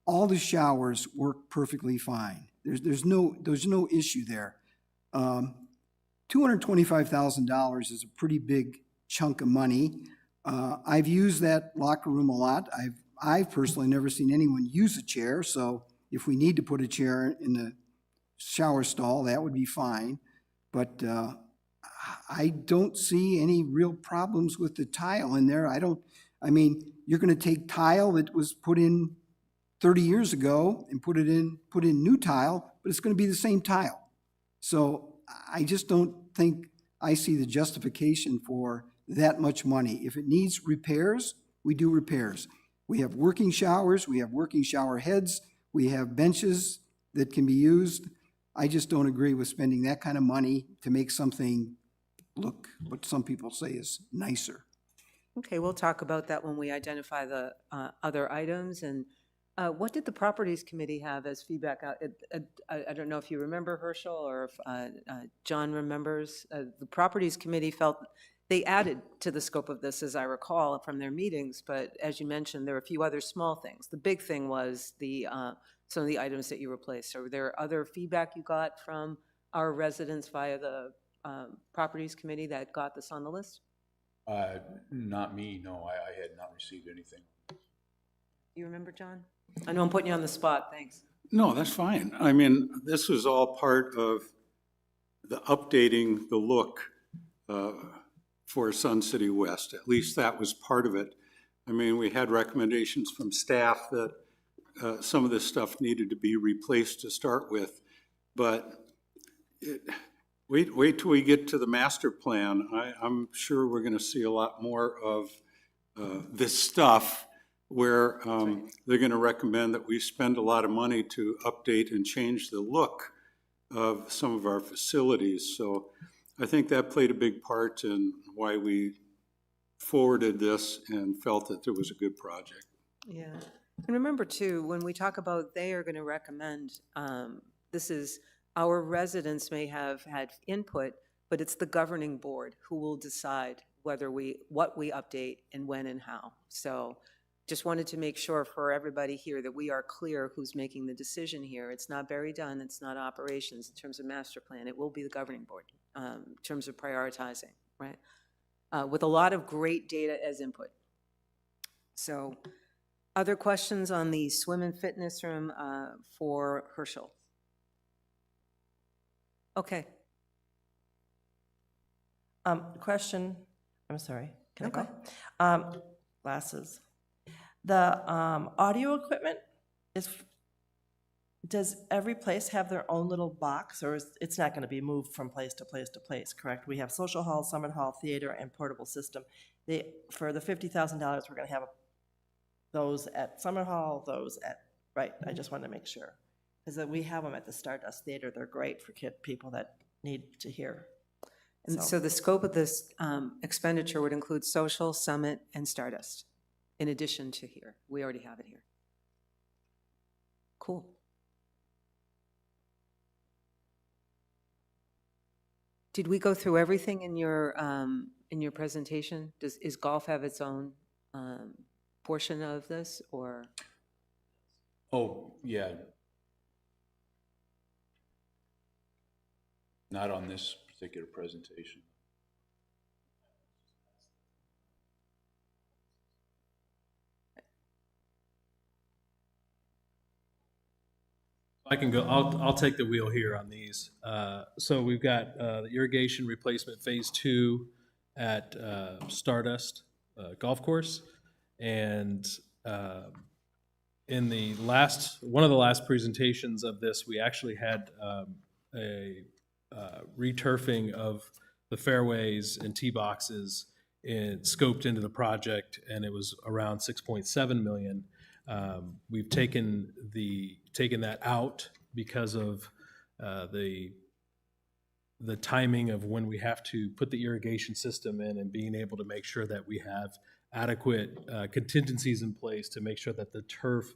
All the showers work perfectly fine. There's no issue there. $225,000 is a pretty big chunk of money. I've used that locker room a lot. I've personally never seen anyone use a chair, so if we need to put a chair in the shower stall, that would be fine. But I don't see any real problems with the tile in there. I mean, you're gonna take tile that was put in 30 years ago and put in new tile, but it's gonna be the same tile. So I just don't think I see the justification for that much money. If it needs repairs, we do repairs. We have working showers, we have working shower heads, we have benches that can be used. I just don't agree with spending that kind of money to make something look, what some people say is nicer. Okay, we'll talk about that when we identify the other items. And what did the Properties Committee have as feedback? I don't know if you remember, Herschel, or if John remembers. The Properties Committee felt they added to the scope of this, as I recall, from their meetings. But as you mentioned, there were a few other small things. The big thing was some of the items that you replaced. So were there other feedback you got from our residents via the Properties Committee that got this on the list? Not me, no, I had not received anything. You remember, John? I know I'm putting you on the spot, thanks. No, that's fine. I mean, this was all part of the updating the look for Sun City West. At least that was part of it. I mean, we had recommendations from staff that some of this stuff needed to be replaced to start with, but wait till we get to the master plan. I'm sure we're going to see a lot more of this stuff where they're going to recommend that we spend a lot of money to update and change the look of some of our facilities. So I think that played a big part in why we forwarded this and felt that there was a good project. Yeah. And remember, too, when we talk about they are going to recommend, this is, our residents may have had input, but it's the governing board who will decide what we update and when and how. So just wanted to make sure for everybody here that we are clear who's making the decision here. It's not Barry Dunn, it's not operations in terms of master plan. It will be the governing board in terms of prioritizing, right? With a lot of great data as input. So other questions on the swim and fitness room for Herschel? Okay. Question, I'm sorry, can I Okay. go? Glasses. The audio equipment does every place have their own little box, or it's not gonna be moved from place to place to place, correct? We have social hall, summit hall, theater, and portable system. For the $50,000, we're gonna have those at Summit Hall, those at, right, I just wanted to make sure. Because we have them at the Stardust Theater, they're great for people that need to hear. And so the scope of this expenditure would include social, summit, and Stardust, in addition to here. We already have it here. Cool. Did we go through everything in your presentation? Is golf have its own portion of this, or? Oh, yeah. Not on this particular presentation. I can go, I'll take the wheel here on these. So we've got the irrigation replacement phase 2 at Stardust Golf Course. And in the one of the last presentations of this, we actually had a returfing of the fairways and tee boxes scoped into the project, and it was around 6.7 million. We've taken that out because of the timing of when we have to put the irrigation system in and being able to make sure that we have adequate contingencies in place to make sure that the turf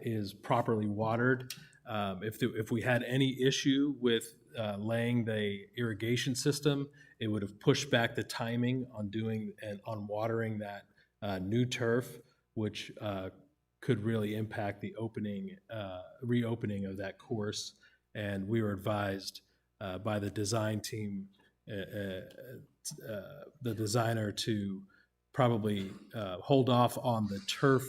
is properly watered. If we had any issue with laying the irrigation system, it would have pushed back the timing on watering that new turf, which could really impact the reopening of that course. And we were advised by the design team, the designer, to probably hold off on the turf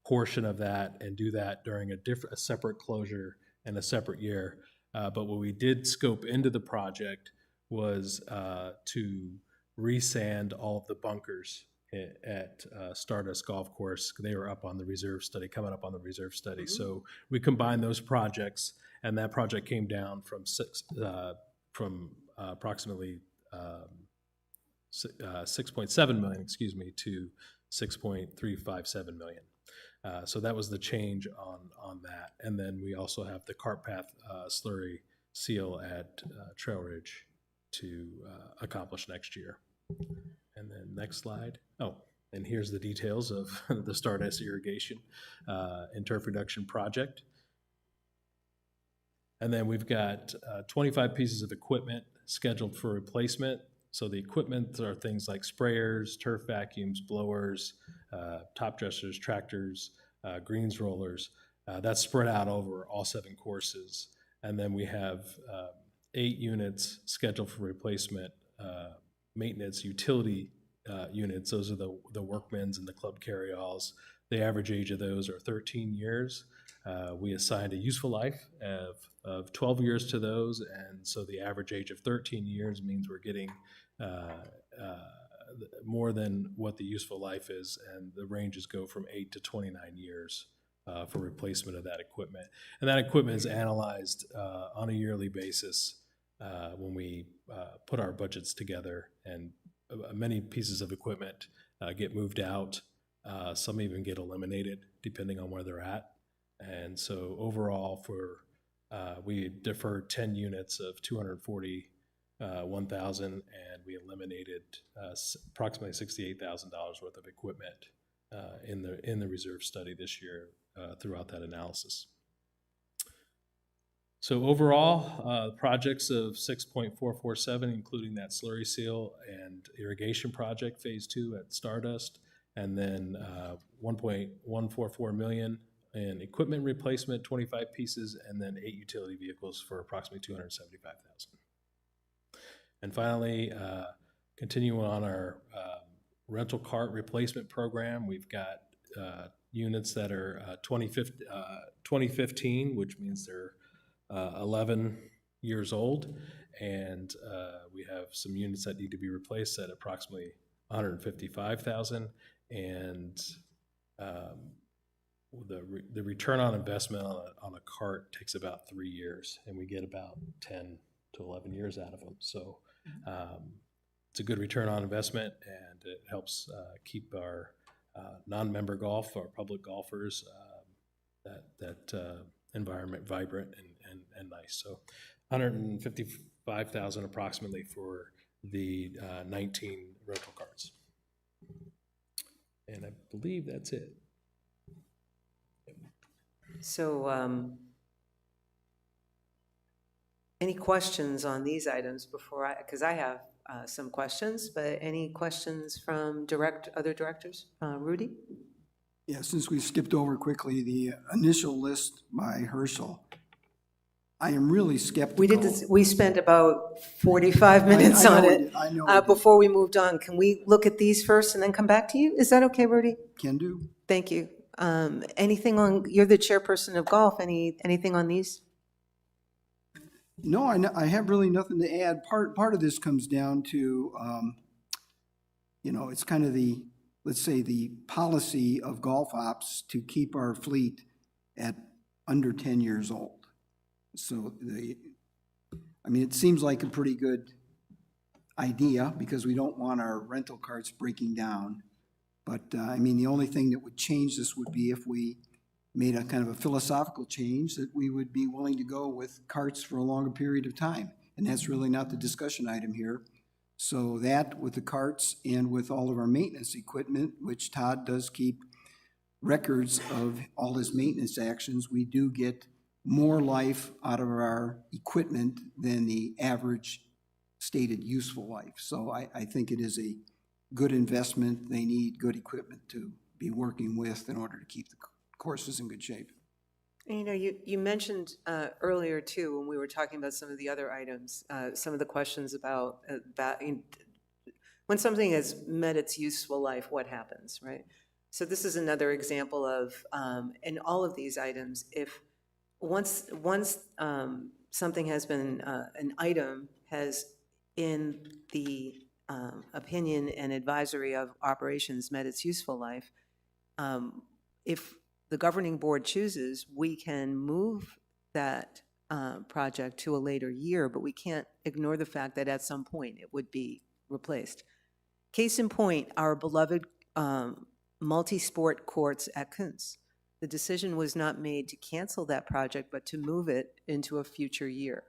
portion of that and do that during a separate closure and a separate year. But what we did scope into the project was to resand all of the bunkers at Stardust Golf Course. They were up on the reserve study, coming up on the reserve study. So we combined those projects, and that project came down from approximately 6.7 million, to 6.357 million. So that was the change on that. And then we also have the cart path slurry seal at Trail Ridge to accomplish next year. And then next slide. Oh, and here's the details of the Stardust irrigation and turf reduction project. And then we've got 25 pieces of equipment scheduled for replacement. So the equipment are things like sprayers, turf vacuums, blowers, top dressers, tractors, greens rollers. That's spread out over all 7 courses. And then we have 8 units scheduled for replacement, maintenance utility units. Those are the Workmans and the club carryalls. The average age of those are 13 years. We assigned a useful life of 12 years to those, and so the average age of 13 years means we're getting more than what the useful life is, and the ranges go from 8 to 29 years for replacement of that equipment. And that equipment is analyzed on a yearly basis when we put our budgets together, and many pieces of equipment get moved out. Some even get eliminated depending on where they're at. And so overall, we deferred 10 units of 241,000, and we eliminated approximately $68,000 worth of equipment in the reserve study this year throughout that analysis. So overall, projects of 6.447, including that slurry seal and irrigation project, phase 2 at Stardust, and then 1.144 million in equipment replacement, 25 pieces, and then 8 utility vehicles for approximately 275,000. And finally, continuing on our rental cart replacement program, we've got units that are 2015, which means they're 11 years old, and we have some units that need to be replaced at approximately 155,000, and the return on investment on a cart takes about 3 years, and we get about 10 to 11 years out of them. So it's a good return on investment, and it helps keep our non-member golf, our public golfers, that environment vibrant and nice. So 155,000 approximately for the 19 rental carts. And I believe that's it. So, any questions on these items before because I have some questions, but any questions from other directors? Rudy? Yeah, since we skipped over quickly the initial list by Herschel, I am really skeptical. We spent about 45 minutes on it I know before we moved on. Can we look at these first and then come back to you? Is that okay, Rudy? Can do. Thank you. Anything on, you're the chairperson of golf, anything on these? No, I have really nothing to add. Part of this comes down to, it's kind of let's say the policy of golf ops to keep our fleet at under 10 years old. So it seems like a pretty good idea because we don't want our rental carts breaking down. But the only thing that would change this would be if we made a kind of a philosophical change that we would be willing to go with carts for a longer period of time. And that's really not the discussion item here. So that with the carts and with all of our maintenance equipment, which Todd does keep records of all his maintenance actions, we do get more life out of our equipment than the average stated useful life. So I think it is a good investment. They need good equipment to be working with in order to keep the courses in good shape. And, you mentioned earlier too, when we were talking about some of the other items, some of the questions about when something has met its useful life, what happens, right? So this is another example of, in all of these items, if, once something has been, an item has, in the opinion and advisory of operations, met its useful life, if the governing board chooses, we can move that project to a later year, but we can't ignore the fact that at some point it would be replaced. Case in point, our beloved multi-sport courts at Kuntz. The decision was not made to cancel that project, but to move it into a future year.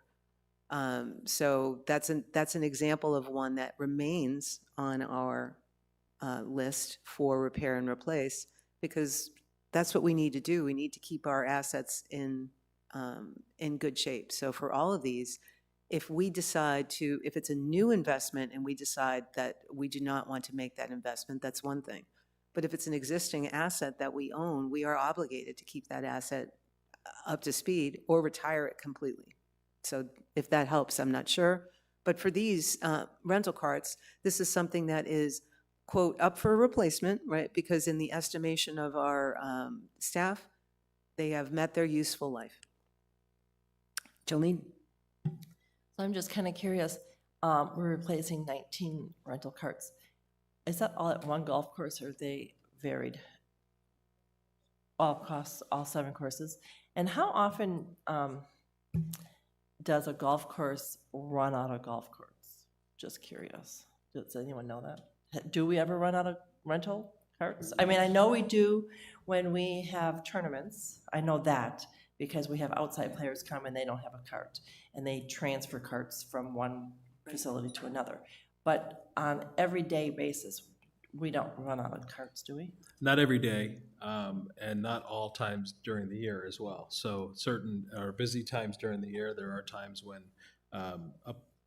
So that's an example of one that remains on our list for repair and replace, because that's what we need to do. We need to keep our assets in good shape. So for all of these, if we decide to, if it's a new investment and we decide that we do not want to make that investment, that's one thing. But if it's an existing asset that we own, we are obligated to keep that asset up to speed or retire it completely. So if that helps, I'm not sure. But for these rental carts, this is something that is, quote, up for replacement, right? Because in the estimation of our staff, they have met their useful life. Jolene? So I'm just kind of curious, we're replacing 19 rental carts. Is that all at one golf course, or are they varied? All costs, all 7 courses? And how often does a golf course run out of golf carts? Just curious. Does anyone know that? Do we ever run out of rental carts? I mean, I know we do when we have tournaments. I know that because we have outside players come and they don't have a cart, and they transfer carts from one facility to another. But on everyday basis, we don't run out of carts, do we? Not every day, and not all times during the year as well. So certain are busy times during the year. There are times when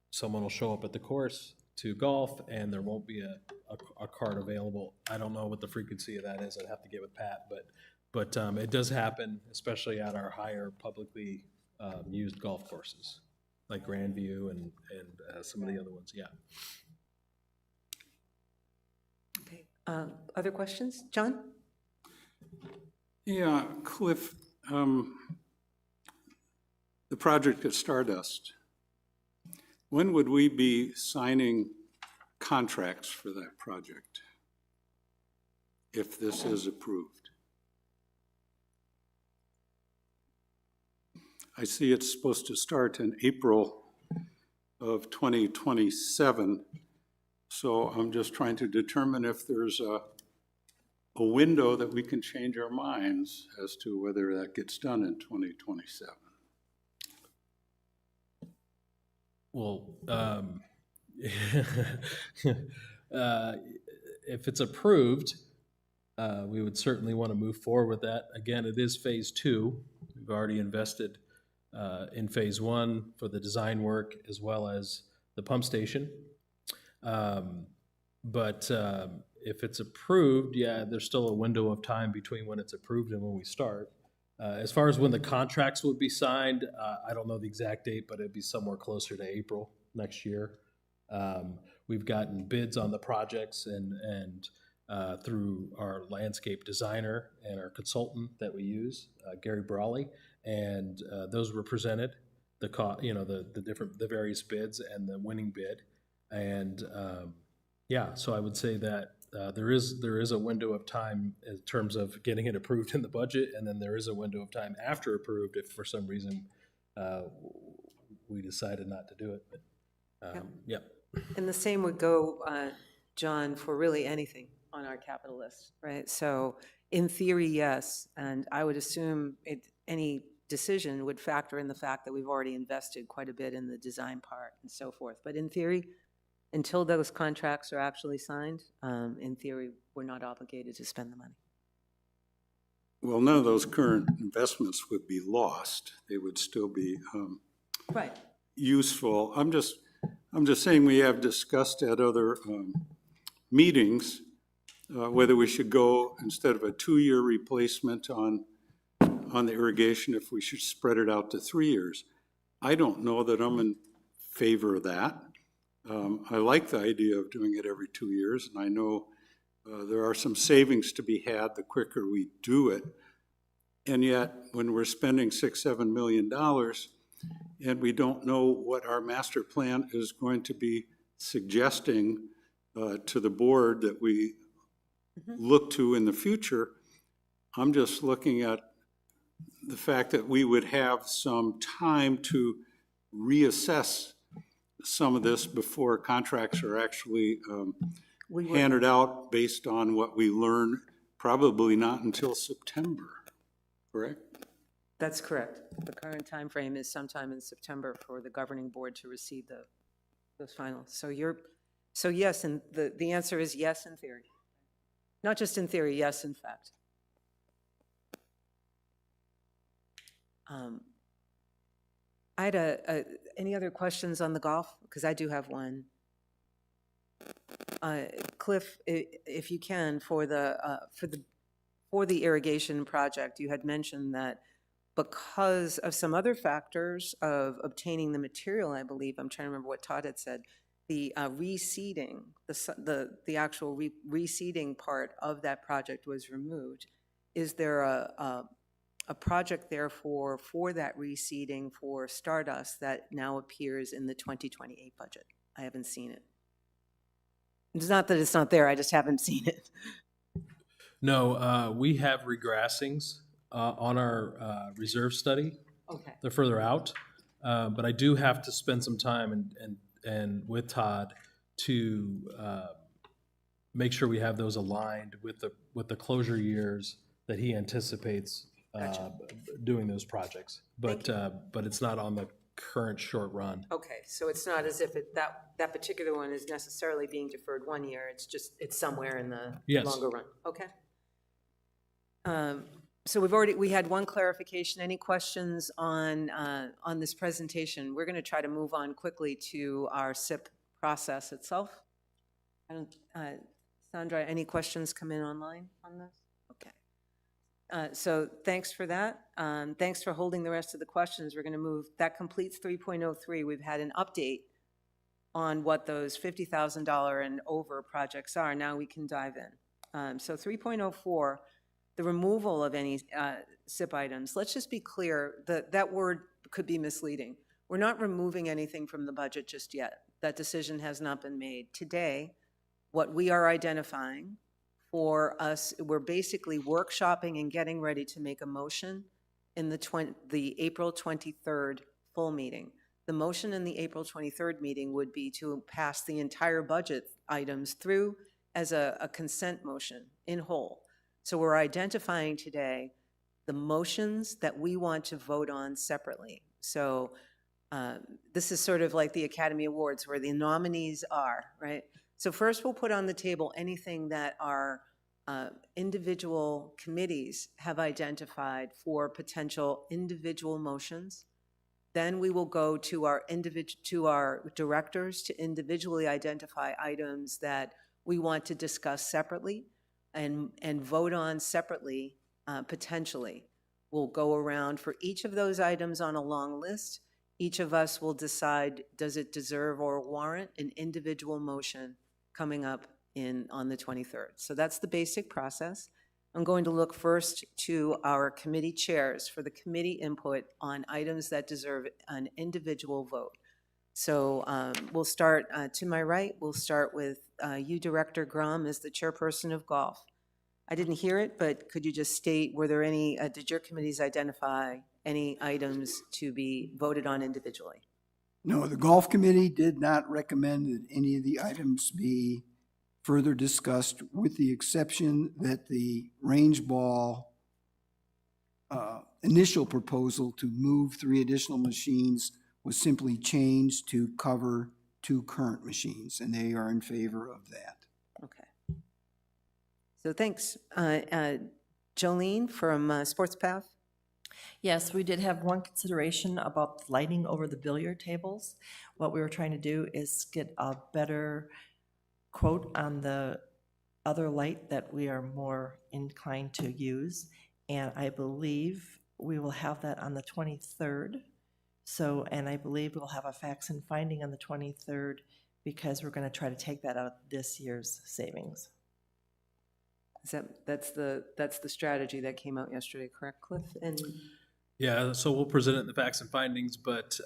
someone will show up at the course to golf and there won't be a cart available. I don't know what the frequency of that is. I'd have to get with Pat, but it does happen, especially at our higher publicly used golf courses, like Grandview and some of the other ones, yeah. Okay. Other questions? John? Yeah, Cliff, the project at Stardust, when would we be signing contracts for that project if this is approved? I see it's supposed to start in April of 2027. So I'm just trying to determine if there's a window that we can change our minds as to whether that gets done in 2027. Well, if it's approved, we would certainly want to move forward with that. Again, it is phase 2. We've already invested in phase 1 for the design work as well as the pump station. But if it's approved, yeah, there's still a window of time between when it's approved and when we start. As far as when the contracts would be signed, I don't know the exact date, but it'd be somewhere closer to April next year. We've gotten bids on the projects and through our landscape designer and our consultant that we use, Gary Brawley, and those were presented, the various bids and the winning bid. And yeah, so I would say that there is a window of time in terms of getting it approved in the budget, and then there is a window of time after approved if for some reason we decided not to do it. But yeah. And the same would go, John, for really anything on our capital list, right? So in theory, yes, and I would assume any decision would factor in the fact that we've already invested quite a bit in the design part and so forth. But in theory, until those contracts are actually signed, in theory, we're not obligated to spend the money. Well, none of those current investments would be lost. They would still be Right. useful. I'm just saying we have discussed at other meetings whether we should go, instead of a 2-year replacement on the irrigation, if we should spread it out to 3 years. I don't know that I'm in favor of that. I like the idea of doing it every 2 years, and I know There are some savings to be had the quicker we do it. And yet, when we're spending $6-7 million and we don't know what our master plan is going to be suggesting to the board that we look to in the future, I'm just looking at the fact that we would have some time to reassess some of this before contracts are actually handed out based on what we learn, probably not until September, correct? That's correct. The current time frame is sometime in September for the governing board to receive those finals. So yes, and the answer is yes in theory. Not just in theory, yes in fact. I had any other questions on the golf? Because I do have one. Cliff, if you can, for the irrigation project, you had mentioned that because of some other factors of obtaining the material, I believe, I'm trying to remember what Todd had said, the reseeding, the actual reseeding part of that project was removed. Is there a project therefore for that reseeding for Stardust that now appears in the 2028 budget? I haven't seen it. It's not that it's not there, I just haven't seen it. No, we have regrassings on our reserve study. Okay. They're further out, but I do have to spend some time and with Todd to make sure we have those aligned with the closure years that he anticipates doing those projects. But it's not on the current short run. Okay, so it's not as if that particular one is necessarily being deferred 1 year, it's somewhere in the longer run. Okay. So we had one clarification. Any questions on this presentation? We're going to try to move on quickly to our SIP process itself. Sandra, any questions come in online on this? Okay. So thanks for that. Thanks for holding the rest of the questions. We're going to move. That completes 3.03. We've had an update on what those $50,000 and over projects are. Now we can dive in. So 3.04. The removal of any SIP items. Let's just be clear, that word could be misleading. We're not removing anything from the budget just yet. That decision has not been made. Today, what we are identifying for us, we're basically workshopping and getting ready to make a motion in the April 23rd full meeting. The motion in the April 23rd meeting would be to pass the entire budget items through as a consent motion in whole. So we're identifying today the motions that we want to vote on separately. So this is sort of like the Academy Awards where the nominees are, right? So first we'll put on the table anything that our individual committees have identified for potential individual motions. Then we will go to our directors to individually identify items that we want to discuss separately and vote on separately, potentially. We'll go around for each of those items on a long list. Each of us will decide, does it deserve or warrant an individual motion coming up on the 23rd. So that's the basic process. I'm going to look first to our committee chairs for the committee input on items that deserve an individual vote. So we'll start to my right. We'll start with you, Director Grom, as the chairperson of golf. I didn't hear it, but could you just state, were there any, did your committees identify any items to be voted on individually? No, the golf committee did not recommend that any of the items be further discussed, with the exception that the range ball initial proposal to move 3 additional machines was simply changed to cover 2 current machines, and they are in favor of that. Okay. So thanks. Jolene from SportsPath. Yes, we did have one consideration about lighting over the billiard tables. What we were trying to do is get a better quote on the other light that we are more inclined to use. And I believe we will have that on the 23rd. So, and I believe we'll have a facts and finding on the 23rd because we're going to try to take that out of this year's savings. That's the strategy that came out yesterday, correct, Cliff? And Yeah, so we'll present it in the facts and findings, but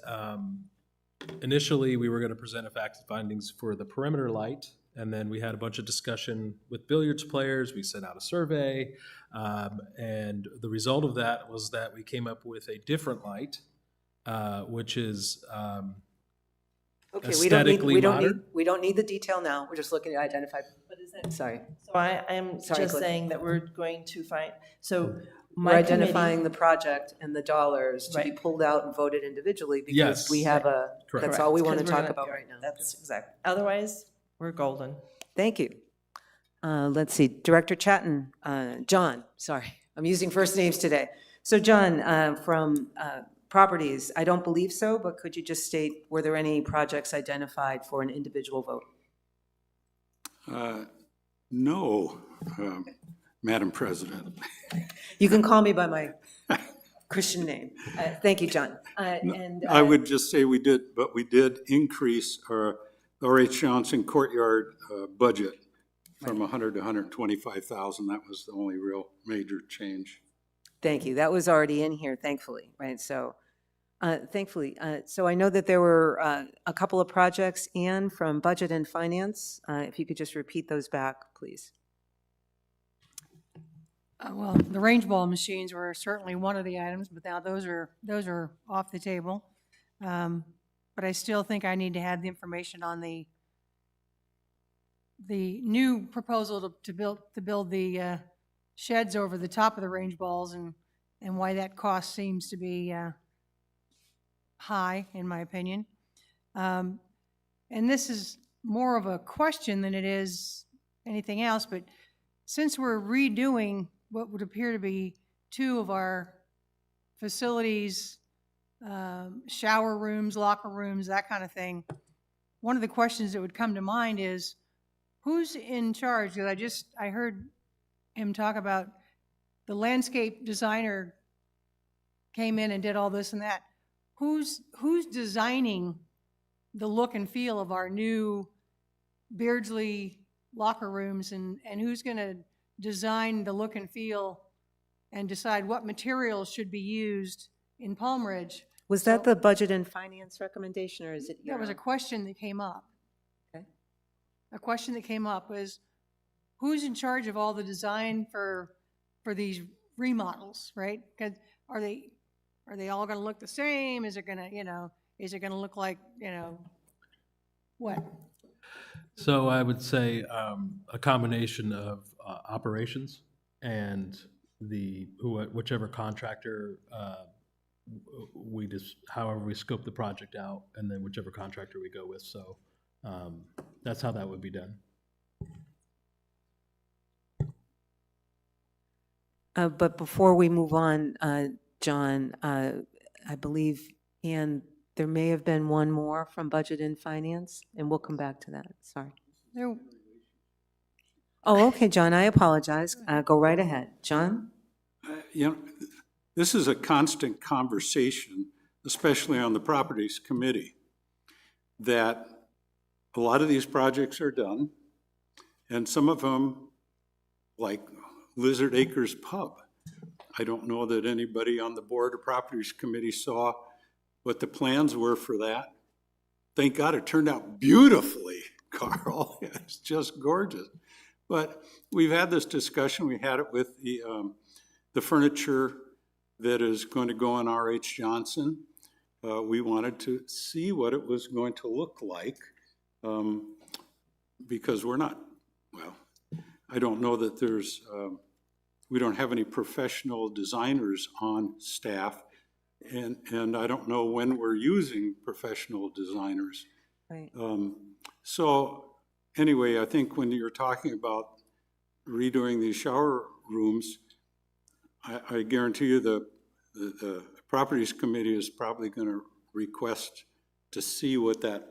initially, we were going to present a facts and findings for the perimeter light, and then we had a bunch of discussion with billiards players. We sent out a survey, and the result of that was that we came up with a different light, which is okay, aesthetically modern. we don't need the detail now. We're just looking to identify. What is that? Sorry. So I am Sorry, just Cliff. saying that we're going to find, so We're my identifying committee, the project and the dollars to be Right. pulled out and voted individually because Yes. we have Correct. that's all we want Correct, to 'cause we're talk gonna- about right now. That's exact. Otherwise, we're golden. Thank you. Let's see, Director Chatton, John, sorry, I'm using first names today. So John, from Properties, I don't believe so, but could you just state, were there any projects identified for an individual vote? No, Madam President. You can call me by my Christian name. Thank you, John. And I would just say we did increase our R.H. Johnson Courtyard budget from 100 to 125,000. That was the only real major change. Thank you. That was already in here, thankfully, right? So, thankfully. So I know that there were a couple of projects, Ann, from Budget and Finance. If you could just repeat those back, please. Well, the range ball machines were certainly one of the items, but now those are off the table. But I still think I need to have the information on the new proposal to build the sheds over the top of the range balls and why that cost seems to be high, in my opinion. And this is more of a question than it is anything else, but since we're redoing what would appear to be two of our facilities, shower rooms, locker rooms, that kind of thing, one of the questions that would come to mind is, who's in charge? Because I heard him talk about the landscape designer came in and did all this and that. Who's designing the look and feel of our new Beardsley locker rooms, and who's going to design the look and feel and decide what materials should be used in Palm Ridge? Was that the Budget and Finance recommendation, or is it your That was a own? question that came up. Okay. A question that came up was, who's in charge of all the design for these remodels, right? 'Cause are they all gonna look the same? Is it gonna look like, what? So I would say a combination of operations and whichever contractor however we scope the project out, and then whichever contractor we go with. So that's how that would be done. But before we move on, John, I believe, Ann, there may have been one more from Budget and Finance, and we'll come back to that. Sorry. There- Oh, okay, John, I apologize. Go right ahead. John? This is a constant conversation, especially on the Properties Committee, that a lot of these projects are done, and some of them, like Lizard Acres Pub, I don't know that anybody on the Board or Properties Committee saw what the plans were for that. Thank God it turned out beautifully, Carl. It's just gorgeous. But we've had this discussion. We had it with the furniture that is going to go on R.H. Johnson. We wanted to see what it was going to look like because we're not, well, I don't know that we don't have any professional designers on staff, and I don't know when we're using professional designers. Right. So anyway, I think when you're talking about redoing these shower rooms, I guarantee you the Properties Committee is probably going to request to see what they look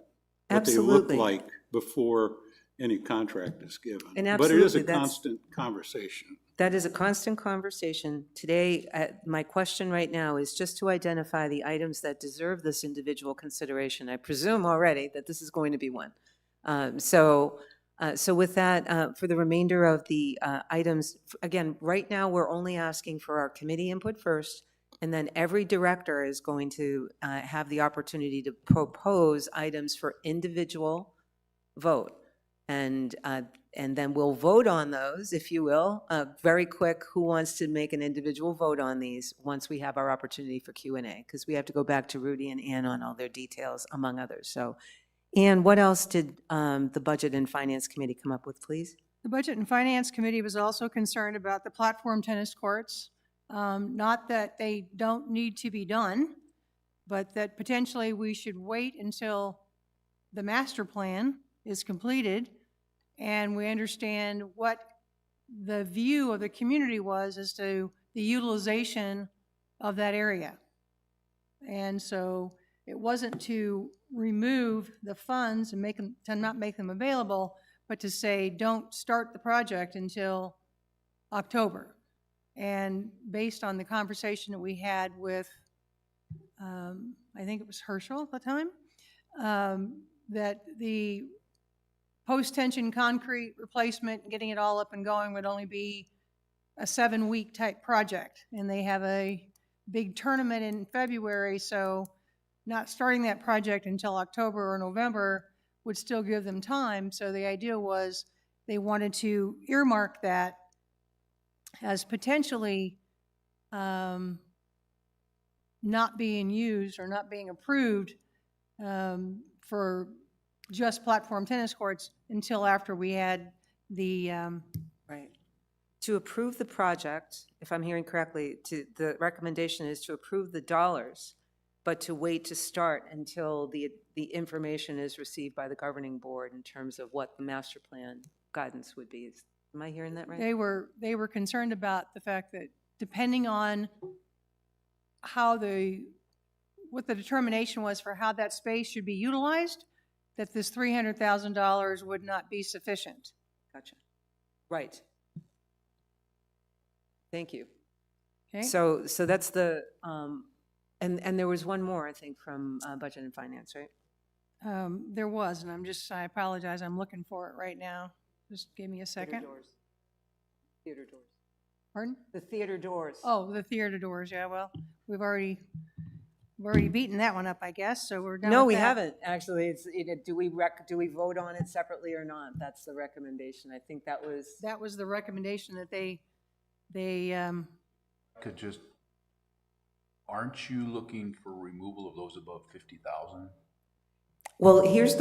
Absolutely. like before any contract is given. And But it is a absolutely, that's- constant conversation. That is a constant conversation. Today, my question right now is just to identify the items that deserve this individual consideration. I presume already that this is going to be one. So So with that, for the remainder of the items, again, right now, we're only asking for our committee input first, and then every director is going to have the opportunity to propose items for individual vote. And then we'll vote on those, if you will. Very quick, who wants to make an individual vote on these once we have our opportunity for Q&A? Because we have to go back to Rudy and Ann on all their details, among others. So, Ann, what else did the Budget and Finance Committee come up with, please? The Budget and Finance Committee was also concerned about the platform tennis courts. Not that they don't need to be done, but that potentially we should wait until the master plan is completed and we understand what the view of the community was as to the utilization of that area. And so it wasn't to remove the funds and make them, to not make them available, but to say, don't start the project until October. And based on the conversation that we had with, I think it was Herschel at the time, that the post-tension concrete replacement, getting it all up and going would only be a 7-week type project. And they have a big tournament in February, so not starting that project until October or November would still give them time. So the idea was they wanted to earmark that as potentially not being used or not being approved for just platform tennis courts until after we had the Right. To approve the project, if I'm hearing correctly, the recommendation is to approve the dollars, but to wait to start until the information is received by the governing board in terms of what the master plan guidance would be. Am I hearing that right? They were concerned about the fact that depending on how what the determination was for how that space should be utilized, that this $300,000 would not be sufficient. Gotcha. Right. Thank you. Okay. So that's the, and there was one more, I think, from Budget and Finance, right? There was, and I apologize, I'm looking for it right now. Just give me a second. Theater doors. Pardon? The theater doors. Oh, the theater doors, yeah, well, we've already beaten that one up, I guess, so we're done No, with we that. haven't, actually. Do we vote on it separately or not? That's the recommendation. I think that was. That was the recommendation that they Could just, aren't you looking for removal of those above 50,000? Well, here's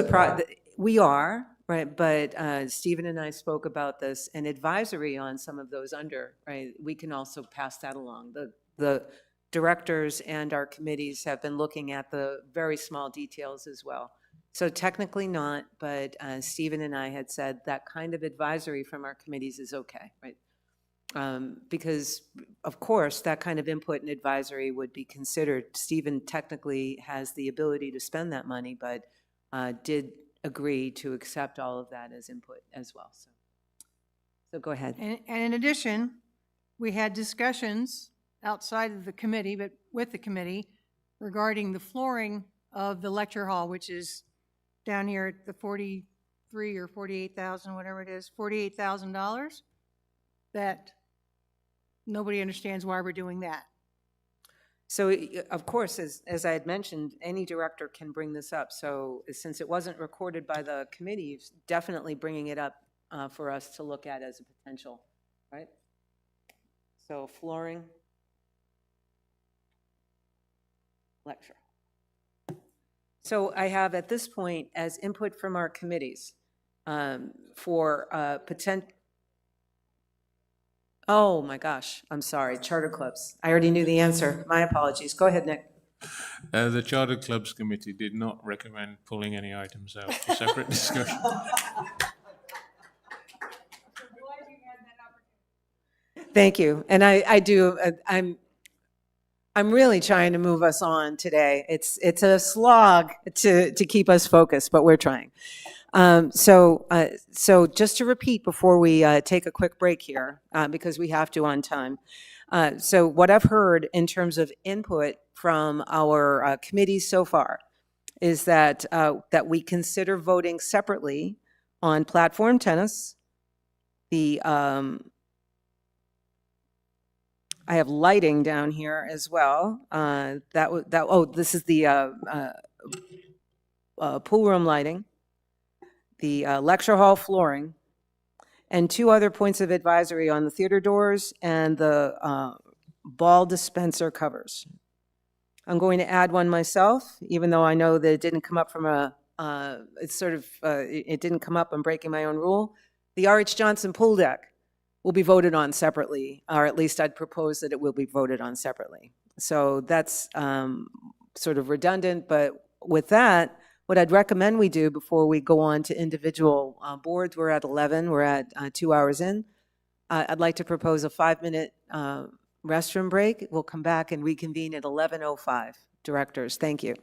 we are, right, but Stephen and I spoke about this, an advisory on some of those under, right? We can also pass that along. The directors and our committees have been looking at the very small details as well. So technically not, but Stephen and I had said that kind of advisory from our committees is okay, right? Because, of course, that kind of input and advisory would be considered. Stephen technically has the ability to spend that money, but did agree to accept all of that as input as well. So go ahead. And in addition, we had discussions outside of the committee, but with the committee, regarding the flooring of the lecture hall, which is down here at the 43 or 48,000, whatever it is, $48,000. That nobody understands why we're doing that. So, of course, as I had mentioned, any director can bring this up. So since it wasn't recorded by the committee, definitely bringing it up for us to look at as a potential, right? So flooring, lecture. So I have at this point as input from our committees for potential. Oh my gosh, I'm sorry, charter clubs. I already knew the answer. My apologies. Go ahead, Nick. The Charter Clubs Committee did not recommend pulling any items out for separate discussion. Thank you. And I do, I'm really trying to move us on today. It's a slog to keep us focused, but we're trying. So just to repeat before we take a quick break here, because we have to on time. So what I've heard in terms of input from our committees so far is that we consider voting separately on platform tennis. The, I have lighting down here as well. This is the pool room lighting, the lecture hall flooring, and 2 other points of advisory on the theater doors and the ball dispenser covers. I'm going to add one myself, even though I know that it didn't come up from it didn't come up. I'm breaking my own rule. The R.H. Johnson pool deck will be voted on separately, or at least I'd propose that it will be voted on separately. So that's sort of redundant, but with that, what I'd recommend we do before we go on to individual boards, we're at 11, we're at 2 hours in. I'd like to propose a 5-minute restroom break. We'll come back and reconvene at 11:05. Directors, thank you.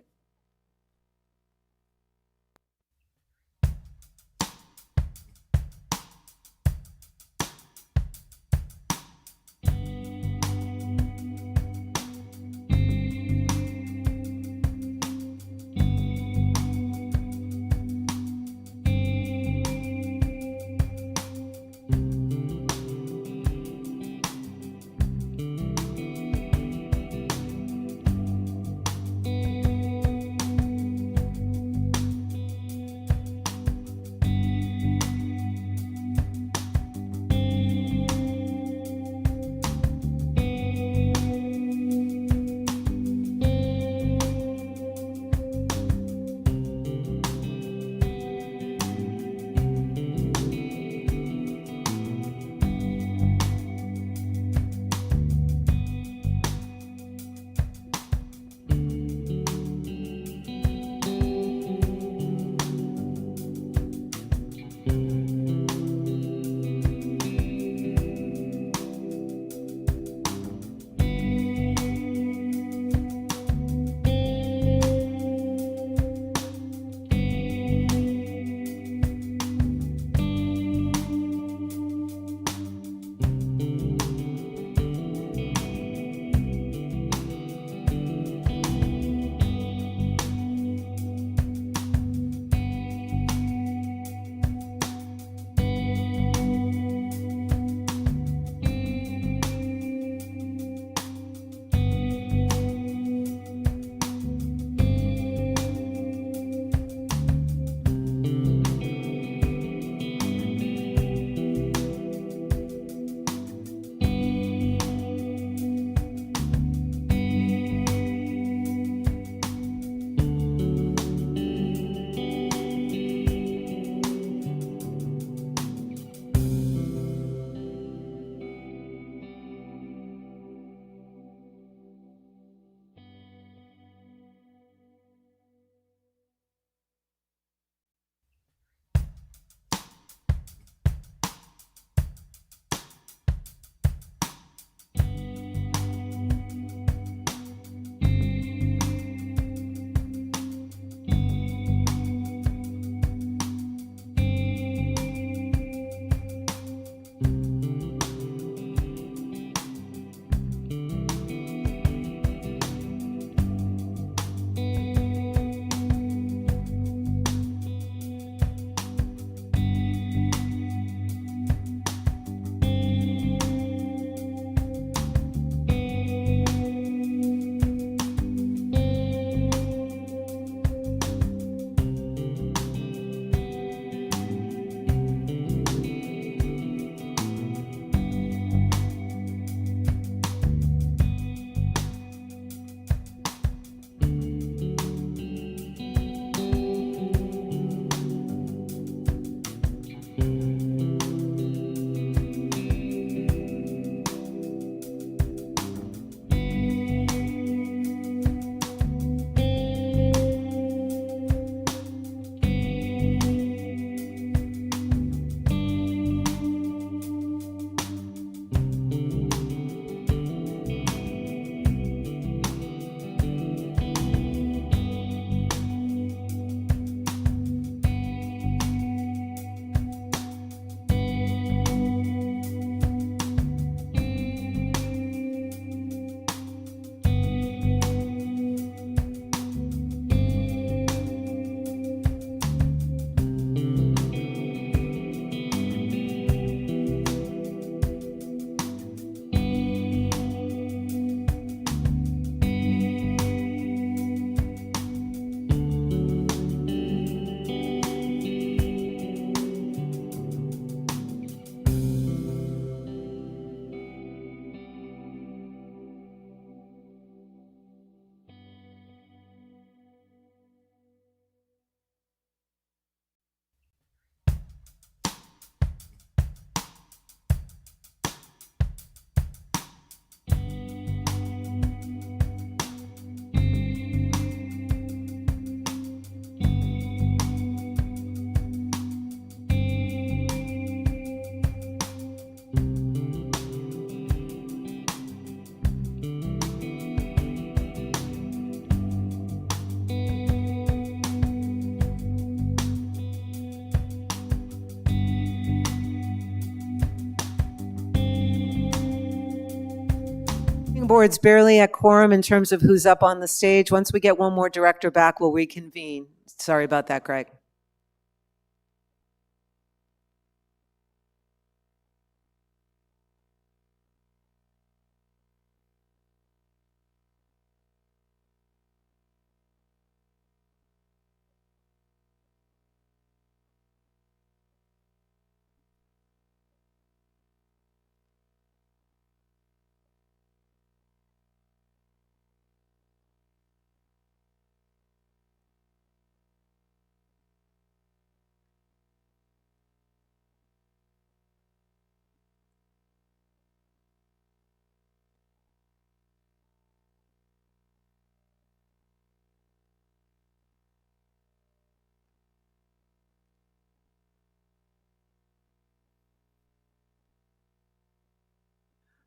Planning board's barely at quorum in terms of who's up on the stage. Once we get one more director back, we'll reconvene. Sorry about that, Greg.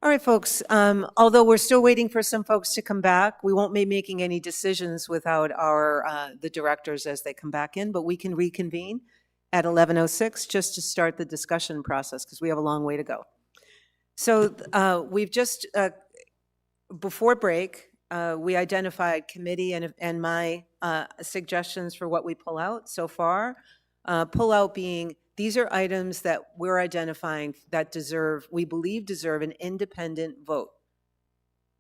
All right, folks, although we're still waiting for some folks to come back, we won't be making any decisions without the directors as they come back in, but we can reconvene at 11:06 just to start the discussion process because we have a long way to go. So we've just, before break, we identified committee and my suggestions for what we pull out so far. Pull out being, these are items that we're identifying that we believe deserve an independent vote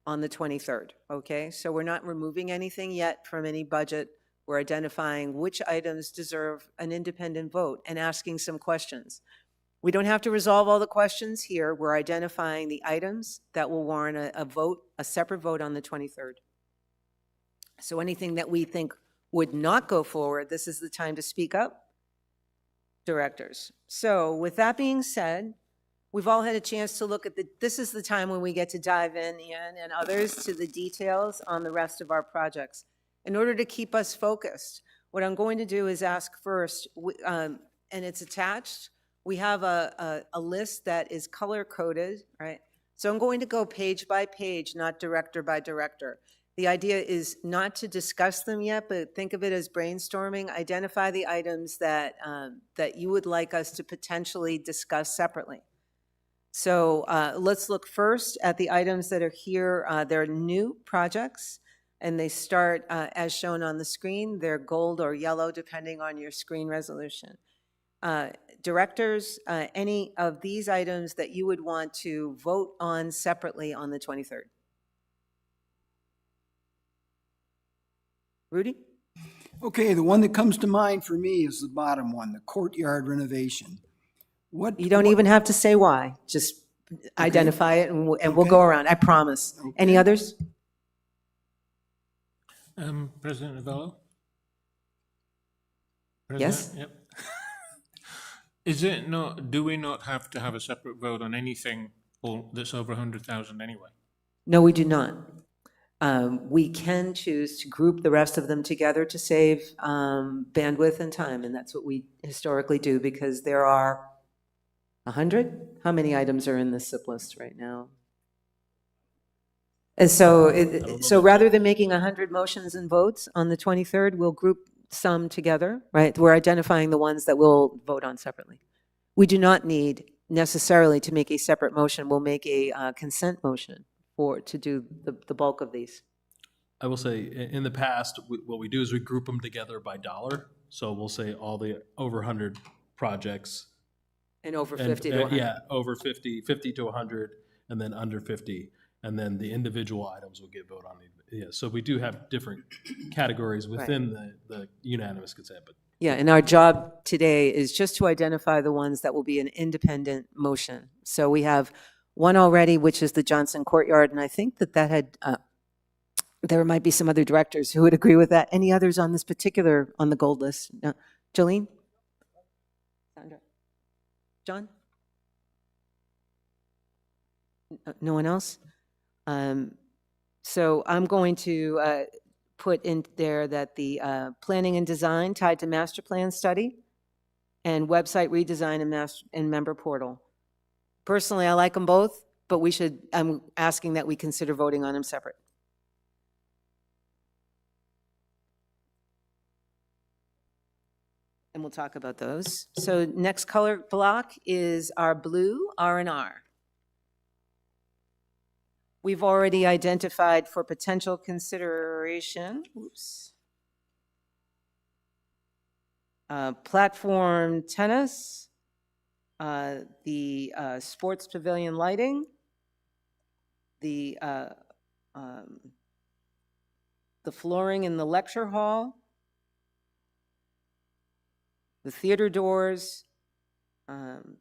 on the 23rd, okay? So we're not removing anything yet from any budget. We're identifying which items deserve an independent vote and asking some questions. We don't have to resolve all the questions here. We're identifying the items that will warrant a vote, a separate vote on the 23rd. So anything that we think would not go forward, this is the time to speak up. Directors. So with that being said, we've all had a chance to look at this is the time when we get to dive in, Ian and others, to the details on the rest of our projects. In order to keep us focused, what I'm going to do is ask first, and it's attached, we have a list that is color-coded, right? So I'm going to go page by page, not director by director. The idea is not to discuss them yet, but think of it as brainstorming. Identify the items that you would like us to potentially discuss separately. So let's look first at the items that are here. They're new projects, and they start as shown on the screen. They're gold or yellow, depending on your screen resolution. Directors, any of these items that you would want to vote on separately on the 23rd? Rudy? Okay, the one that comes to mind for me is the bottom one, the courtyard renovation. You don't even have to say why. Just identify it and we'll go around. I promise. Okay. Any others? President Novello? Yes? Yep. Is it not, do we not have to have a separate vote on anything that's over 100,000 anyway? No, we do not. We can choose to group the rest of them together to save bandwidth and time, and that's what we historically do because there are 100? How many items are in the SIP list right now? And so rather than making 100 motions and votes on the 23rd, we'll group some together, right? We're identifying the ones that we'll vote on separately. We do not need necessarily to make a separate motion. We'll make a consent motion to do the bulk of these. I will say, in the past, what we do is we group them together by dollar. So we'll say all the over 100 projects. And over 50 to 100. Yeah, over 50, 50 to 100, and then under 50. And then the individual items will get voted on. Yeah, so we do have different categories within the unanimous consent. But yeah, and our job today is just to identify the ones that will be an independent motion. So we have one already, which is the Johnson Courtyard, and I think that had, there might be some other directors who would agree with that. Any others on this particular, on the gold list? No. Jolene? Sandra? John? No one else? So I'm going to put in there that the planning and design tied to master plan study and website redesign and member portal. Personally, I like them both, but I'm asking that we consider voting on them separate. And we'll talk about those. So next color block is our blue R&R. We've already identified for potential consideration, platform tennis, the sports pavilion lighting, the flooring in the lecture hall, the theater doors.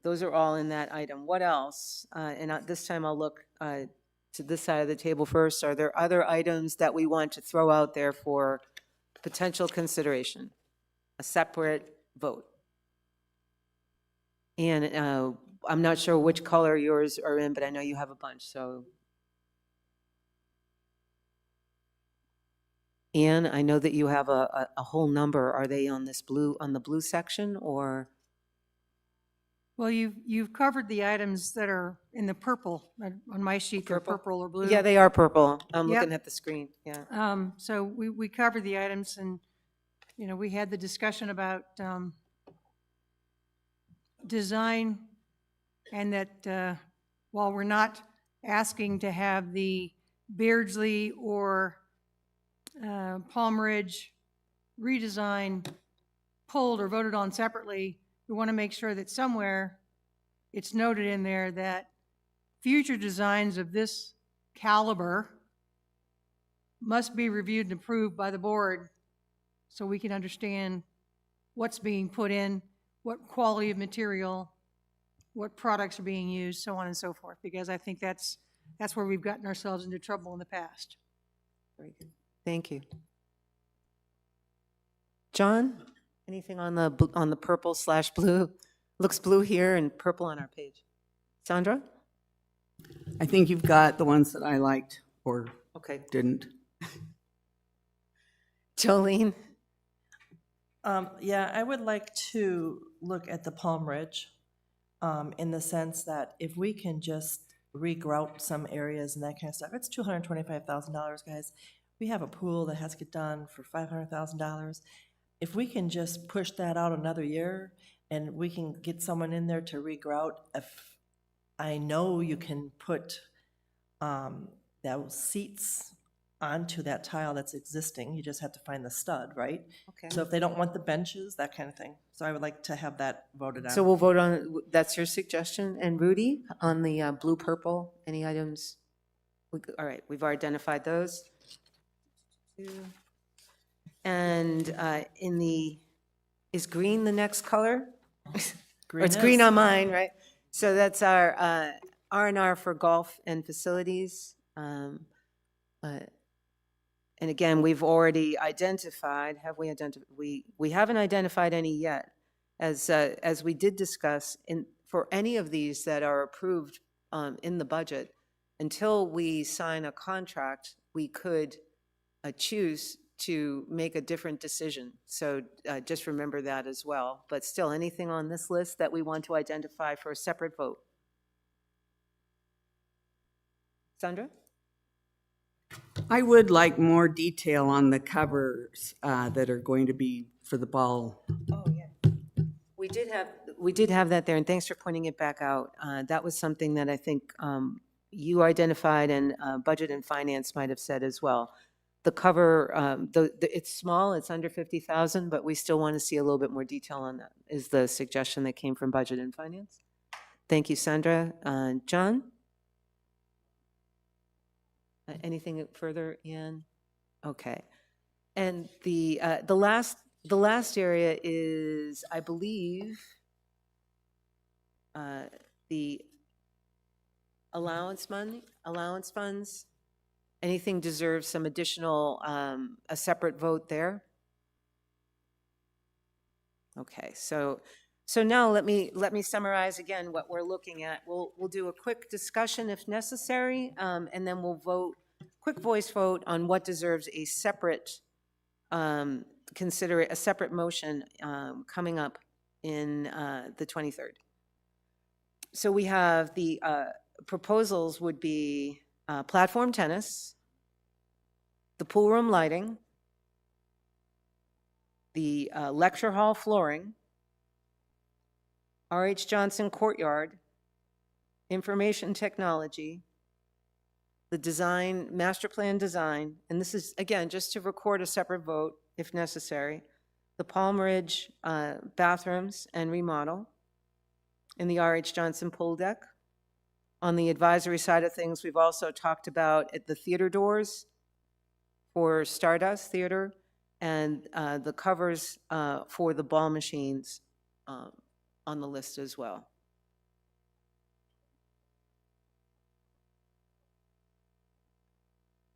Those are all in that item. What else? And this time I'll look to this side of the table first. Are there other items that we want to throw out there for potential consideration? A separate vote. And I'm not sure which color yours are in, but I know you have a bunch, so. Anne, I know that you have a whole number. Are they on this blue, on the blue section, or? Well, you've covered the items that are in the purple. On my sheet, they're purple or blue. Yeah, they are purple. I'm Yep. looking at the screen, yeah. So we covered the items, and, you know, we had the discussion about design, and that while we're not asking to have the Beardsley or Palm Ridge redesign pulled or voted on separately, we want to make sure that somewhere it's noted in there that future designs of this caliber must be reviewed and approved by the board so we can understand what's being put in, what quality of material, what products are being used, so on and so forth, because I think that's where we've gotten ourselves into trouble in the past. Very good. Thank you. John, anything on the purple/blue? Looks blue here and purple on our page. Sandra? I think you've got the ones that I liked or Okay. didn't. Jolene? Yeah, I would like to look at the Palm Ridge in the sense that if we can just regrout some areas and that kind of stuff, it's $225,000, guys. We have a pool that has to get done for $500,000. If we can just push that out another year and we can get someone in there to regrout, if I know you can put those seats onto that tile that's existing, you just have to find the stud, right? Okay. So if they don't want the benches, that kind of thing. So I would like to have that voted on. So we'll vote on, that's your suggestion. And Rudy, on the blue-purple, any items? All right, we've identified those. And is green the next color? Or it's green on mine, right? So that's our R&R for golf and facilities. And again, we've already identified, have we identified? We haven't identified any yet. As we did discuss, for any of these that are approved in the budget, until we sign a contract, we could choose to make a different decision. So just remember that as well. But still, anything on this list that we want to identify for a separate vote? Sandra? I would like more detail on the covers that are going to be for the ball. Oh, yeah. We did have that there, and thanks for pointing it back out. That was something that I think you identified and Budget and Finance might have said as well. The cover, it's small, it's under 50,000, but we still want to see a little bit more detail on that, is the suggestion that came from Budget and Finance. Thank you, Sandra. John? Anything further, Ann? Okay. And the last area is, I believe, the allowance funds. Anything deserves some additional, a separate vote there? Okay, so now let me summarize again what we're looking at. We'll do a quick discussion if necessary, and then we'll vote, quick voice vote on what deserves a separate, consider a separate motion coming up in the 23rd. So we have the proposals would be platform tennis, the pool room lighting, the lecture hall flooring, R.H. Johnson Courtyard, information technology, the design, master plan design, and this is, again, just to record a separate vote if necessary, the Palm Ridge bathrooms and remodel in the R.H. Johnson pool deck. On the advisory side of things, we've also talked about at the theater doors for Stardust Theater and the covers for the ball machines on the list as well.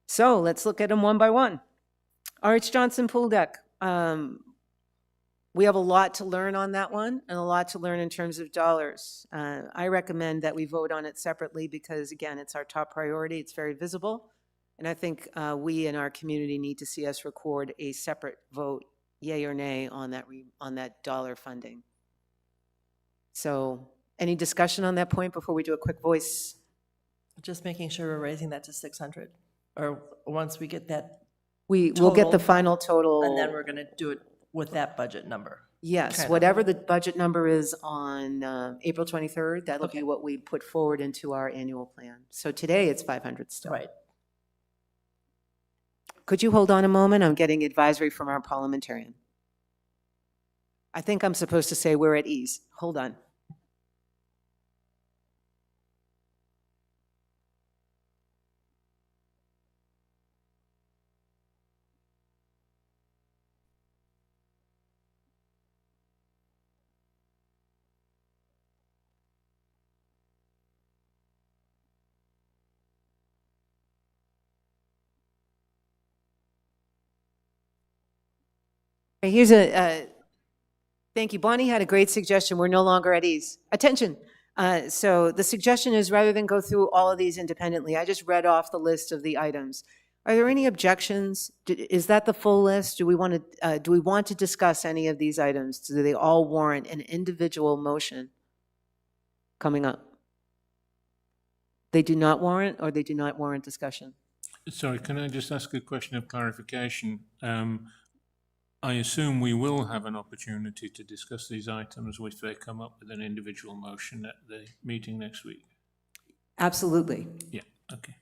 So let's look at them one by one. R.H. Johnson pool deck. We have a lot to learn on that one and a lot to learn in terms of dollars. I recommend that we vote on it separately because, again, it's our top priority. It's very visible. And I think we in our community need to see us record a separate vote, yay or nay, on that dollar funding. So any discussion on that point before we do a quick voice? Just making sure we're raising that to 600, or once we get that. We'll get the final total. And then we're going to do it with that budget number. Yes, kind of. whatever the budget number is on April 23rd, that'll be what we put forward into our annual plan. So today it's 500 still. Right. Could you hold on a moment? I'm getting advisory from our parliamentarian. I think I'm supposed to say we're at ease. Hold on. Here's thank you. Bonnie had a great suggestion. We're no longer at ease. Attention. So the suggestion is rather than go through all of these independently, I just read off the list of the items. Are there any objections? Is that the full list? Do we want to discuss any of these items? Do they all warrant an individual motion coming up? They do not warrant, or they do not warrant discussion? Sorry, can I just ask a question of clarification? I assume we will have an opportunity to discuss these items if they come up with an individual motion at the meeting next week. Absolutely. Yeah, okay.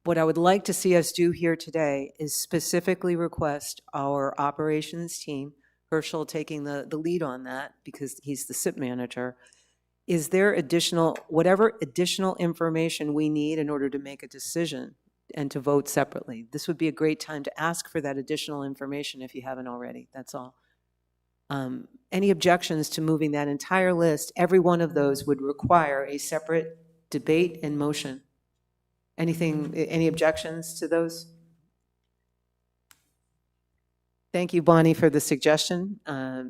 What I would like to see us do here today is specifically request our operations team, Herschel taking the lead on that because he's the SIP manager. Is there whatever additional information we need in order to make a decision and to vote separately? This would be a great time to ask for that additional information if you haven't already, that's all. Any objections to moving that entire list? Every one of those would require a separate debate and motion. Any objections to those? Thank you, Bonnie, for the suggestion.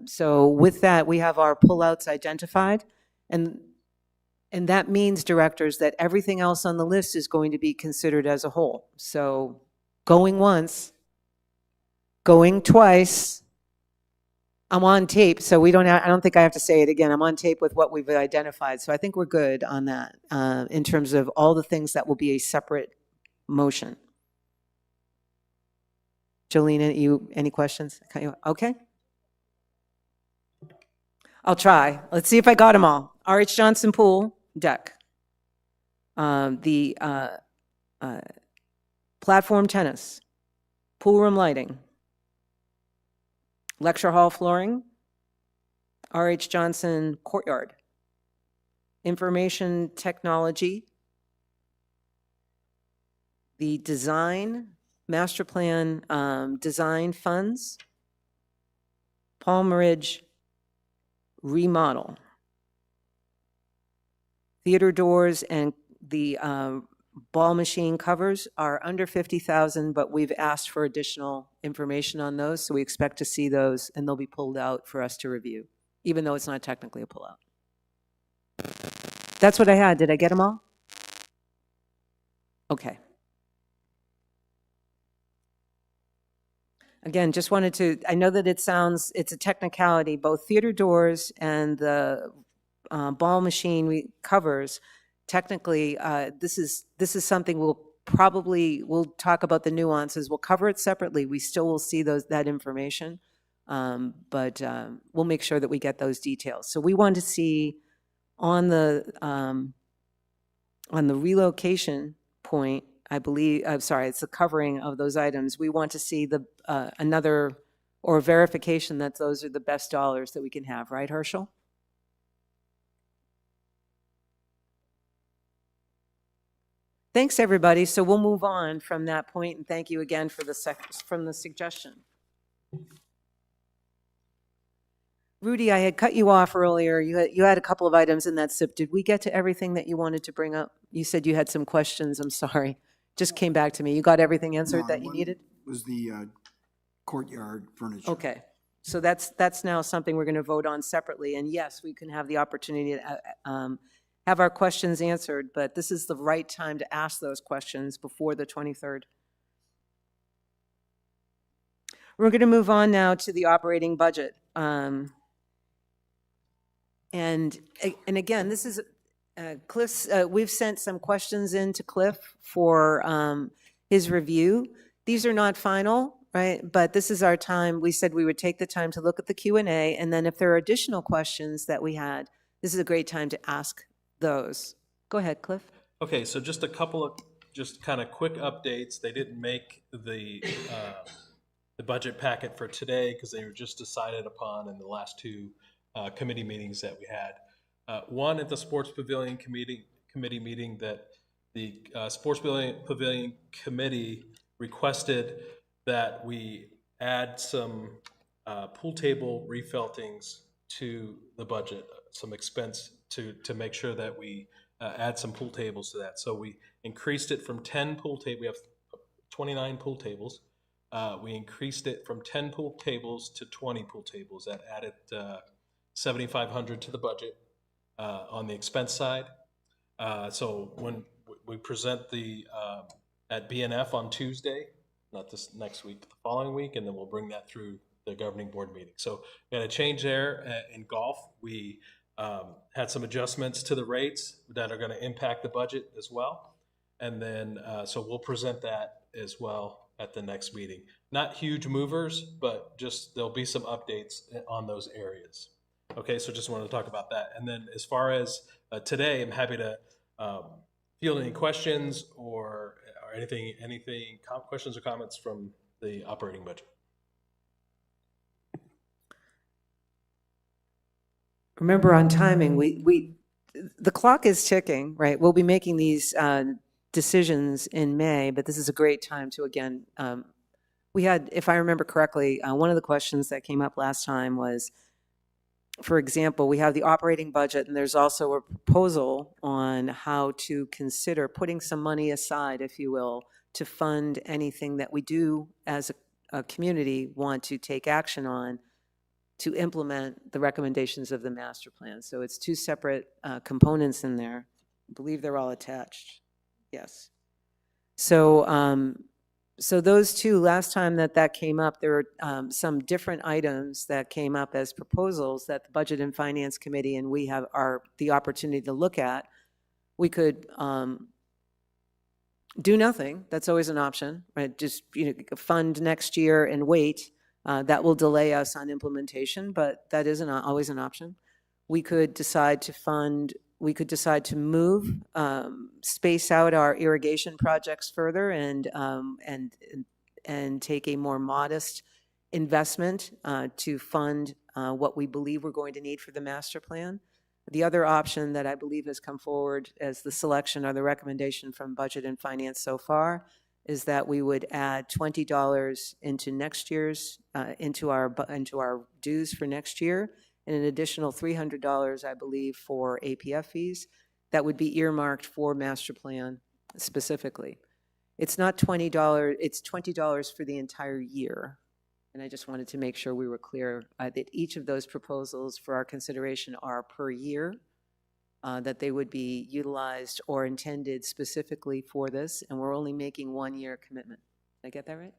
So with that, we have our pullouts identified. And that means, directors, that everything else on the list is going to be considered as a whole. So going once, going twice, I'm on tape, so I don't think I have to say it again. I'm on tape with what we've identified. So I think we're good on that in terms of all the things that will be a separate motion. Jolene, any questions? Okay. I'll try. Let's see if I got them all. R.H. Johnson pool deck. The platform tennis. Pool room lighting. Lecture hall flooring. R.H. Johnson courtyard. Information technology. The design, master plan design funds. Palm Ridge remodel. Theater doors and the ball machine covers are under 50,000, but we've asked for additional information on those, so we expect to see those, and they'll be pulled out for us to review, even though it's not technically a pullout. That's what I had. Did I get them all? Okay. Again, just wanted to, I know that it's a technicality, both theater doors and the ball machine covers, technically, this is something we'll talk about the nuances. We'll cover it separately. We still will see that information, but we'll make sure that we get those details. So we want to see on the relocation point, I believe, I'm sorry, it's the covering of those items. We want to see the, another, or verification that those are the best dollars that we can have, right, Herschel? Thanks, everybody. So we'll move on from that point, and thank you again for the from the suggestion. Rudy, I had cut you off earlier. You had a couple of items in that SIP. Did we get to everything that you wanted to bring up? You said you had some questions. I'm sorry. Just came back to me. You got everything answered that you needed? Was the courtyard furniture. Okay. So that's now something we're going to vote on separately. And yes, we can have the opportunity to have our questions answered, but this is the right time to ask those questions before the 23rd. We're going to move on now to the operating budget. And again, this is Cliff's, we've sent some questions in to Cliff for his review. These are not final, right? But this is our time. We said we would take the time to look at the Q&A, and then if there are additional questions that we had, this is a great time to ask those. Go ahead, Cliff. Okay, so just a couple of just kind of quick updates. They didn't make the budget packet for today because they were just decided upon in the last two committee meetings that we had. One at the Sports Pavilion committee meeting, that the Sports Pavilion Committee requested that we add some pool table refeltings to the budget, some expense to make sure that we add some pool tables to that. So we increased it from 10 pool tables. We have 29 pool tables. We increased it from 10 pool tables to 20 pool tables. That added $7,500 to the budget on the expense side. So when we present the at BNF on Tuesday, not this next week, the following week, and then we'll bring that through the governing board meeting. So we had a change there in golf. We had some adjustments to the rates that are going to impact the budget as well. And then, so we'll present that as well at the next meeting. Not huge movers, but just there'll be some updates on those areas. Okay, so just wanted to talk about that. And then as far as today, I'm happy to field any questions or anything, questions or comments from the operating budget. Remember on timing, the clock is ticking, right? We'll be making these decisions in May, but this is a great time to, again, we had, if I remember correctly, one of the questions that came up last time was, for example, we have the operating budget, and there's also a proposal on how to consider putting some money aside, if you will, to fund anything that we do as a community want to take action on to implement the recommendations of the master plan. So it's two separate components in there. I believe they're all attached. Yes. So, so those two, last time that came up, there were some different items that came up as proposals that the Budget and Finance Committee and we have the opportunity to look at. We could do nothing. That's always an option, right? Just fund next year and wait. That will delay us on implementation, but that isn't always an option. We could decide to fund. We could decide to move, space out our irrigation projects further, and take a more modest investment to fund what we believe we're going to need for the master plan. The other option that I believe has come forward as the selection or the recommendation from Budget and Finance so far is that we would add $20 into next year's into our dues for next year, and an additional $300, I believe, for APF fees that would be earmarked for master plan specifically. It's not $20, it's $20 for the entire year. And I just wanted to make sure we were clear that each of those proposals for our consideration are per year, that they would be utilized or intended specifically for this, and we're only making 1 year commitment. Did I get that right?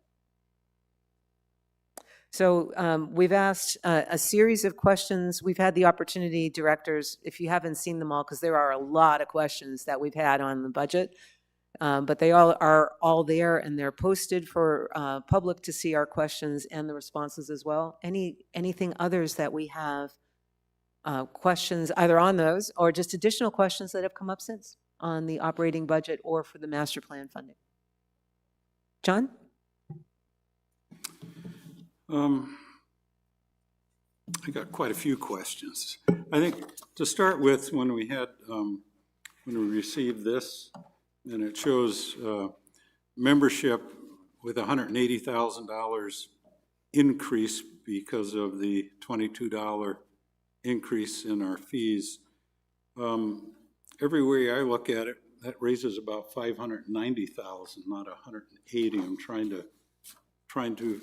So we've asked a series of questions. We've had the opportunity, directors, if you haven't seen them all, because there are a lot of questions that we've had on the budget, but they all are all there, and they're posted for public to see our questions and the responses as well. Anything others that we have questions either on those or just additional questions that have come up since on the operating budget or for the master plan funding? John? I got quite a few questions. I think to start with, when we received this, and it shows membership with $180,000 increase because of the $22 increase in our fees. Every way I look at it, that raises about 590,000, not 180. I'm trying to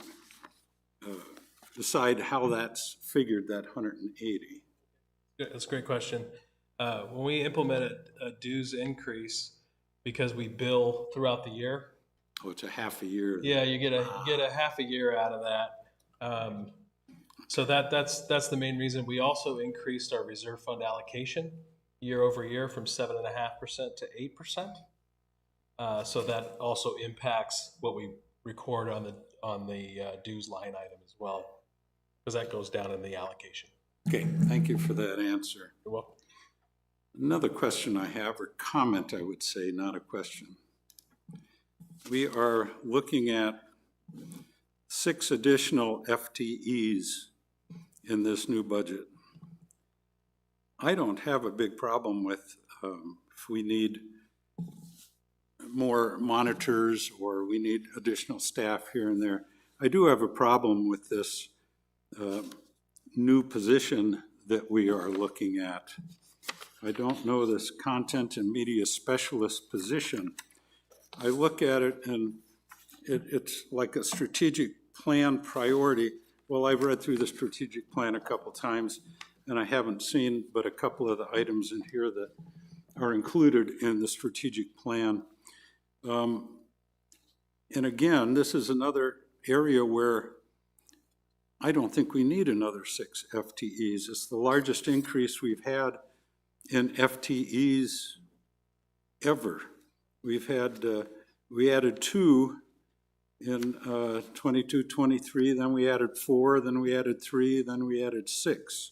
decide how that's figured, that 180. That's a great question. When we implemented a dues increase, because we bill throughout the year. Oh, it's a half a year. Yeah, you get a half a year out of that. So that's the main reason. We also increased our reserve fund allocation year over year from 7.5% to 8%. So that also impacts what we record on the dues line item as well, because that goes down in the allocation. Okay, thank you for that answer. You're welcome. Another question I have, or comment I would say, not a question. We are looking at 6 additional FTEs in this new budget. I don't have a big problem with if we need more monitors or we need additional staff here and there. I do have a problem with this new position that we are looking at. I don't know this content and media specialist position. I look at it and it's like a strategic plan priority. Well, I've read through the strategic plan a couple times and I haven't seen but a couple of the items in here that are included in the strategic plan. And again, this is another area where I don't think we need another 6 FTEs. It's the largest increase we've had in FTEs ever. We've had, we added 2 in 22-23, then we added 4, then we added 3, then we added 6.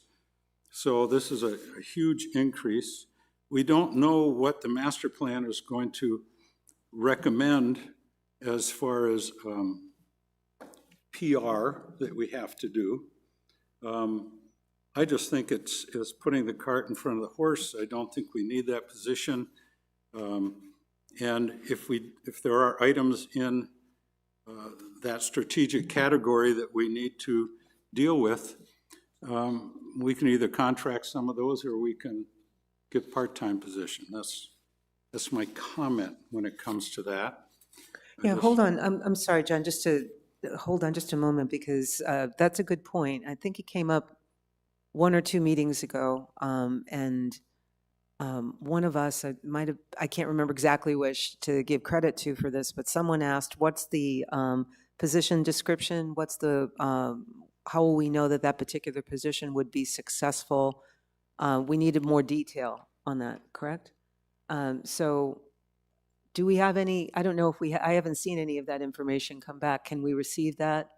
So this is a huge increase. We don't know what the master plan is going to recommend as far as PR that we have to do. I just think it's putting the cart in front of the horse. I don't think we need that position. And if there are items in that strategic category that we need to deal with, we can either contract some of those or we can get part-time position. That's my comment when it comes to that. Yeah, hold on. I'm sorry, John, hold on just a moment, because that's a good point. I think it came up 1 or 2 meetings ago, and one of us, I can't remember exactly which to give credit to for this, but someone asked, what's the position description? What's the, how will we know that that particular position would be successful? We needed more detail on that, correct? So do we have any, I don't know if I haven't seen any of that information come back. Can we receive that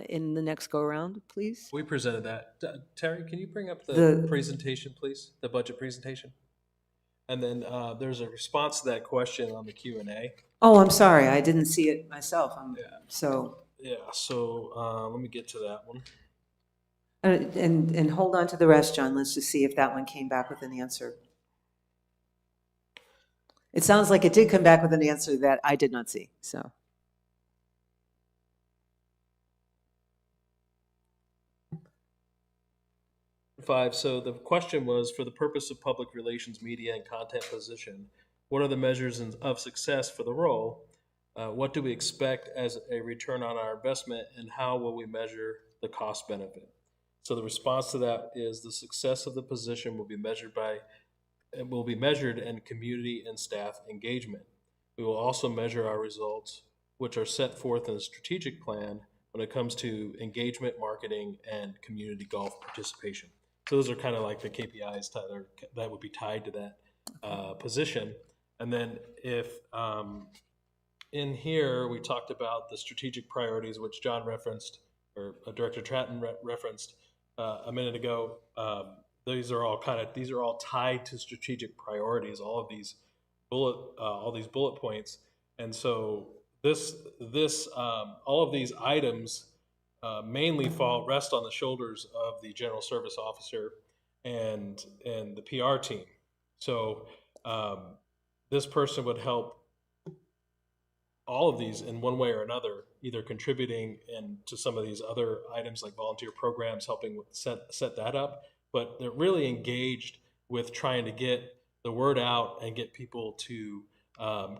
in the next go-around, please? We presented that. Terry, can you bring up the presentation, please? The budget presentation? And then there's a response to that question on the Q&A. Oh, I'm sorry. I didn't see it myself. Yeah, so let me get to that one. And hold on to the rest, John. Let's just see if that one came back with an answer. It sounds like it did come back with an answer that I did not see, so. So the question was, for the purpose of public relations, media, and content position, what are the measures of success for the role? What do we expect as a return on our investment, and how will we measure the cost benefit? So the response to that is the success of the position will be measured in community and staff engagement. We will also measure our results, which are set forth in the strategic plan when it comes to engagement, marketing, and community golf participation. So those are kind of like the KPIs that would be tied to that position. And then if in here we talked about the strategic priorities, which John referenced, or Director Tratton referenced a minute ago. These are all tied to strategic priorities. All of these all these bullet points. And so all of these items mainly rest on the shoulders of the general service officer and the PR team. So this person would help all of these in one way or another, either contributing to some of these other items like volunteer programs, helping set that up, but they're really engaged with trying to get the word out and get people to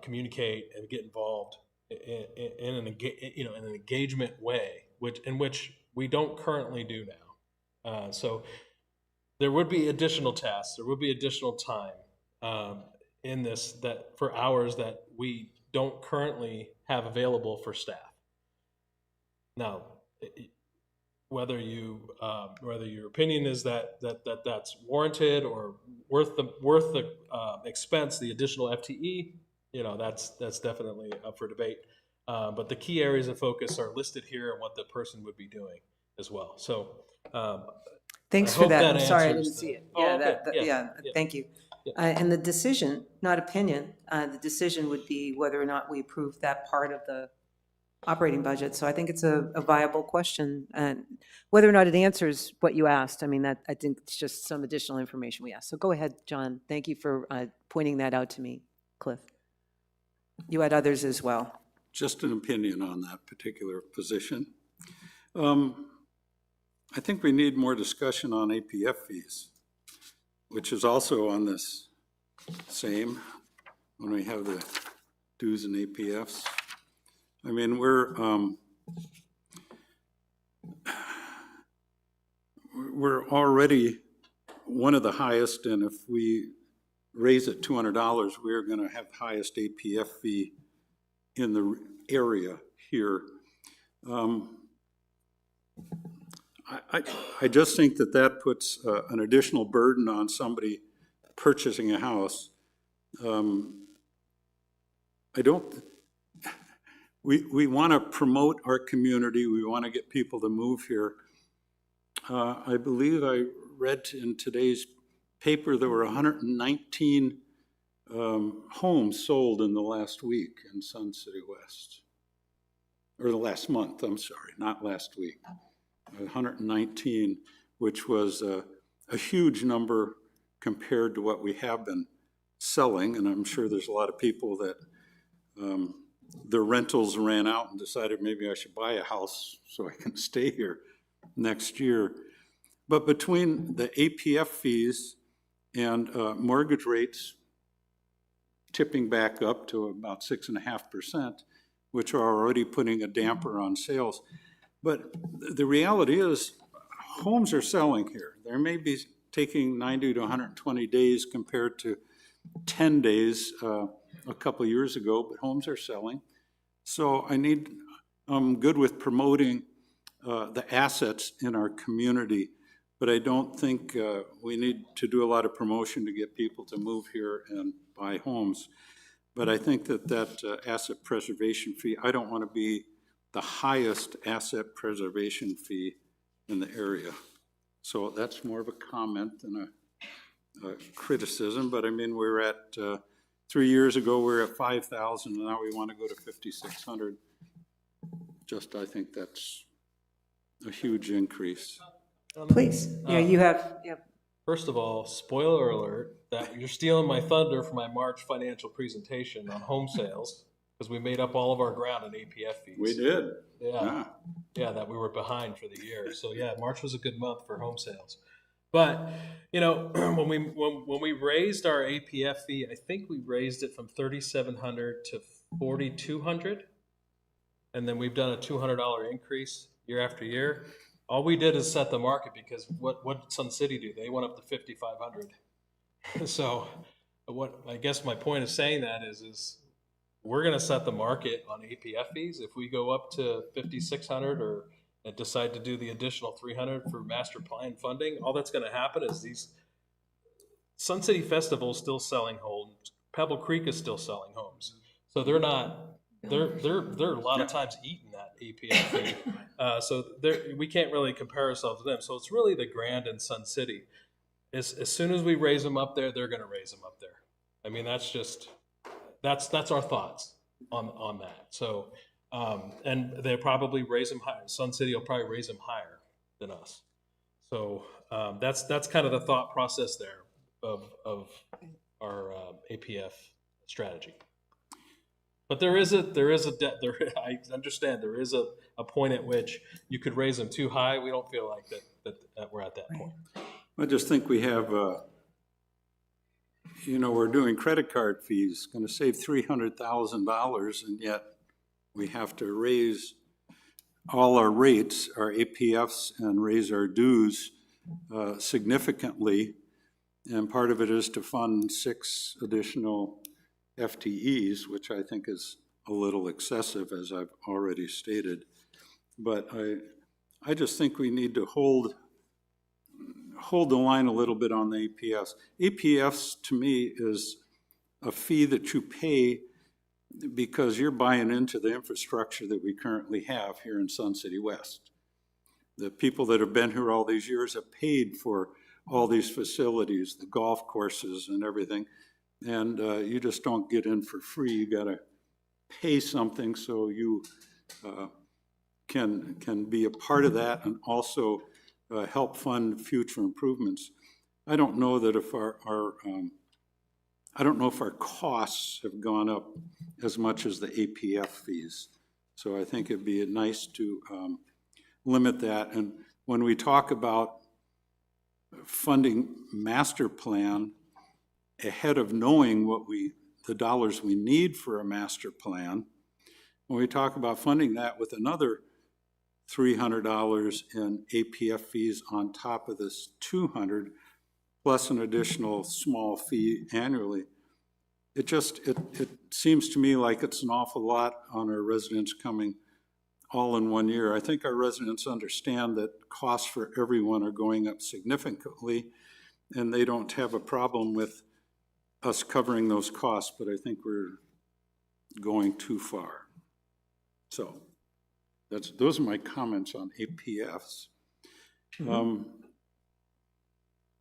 communicate and get involved in an engagement way, which we don't currently do now. So there would be additional tasks, there would be additional time in this for hours that we don't currently have available for staff. Now, whether your opinion is that's warranted or worth the expense, the additional FTE, that's definitely up for debate. But the key areas of focus are listed here and what the person would be doing as well. So Thanks I for hope that. I'm sorry, I answers didn't see it. Oh, Yeah, okay. yeah, thank you. And the decision, not opinion, the decision would be whether or not we approve that part of the operating budget. So I think it's a viable question. And whether or not it answers what you asked, I mean, I think it's just some additional information we asked. So go ahead, John. Thank you for pointing that out to me, Cliff. You had others as well. Just an opinion on that particular position. I think we need more discussion on APF fees, which is also on this same, when we have the dues and APFs. I mean, we're already one of the highest, and if we raise it $200, we're going to have the highest APF fee in the area here. I just think that puts an additional burden on somebody purchasing a house. We want to promote our community. We want to get people to move here. I believe I read in today's paper there were 119 homes sold in the last week in Sun City West. Or the last month, I'm sorry, not last week. 119, which was a huge number compared to what we have been selling. And I'm sure there's a lot of people that their rentals ran out and decided maybe I should buy a house so I can stay here next year. But between the APF fees and mortgage rates tipping back up to about 6.5%, which are already putting a damper on sales. But the reality is homes are selling here. They may be taking 90 to 120 days compared to 10 days a couple years ago, but homes are selling. So I'm good with promoting the assets in our community, but I don't think we need to do a lot of promotion to get people to move here and buy homes. But I think that asset preservation fee, I don't want to be the highest asset preservation fee in the area. So that's more of a comment than a criticism, but I mean, we're at, 3 years ago, we were at 5,000, and now we want to go to 5,600. I think that's a huge increase. Please, yeah, you have. First of all, spoiler alert, that you're stealing my thunder for my March financial presentation on home sales, because we made up all of our ground in APF fees. We did. Yeah, that we were behind for the year. So yeah, March was a good month for home sales. But when we raised our APF fee, I think we raised it from $3,700 to $4,200, and then we've done a $200 increase year after year. All we did is set the market, because what did Sun City do? They went up to $5,500. So what I guess my point of saying that is we're going to set the market on APF fees. If we go up to $5,600 or decide to do the additional $300 for master plan funding, all that's going to happen is these Sun City Festival is still selling homes. Pebble Creek is still selling homes. So they're a lot of times eating that APF fee. So we can't really compare ourselves to them. So it's really the Grand and Sun City. As soon as we raise them up there, they're going to raise them up there. I mean, that's just That's our thoughts on that. So, and they'll probably raise them higher. Sun City will probably raise them higher than us. So that's kind of the thought process there of our APF strategy. But there is a I understand there is a point at which you could raise them too high. We don't feel like that we're at that point. I just think we have, we're doing credit card fees, going to save $300,000, and yet we have to raise all our rates, our APFs, and raise our dues significantly. And part of it is to fund 6 additional FTEs, which I think is a little excessive, as I've already stated. But I just think we need to hold the line a little bit on the APFs. APFs, to me, is a fee that you pay because you're buying into the infrastructure that we currently have here in Sun City West. The people that have been here all these years have paid for all these facilities, the golf courses and everything, and you just don't get in for free. You got to pay something so you can be a part of that and also help fund future improvements. I don't know that if I don't know if our costs have gone up as much as the APF fees. So I think it'd be nice to limit that. And when we talk about funding master plan ahead of knowing what the dollars we need for a master plan, when we talk about funding that with another $300 in APF fees on top of this $200, plus an additional small fee annually, it seems to me like it's an awful lot on our residents coming all in one year. I think our residents understand that costs for everyone are going up significantly, and they don't have a problem with us covering those costs, but I think we're going too far. So those are my comments on APFs.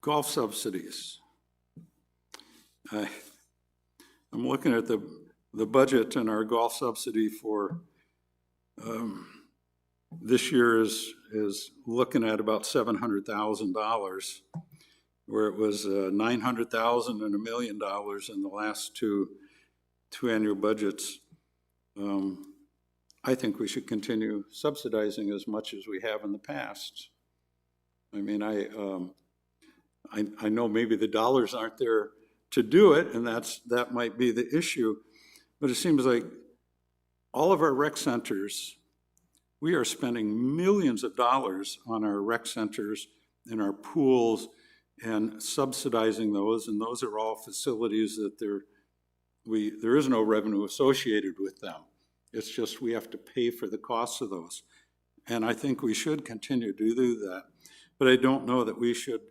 Golf subsidies. I'm looking at the budget, and our golf subsidy for this year is looking at about $700,000, where it was $900,000 and $1 million in the last two annual budgets. I think we should continue subsidizing as much as we have in the past. I mean, I know maybe the dollars aren't there to do it, and that might be the issue, but it seems like all of our rec centers, we are spending millions of dollars on our rec centers and our pools and subsidizing those, and those are all facilities that there is no revenue associated with them. It's just we have to pay for the costs of those. And I think we should continue to do that. But I don't know that we should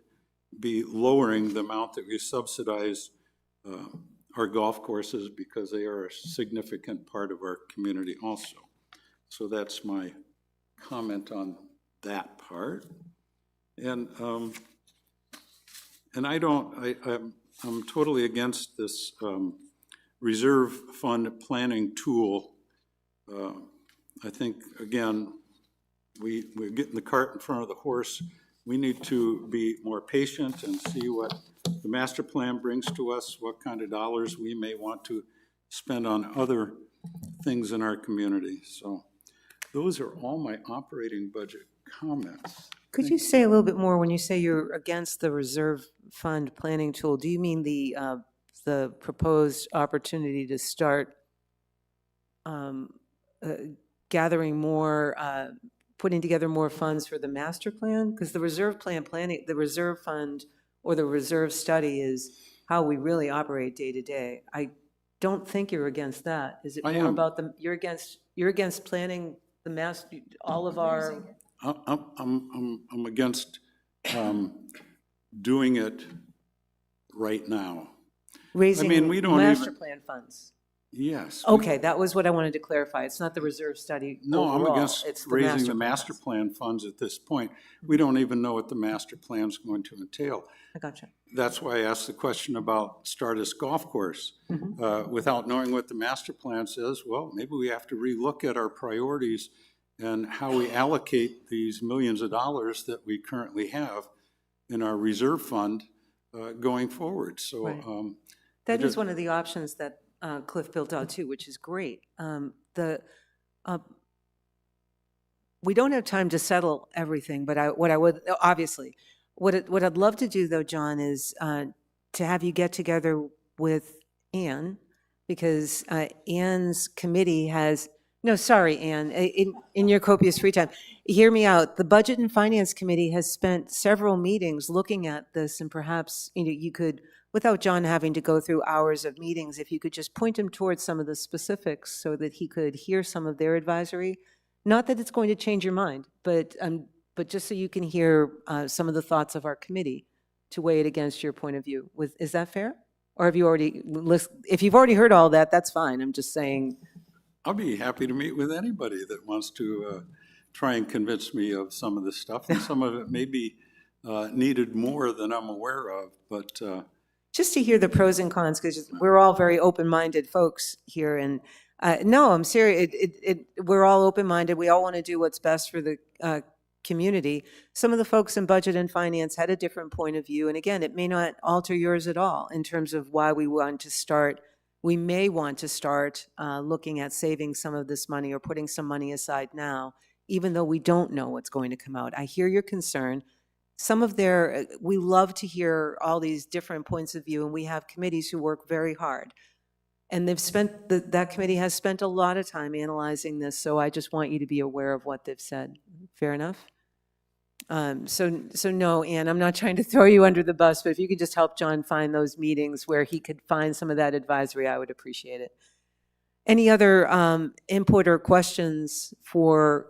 be lowering the amount that we subsidize our golf courses, because they are a significant part of our community also. So that's my comment on that part. And I'm totally against this reserve fund planning tool. I think, again, we're getting the cart in front of the horse. We need to be more patient and see what the master plan brings to us, what kind of dollars we may want to spend on other things in our community. So those are all my operating budget comments. Could you say a little bit more when you say you're against the reserve fund planning tool? Do you mean the proposed opportunity to start gathering more, putting together more funds for the master plan? Because the reserve plan planning, the reserve fund or the reserve study is how we really operate day to day. I don't think you're against that. Is it more about you're against planning the all of our? I'm against doing it right now. Raising we don't master even, plan funds. Yes. Okay, that was what I wanted to clarify. It's not the reserve study No, I'm overall, against it's the raising the plan master funds. plan funds at this point. We don't even know what the master plan's going to entail. I gotcha. That's why I asked the question about Stardust Golf Course. Without knowing what the master plan says, well, maybe we have to relook at our priorities and how we allocate these millions of dollars that we currently have in our reserve fund going forward. So Right. I That is just- one of the options that Cliff built out too, which is great. We don't have time to settle everything, but what I would, obviously, what I'd love to do though, John, is to have you get together with Ann, because Ann's committee has, no, sorry, Ann, in your copious free time, hear me out. The Budget and Finance Committee has spent several meetings looking at this, and perhaps, you could, without John having to go through hours of meetings, if you could just point him towards some of the specifics so that he could hear some of their advisory. Not that it's going to change your mind, but just so you can hear some of the thoughts of our committee to weigh it against your point of view. Is that fair? Or have you already, if you've already heard all that, that's fine. I'm just saying. I'll be happy to meet with anybody that wants to try and convince me of some of this stuff. And some of it may be needed more than I'm aware of, but Just to hear the pros and cons, because we're all very open-minded folks here, and no, I'm serious. We're all open-minded. We all want to do what's best for the community. Some of the folks in Budget and Finance had a different point of view, and again, it may not alter yours at all in terms of why we want to start. We may want to start looking at saving some of this money or putting some money aside now, even though we don't know what's going to come out. I hear your concern. We love to hear all these different points of view, and we have committees who work very hard. And that committee has spent a lot of time analyzing this, so I just want you to be aware of what they've said. Fair enough? So no, Ann, I'm not trying to throw you under the bus, but if you could just help John find those meetings where he could find some of that advisory, I would appreciate it. Any other input or questions for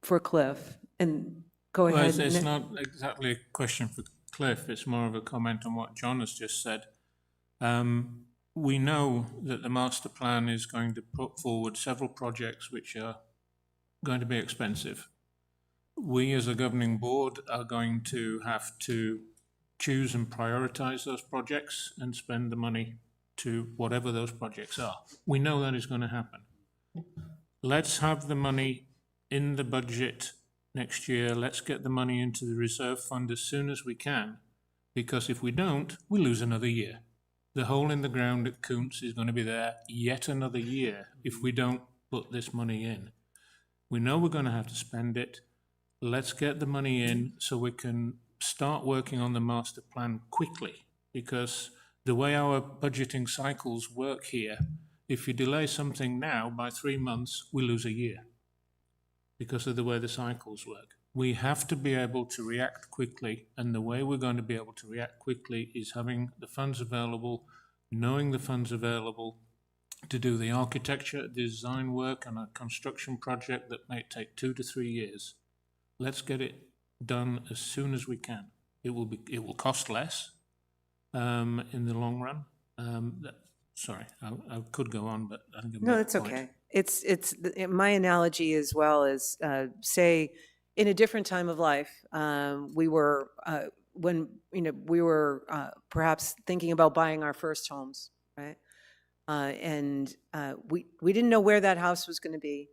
Cliff? And go Well, ahead. it's Nick. not exactly a question for Cliff, it's more of a comment on what John has just said. We know that the master plan is going to put forward several projects which are going to be expensive. We as a governing board are going to have to choose and prioritize those projects and spend the money to whatever those projects are. We know that is going to happen. Let's have the money in the budget next year. Let's get the money into the reserve fund as soon as we can, because if we don't, we lose another year. The hole in the ground at Kuntz is going to be there yet another year if we don't put this money in. We know we're going to have to spend it. Let's get the money in so we can start working on the master plan quickly, because the way our budgeting cycles work here, if you delay something now by 3 months, we lose a year because of the way the cycles work. We have to be able to react quickly, and the way we're going to be able to react quickly is having the funds available, knowing the funds available to do the architecture, design work on a construction project that may take 2 to 3 years. Let's get it done as soon as we can. It will cost less in the long run. Sorry, I could go on, but I think I'm No, at that's the point. okay. My analogy as well is, say, in a different time of life, we were perhaps thinking about buying our first homes, right? And we didn't know where that house was going to be.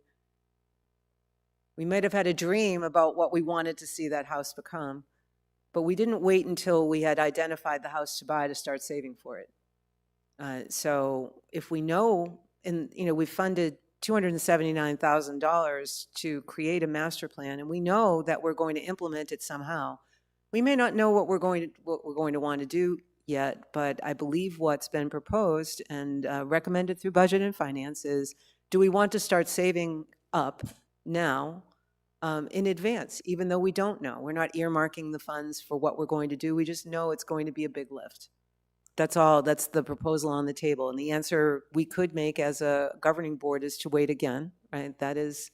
We might have had a dream about what we wanted to see that house become, but we didn't wait until we had identified the house to buy to start saving for it. So if we know, and we funded $279,000 to create a master plan, and we know that we're going to implement it somehow. We may not know what we're going to want to do yet, but I believe what's been proposed and recommended through Budget and Finance is, do we want to start saving up now in advance, even though we don't know? We're not earmarking the funds for what we're going to do. We just know it's going to be a big lift. That's all. That's the proposal on the table. And the answer we could make as a governing board is to wait again, right? That is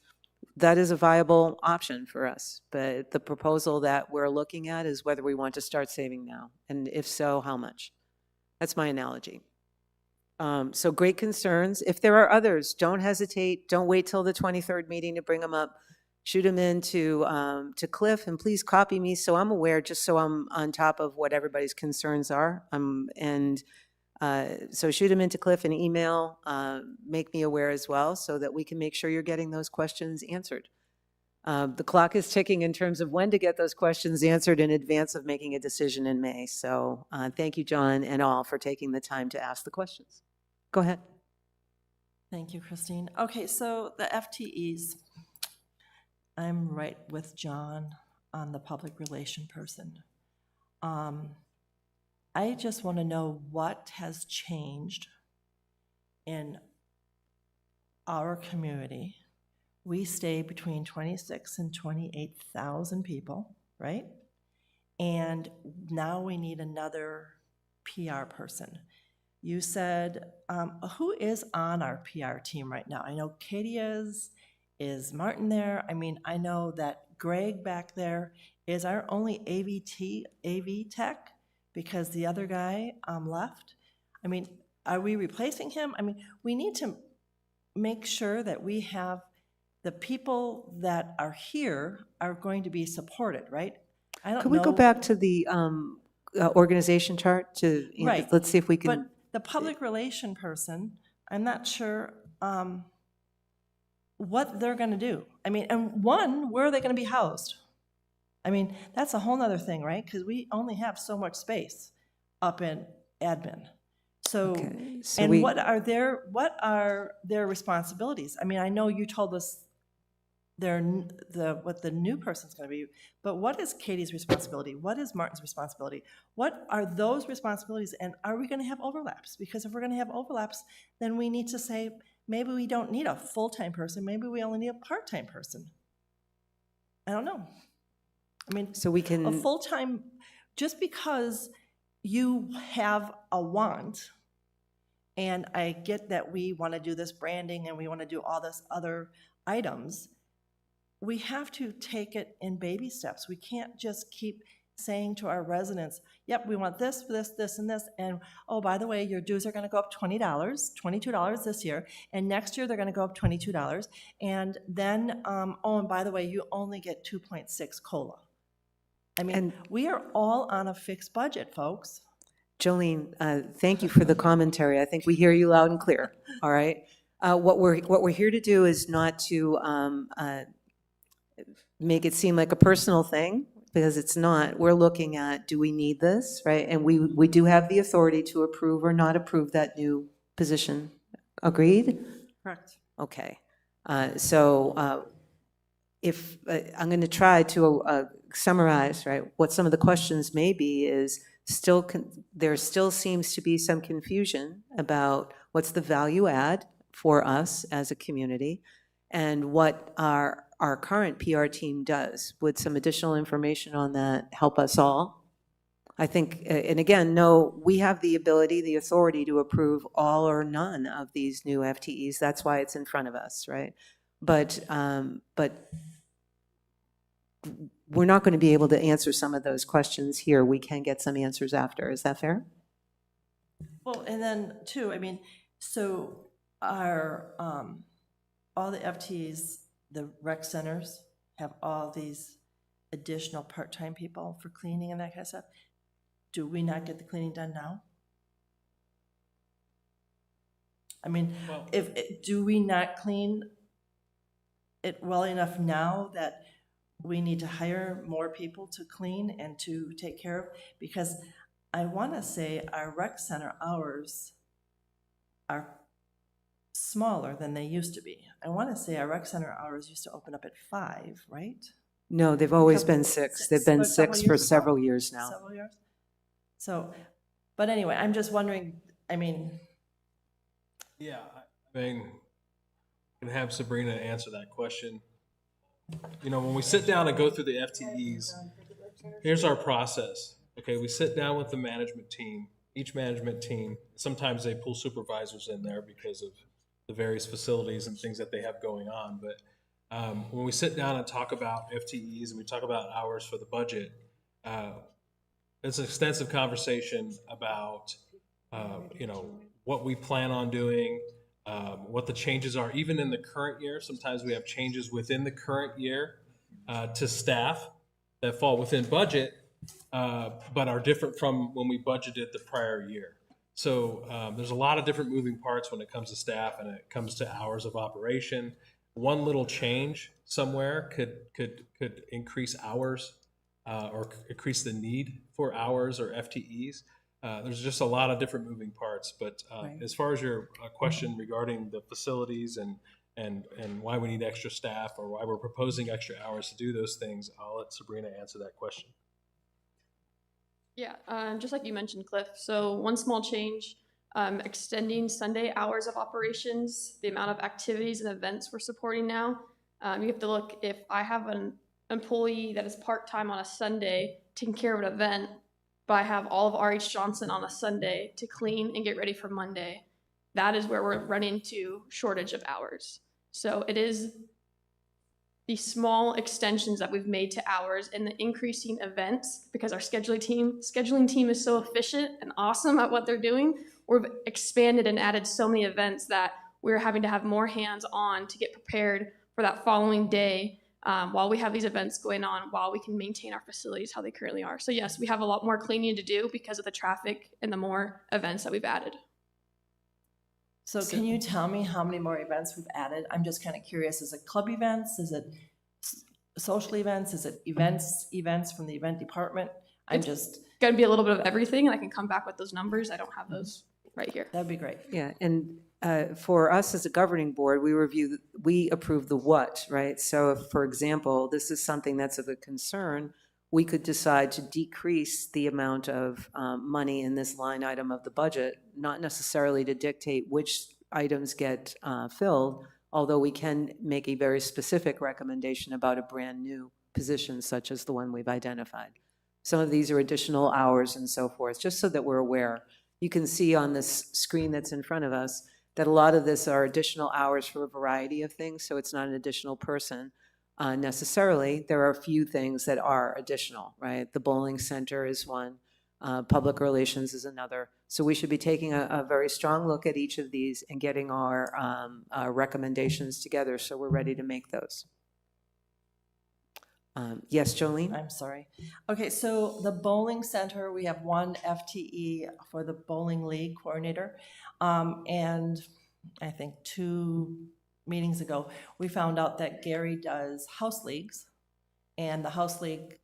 a viable option for us. But the proposal that we're looking at is whether we want to start saving now. And if so, how much? That's my analogy. So great concerns. If there are others, don't hesitate. Don't wait till the 23rd meeting to bring them up. Shoot them in to Cliff, and please copy me so I'm aware, just so I'm on top of what everybody's concerns are. So shoot them into Cliff and email, make me aware as well, so that we can make sure you're getting those questions answered. The clock is ticking in terms of when to get those questions answered in advance of making a decision in May. So thank you, John, and all for taking the time to ask the questions. Go ahead. Thank you, Christine. Okay, so the FTEs. I'm right with John on the public relation person. I just want to know what has changed in our community. We stay between 26 and 28,000 people, right? And now we need another PR person. You said, who is on our PR team right now? I know Katie is Martin there? I mean, I know that Greg back there is our only AV tech because the other guy left. I mean, are we replacing him? I mean, we need to make sure that we have the people that are here are going to be supported, right? I don't know. Could we go back to the organization chart to, Right. let's see if we can. But the public relation person, I'm not sure what they're going to do. I mean, and one, where are they going to be housed? I mean, that's a whole nother thing, right? Because we only have so much space up in admin. So, Okay, so and we- what are their responsibilities? I mean, I know you told us what the new person's going to be, but what is Katie's responsibility? What is Martin's responsibility? What are those responsibilities, and are we going to have overlaps? Because if we're going to have overlaps, then we need to say, maybe we don't need a full-time person, maybe we only need a part-time person. I don't know. I mean, So we can. a full-time, just because you have a want, and I get that we want to do this branding and we want to do all this other items, we have to take it in baby steps. We can't just keep saying to our residents, yep, we want this, this, this, and this, and oh, by the way, your dues are going to go up $20, $22 this year, and next year they're going to go up $22, and then, oh, and by the way, you only get 2.6 COLA. I mean, we are all on a fixed budget, folks. Jolene, thank you for the commentary. I think we hear you loud and clear, all right? What we're here to do is not to make it seem like a personal thing, because it's not. We're looking at, do we need this, right? And we do have the authority to approve or not approve that new position. Agreed? Correct. Okay. So if I'm going to try to summarize, right, what some of the questions may be is there still seems to be some confusion about what's the value add for us as a community and what our current PR team does. Would some additional information on that help us all? I think, and again, no, we have the ability, the authority to approve all or none of these new FTEs. That's why it's in front of us, right? But we're not going to be able to answer some of those questions here. We can get some answers after. Is that fair? Well, and then too, I mean, so our, all the FTEs, the rec centers have all these additional part-time people for cleaning and that kind of stuff. Do we not get the cleaning done now? I mean, do we not clean it well enough now that we need to hire more people to clean and to take care of? Because I want to say our rec center hours are smaller than they used to be. I want to say our rec center hours used to open up at 5, right? No, they've always been 6. They've been 6 for several years now. Several years? So, but anyway, I'm just wondering, I mean. Yeah, I mean, I can have Sabrina answer that question. You know, when we sit down and go through the FTEs, here's our process. Okay, we sit down with the management team, each management team. Sometimes they pull supervisors in there because of the various facilities and things that they have going on. But when we sit down and talk about FTEs and we talk about hours for the budget, it's an extensive conversation about what we plan on doing, what the changes are, even in the current year. Sometimes we have changes within the current year to staff that fall within budget, but are different from when we budgeted the prior year. So there's a lot of different moving parts when it comes to staff and it comes to hours of operation. One little change somewhere could increase hours or increase the need for hours or FTEs. There's just a lot of different moving parts. But as far as your question regarding the facilities and why we need extra staff or why we're proposing extra hours to do those things, I'll let Sabrina answer that question. Yeah, just like you mentioned, Cliff. So one small change, extending Sunday hours of operations, the amount of activities and events we're supporting now. You have to look, if I have an employee that is part-time on a Sunday taking care of an event, but I have all of RH Johnson on a Sunday to clean and get ready for Monday, that is where we're running into shortage of hours. So it is the small extensions that we've made to hours and the increasing events, because our scheduling team is so efficient and awesome at what they're doing. We've expanded and added so many events that we're having to have more hands on to get prepared for that following day while we have these events going on, while we can maintain our facilities how they currently are. So yes, we have a lot more cleaning to do because of the traffic and the more events that we've added. So can you tell me how many more events we've added? I'm just kind of curious. Is it club events? Is it social events? Is it events from the event department? I'm just going to be a little bit of everything, and I can come back with those numbers. I don't have those right here. That'd be great. Yeah, and for us as a governing board, we approve the what, right? So if, for example, this is something that's of a concern, we could decide to decrease the amount of money in this line item of the budget, not necessarily to dictate which items get filled, although we can make a very specific recommendation about a brand-new position such as the one we've identified. Some of these are additional hours and so forth, just so that we're aware. You can see on this screen that's in front of us that a lot of this are additional hours for a variety of things, so it's not an additional person. Necessarily, there are a few things that are additional, right? The bowling center is one, public relations is another. So we should be taking a very strong look at each of these and getting our recommendations together so we're ready to make those. Yes, Jolene? I'm sorry. Okay, so the bowling center, we have one FTE for the bowling league coordinator. And I think 2 meetings ago, we found out that Gary does house leagues, and the house league,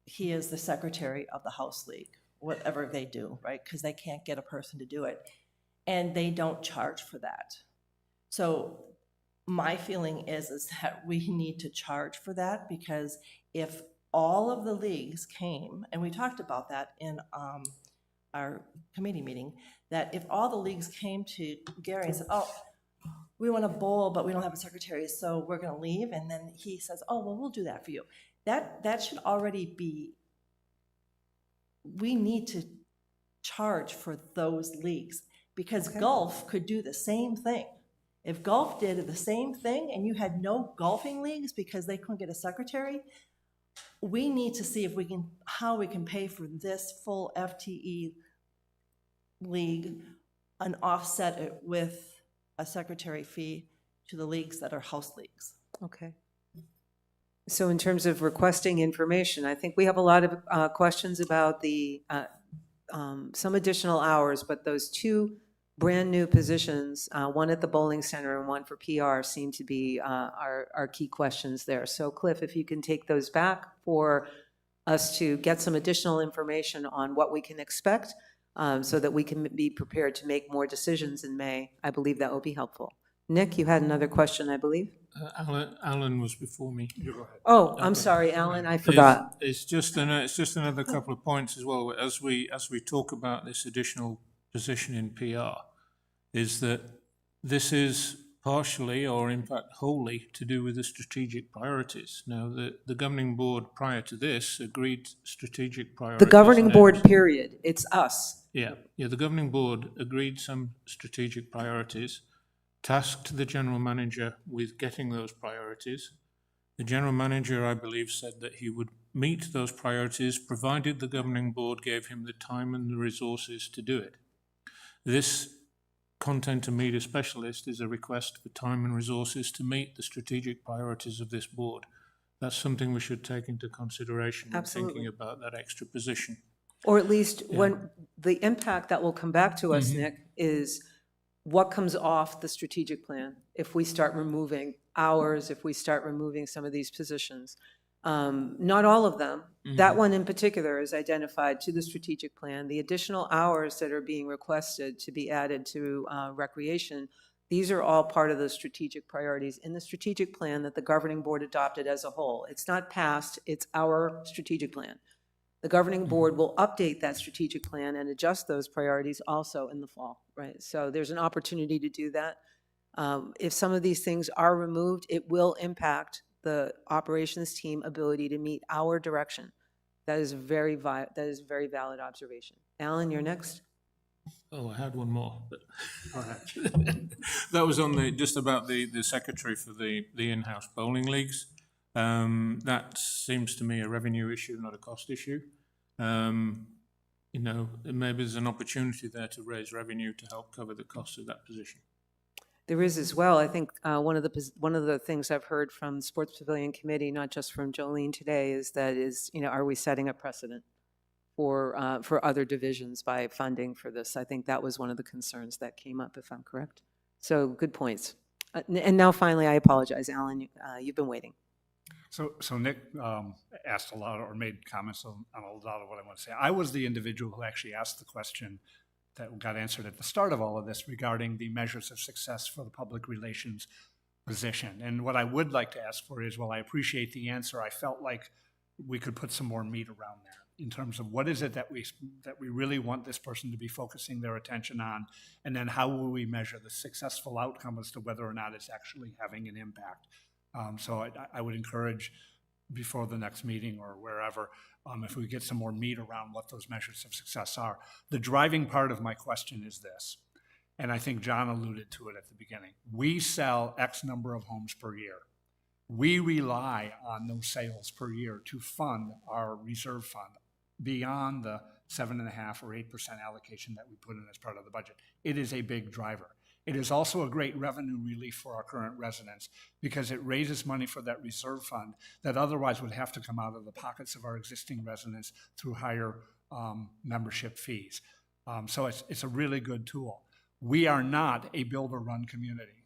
he is the secretary of the house league, whatever they do, right? Because they can't get a person to do it, and they don't charge for that. So my feeling is that we need to charge for that, because if all of the leagues came, and we talked about that in our committee meeting, that if all the leagues came to Gary and said, oh, we want to bowl, but we don't have a secretary, so we're going to leave. And then he says, oh, well, we'll do that for you. That should already be, we need to charge for those leagues, because golf could do the same thing. If golf did the same thing and you had no golfing leagues because they couldn't get a secretary, we need to see if we can, how we can pay for this full FTE league and offset it with a secretary fee to the leagues that are house leagues. Okay. So in terms of requesting information, I think we have a lot of questions about the some additional hours, but those 2 brand-new positions, one at the bowling center and one for PR, seem to be our key questions there. So Cliff, if you can take those back for us to get some additional information on what we can expect, so that we can be prepared to make more decisions in May, I believe that will be helpful. Nick, you had another question, I believe? Alan was before me. You go ahead. Oh, I'm sorry, Alan, I forgot. It's just another couple of points as well. As we talk about this additional position in PR, is that this is partially, or in fact wholly, to do with the strategic priorities. Now, the governing board prior to this agreed strategic priorities. The governing board, period. It's us. Yeah, the governing board agreed some strategic priorities, tasked the general manager with getting those priorities. The general manager, I believe, said that he would meet those priorities provided the governing board gave him the time and the resources to do it. This content and media specialist is a request for time and resources to meet the strategic priorities of this board. That's something we should take into consideration when Absolutely. thinking about that extra position. Or at least when the impact that will come back to us, Mhm. Nick, is what comes off the strategic plan if we start removing hours, if we start removing some of these positions. Not all of them. That Mhm. one in particular is identified to the strategic plan. The additional hours that are being requested to be added to recreation, these are all part of the strategic priorities in the strategic plan that the governing board adopted as a whole. It's not passed, it's our strategic plan. The governing board will update that strategic plan and adjust those priorities also in the fall, right? So there's an opportunity to do that. If some of these things are removed, it will impact the operations team ability to meet our direction. That is a very valid observation. Alan, you're next. Oh, I had one more. But that was on just about the secretary for the in-house bowling leagues. That seems to me a revenue issue, not a cost issue. Maybe there's an opportunity there to raise revenue to help cover the cost of that position. There is as well. I think one of the things I've heard from the Sports Pavilion Committee, not just from Jolene today, is are we setting a precedent for other divisions by funding for this? I think that was one of the concerns that came up, if I'm correct. So good points. And now finally, I apologize, Alan, you've been waiting. So Nick asked a lot or made comments on a lot of what I want to say. I was the individual who actually asked the question that got answered at the start of all of this regarding the measures of success for the public relations position. And what I would like to ask for is, while I appreciate the answer, I felt like we could put some more meat around that in terms of what is it that we really want this person to be focusing their attention on, and then how will we measure the successful outcome as to whether or not it's actually having an impact. So I would encourage before the next meeting or wherever, if we get some more meat around what those measures of success are. The driving part of my question is this, and I think John alluded to it at the beginning. We sell X number of homes per year. We rely on those sales per year to fund our reserve fund beyond the 7.5% or 8% allocation that we put in as part of the budget. It is a big driver. It is also a great revenue relief for our current residents because it raises money for that reserve fund that otherwise would have to come out of the pockets of our existing residents through higher membership fees. So it's a really good tool. We are not a builder-run community.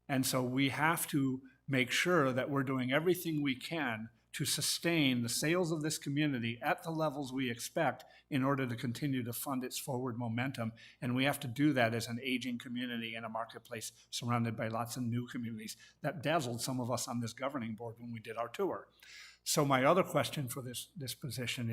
And so we have to make sure that we're doing everything we can to sustain the sales of this community at the levels we expect in order to continue to fund its forward momentum. And we have to do that as an aging community in a marketplace surrounded by lots of new communities that dazzled some of us on this governing board when we did our tour. So my other question for this position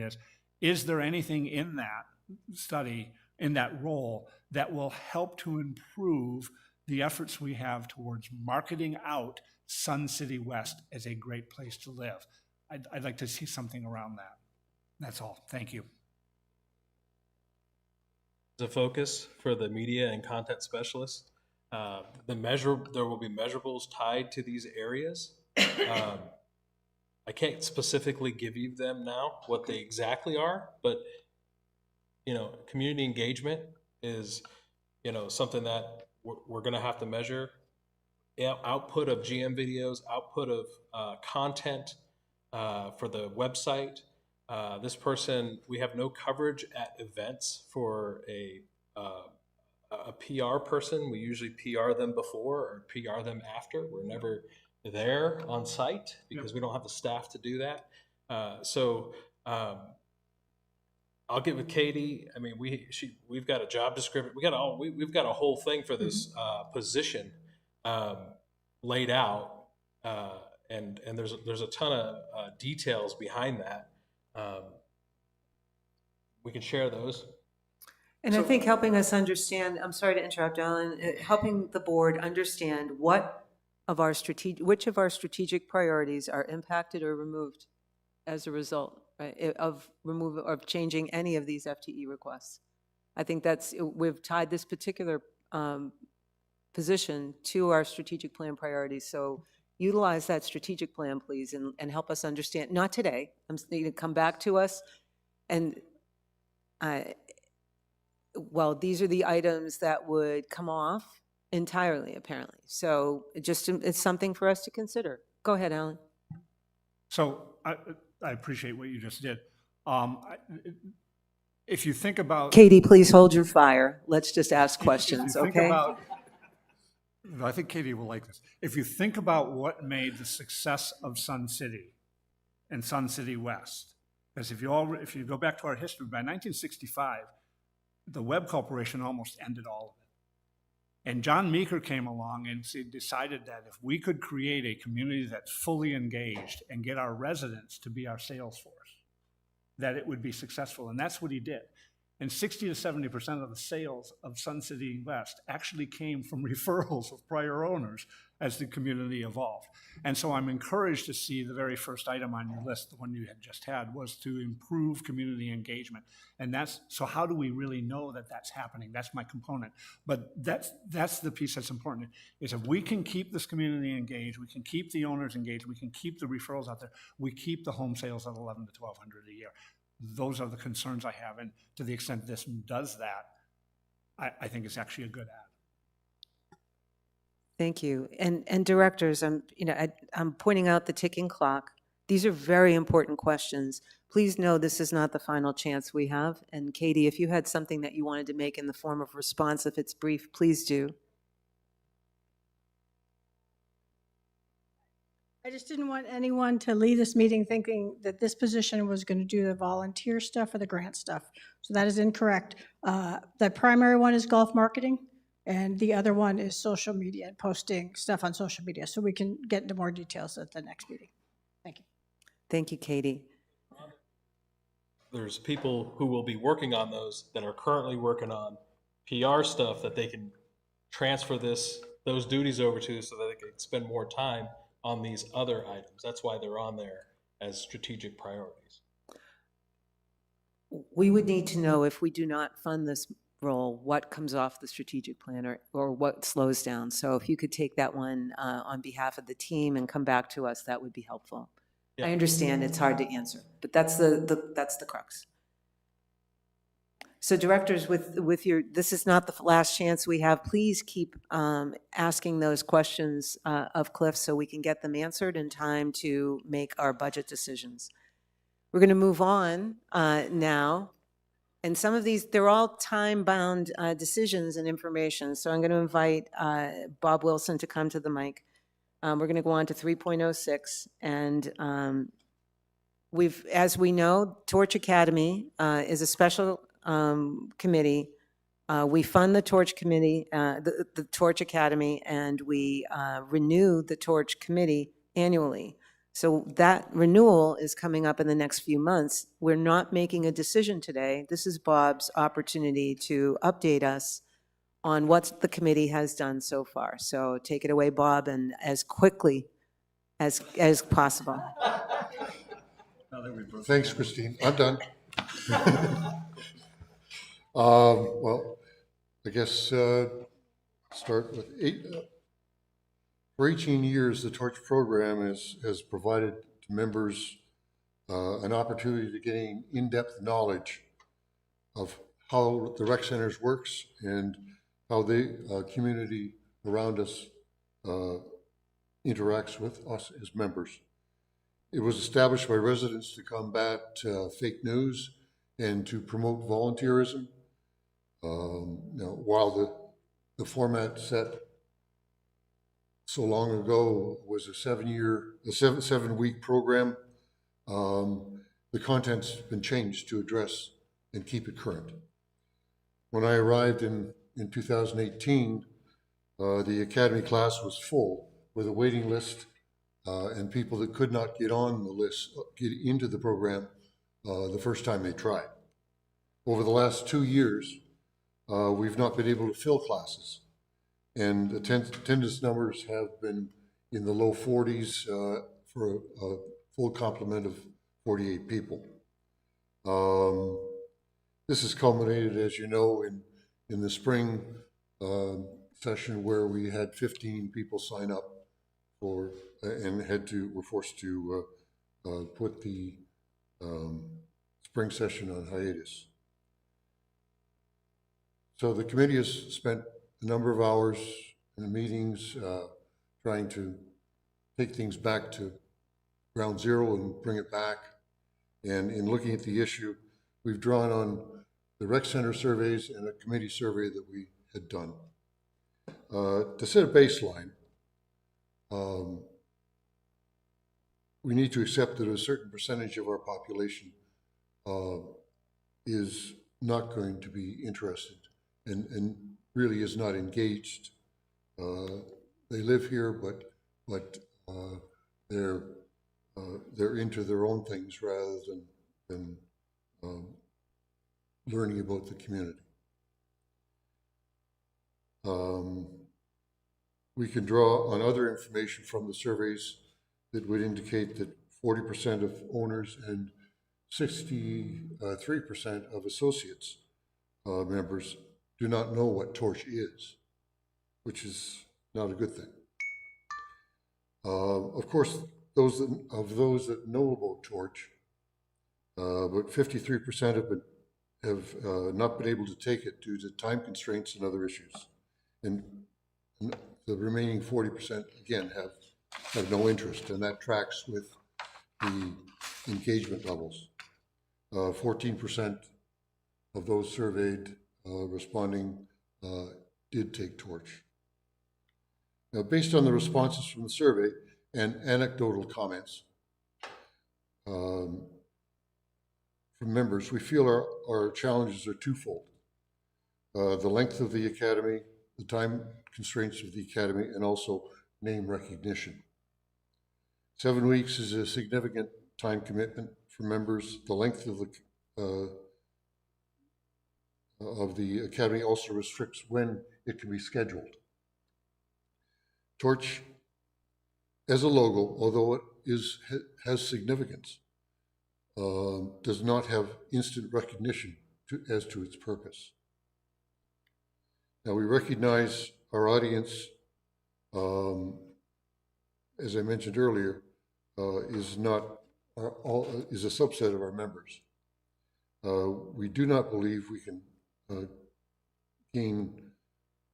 is there anything in that study, in that role, that will help to improve the efforts we have towards marketing out Sun City West as a great place to live? I'd like to see something around that. That's all. Thank you. The focus for the media and content specialist, there will be measurables tied to these areas. I can't specifically give you them now, what they exactly are, but community engagement is, something that we're going to have to measure. Output of GM videos, output of content for the website. This person, we have no coverage at events for a PR person. We usually PR them before or PR them after. We're never there on site because we don't have the staff to do that. So I'll get with Katie. I mean, we've got a job description. We've got a whole thing for this position laid out, and there's a ton of details behind that. We can share those. And I think helping us understand, I'm sorry to interrupt, Alan, helping the board understand which of our strategic priorities are impacted or removed as a result, right, of changing any of these FTE requests. I think we've tied this particular position to our strategic plan priorities. So utilize that strategic plan, please, and help us understand, not today, I'm saying to come back to us. And well, these are the items that would come off entirely, apparently. So it's something for us to consider. Go ahead, Alan. So I appreciate what you just did. If you think about. Katie, please hold your fire. Let's just ask questions, If you think okay? about- I think Katie will like this. If you think about what made the success of Sun City and Sun City West, because if you go back to our history, by 1965, the Webb Corporation almost ended all of it. And John Meeker came along and decided that if we could create a community that's fully engaged and get our residents to be our sales force, that it would be successful. And that's what he did. And 60 to 70% of the sales of Sun City West actually came from referrals of prior owners as the community evolved. And so I'm encouraged to see the very first item on your list, the one you had just had, was to improve community engagement. And so how do we really know that that's happening? That's my component. But that's the piece that's important, is if we can keep this community engaged, we can keep the owners engaged, we can keep the referrals out there, we keep the home sales at 1,100 to 1,200 a year. Those are the concerns I have, and to the extent this does that, I think it's actually a good ad. Thank you. And directors, I'm pointing out the ticking clock. These are very important questions. Please know this is not the final chance we have. And Katie, if you had something that you wanted to make in the form of response, if it's brief, please do. I just didn't want anyone to leave this meeting thinking that this position was going to do the volunteer stuff or the grant stuff. So that is incorrect. The primary one is golf marketing, and the other one is social media and posting stuff on social media. So we can get into more details at the next meeting. Thank you. Thank you, Katie. There's people who will be working on those that are currently working on PR stuff that they can transfer those duties over to so that they can spend more time on these other items. That's why they're on there as strategic priorities. We would need to know, if we do not fund this role, what comes off the strategic plan or what slows down. So if you could take that one on behalf of the team and come back to us, that would be helpful. Yeah. I understand it's hard to answer, but that's the crux. So directors, this is not the last chance we have. Please keep asking those questions of Cliff so we can get them answered in time to make our budget decisions. We're going to move on now. And some of these, they're all time-bound decisions and information. So I'm going to invite Bob Wilson to come to the mic. We're going to go on to 3.06. And as we know, Torch Academy is a special committee. We fund the Torch Committee, the Torch Academy, and we renew the Torch Committee annually. So that renewal is coming up in the next few months. We're not making a decision today. This is Bob's opportunity to update us on what the committee has done so far. So take it away, Bob, and as quickly as possible. Thanks, Christine. I'm done. Well, I guess start with for 18 years, the Torch program has provided to members an opportunity to gain in-depth knowledge of how the rec centers works and how the community around us interacts with us as members. It was established by residents to combat fake news and to promote volunteerism. While the format set so long ago was a 7-week program, the content's been changed to address and keep it current. When I arrived in 2018, the Academy class was full with a waiting list and people that could not get on the list, get into the program the first time they tried. Over the last 2 years, we've not been able to fill classes, and attendance numbers have been in the low 40s for a full complement of 48 people. This has culminated, as you know, in the spring session where we had 15 people sign up for and were forced to put the spring session on hiatus. So the committee has spent a number of hours in the meetings trying to take things back to ground zero and bring it back. And in looking at the issue, we've drawn on the rec center surveys and a committee survey that we had done. To set a baseline, we need to accept that a certain percentage of our population is not going to be interested and really is not engaged. They live here, but they're into their own things rather than learning about the community. We can draw on other information from the surveys that would indicate that 40% of owners and 63% of associates members do not know what Torch is, which is not a good thing. Of course, those that know about Torch, but 53% have not been able to take it due to time constraints and other issues. And the remaining 40% again have no interest, and that tracks with the engagement levels. 14% of those surveyed responding did take Torch. Now, based on the responses from the survey and anecdotal comments from members, we feel our challenges are twofold. The length of the academy, the time constraints of the academy, and also name recognition. 7 weeks is a significant time commitment for members. The length of the academy also restricts when it can be scheduled. Torch, as a logo, although it has significance, does not have instant recognition as to its purpose. Now, we recognize our audience, as I mentioned earlier, is a subset of our members. We do not believe we can gain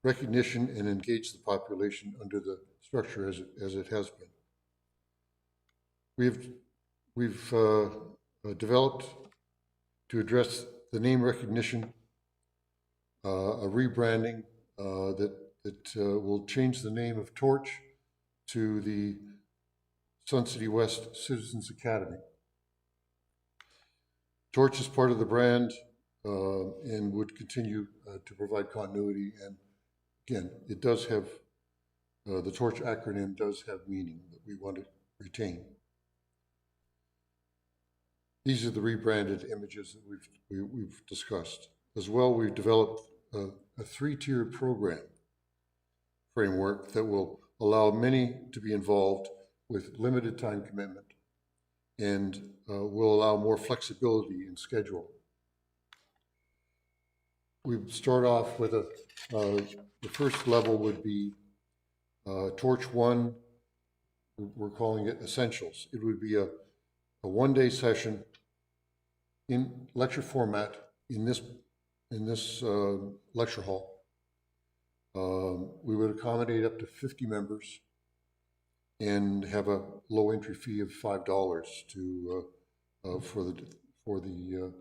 recognition and engage the population under the structure as it has been. We've developed, to address the name recognition, a rebranding that will change the name of Torch to the Sun City West Citizens Academy. Torch is part of the brand and would continue to provide continuity. And again, it does have, the Torch acronym does have meaning that we want to retain. These are the rebranded images that we've discussed. As well, we've developed a 3-tiered program framework that will allow many to be involved with limited time commitment and will allow more flexibility in schedule. We start off with the first level would be Torch 1. We're calling it Essentials. It would be a 1-day session in lecture format in this lecture hall. We would accommodate up to 50 members and have a low entry fee of $5 for the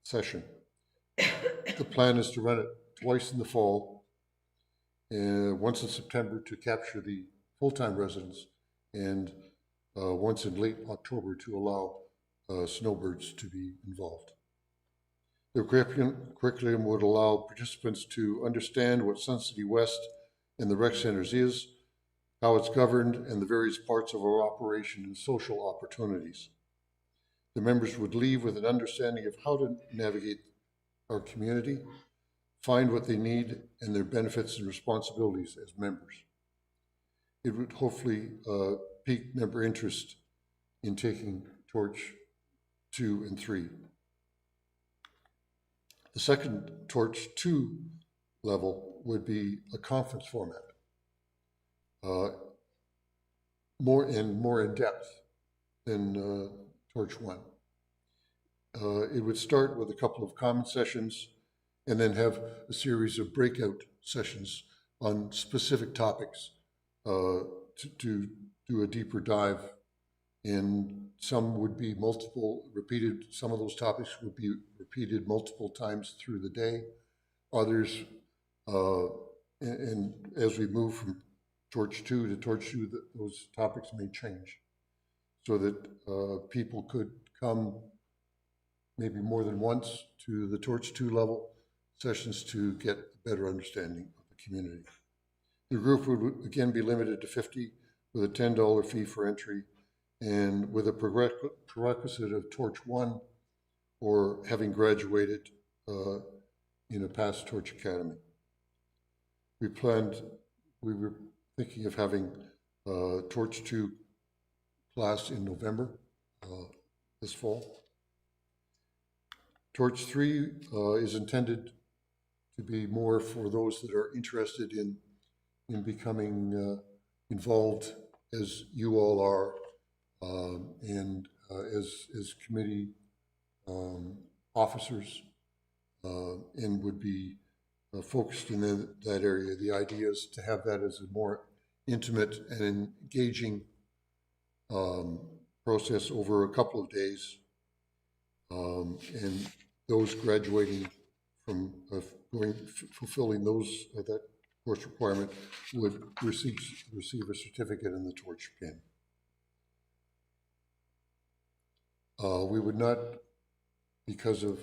session. The plan is to run it twice in the fall, once in September to capture the full-time residents, and once in late October to allow snowbirds to be involved. The curriculum would allow participants to understand what Sun City West and the rec centers is, how it's governed, and the various parts of our operation and social opportunities. The members would leave with an understanding of how to navigate our community, find what they need, and their benefits and responsibilities as members. It would hopefully pique member interest in taking Torch 2 and 3. The second Torch 2 level would be a conference format, more in depth than Torch 1. It would start with a couple of common sessions and then have a series of breakout sessions on specific topics to do a deeper dive. And some would be repeated, some of those topics would be repeated multiple times through the day. Others, and as we move from Torch 2 to Torch 2, those topics may change so that people could come maybe more than once to the Torch 2 level sessions to get a better understanding of the community. The group would again be limited to 50 with a $10 fee for entry and with a prerequisite of Torch 1 or having graduated in a past Torch Academy. We were thinking of having Torch 2 class in November this fall. Torch 3 is intended to be more for those that are interested in becoming involved as you all are, and as committee officers, and would be focused in that area. The idea is to have that as a more intimate and engaging process over a couple of days, and those graduating from fulfilling that course requirement would receive a certificate in the Torch pin. We would not, because of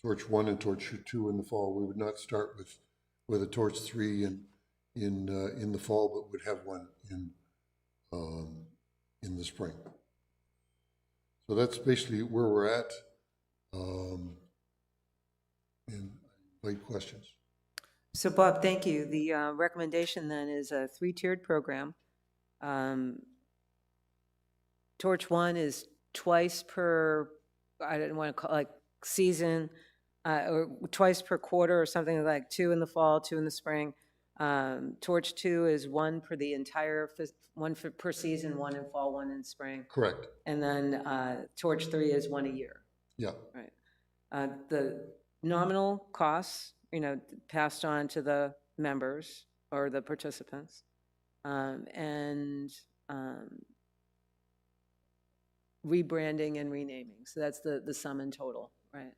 Torch 1 and Torch 2 in the fall, we would not start with a Torch 3 in the fall, but would have one in the spring. So that's basically where we're at. And I invite questions. So Bob, thank you. The recommendation then is a 3-tiered program. Torch 1 is twice per, I don't want to call like season, or twice per quarter or something, like 2 in the fall, 2 in the spring. Torch 2 is 1 per the entire, per season, 1 in fall, 1 in spring. Correct. And then Torch 3 is 1 a year. Yeah. Right. The nominal costs, passed on to the members or the participants, and rebranding and renaming. So that's the sum in total, right?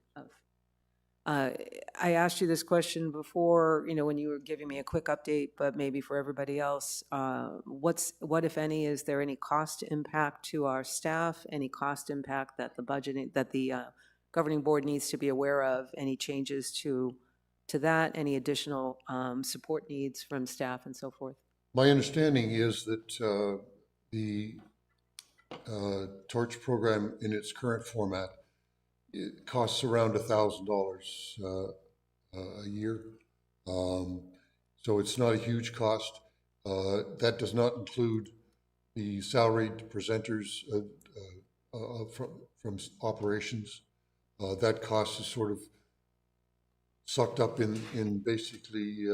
I asked you this question before, when you were giving me a quick update, but maybe for everybody else, what, if any, is there any cost impact to our staff? Any cost impact that the governing board needs to be aware of? Any changes to that? Any additional support needs from staff and so forth? My understanding is that the Torch program in its current format, it costs around $1,000 a year. So it's not a huge cost. That does not include the salaried presenters from operations. That cost is sort of sucked up in basically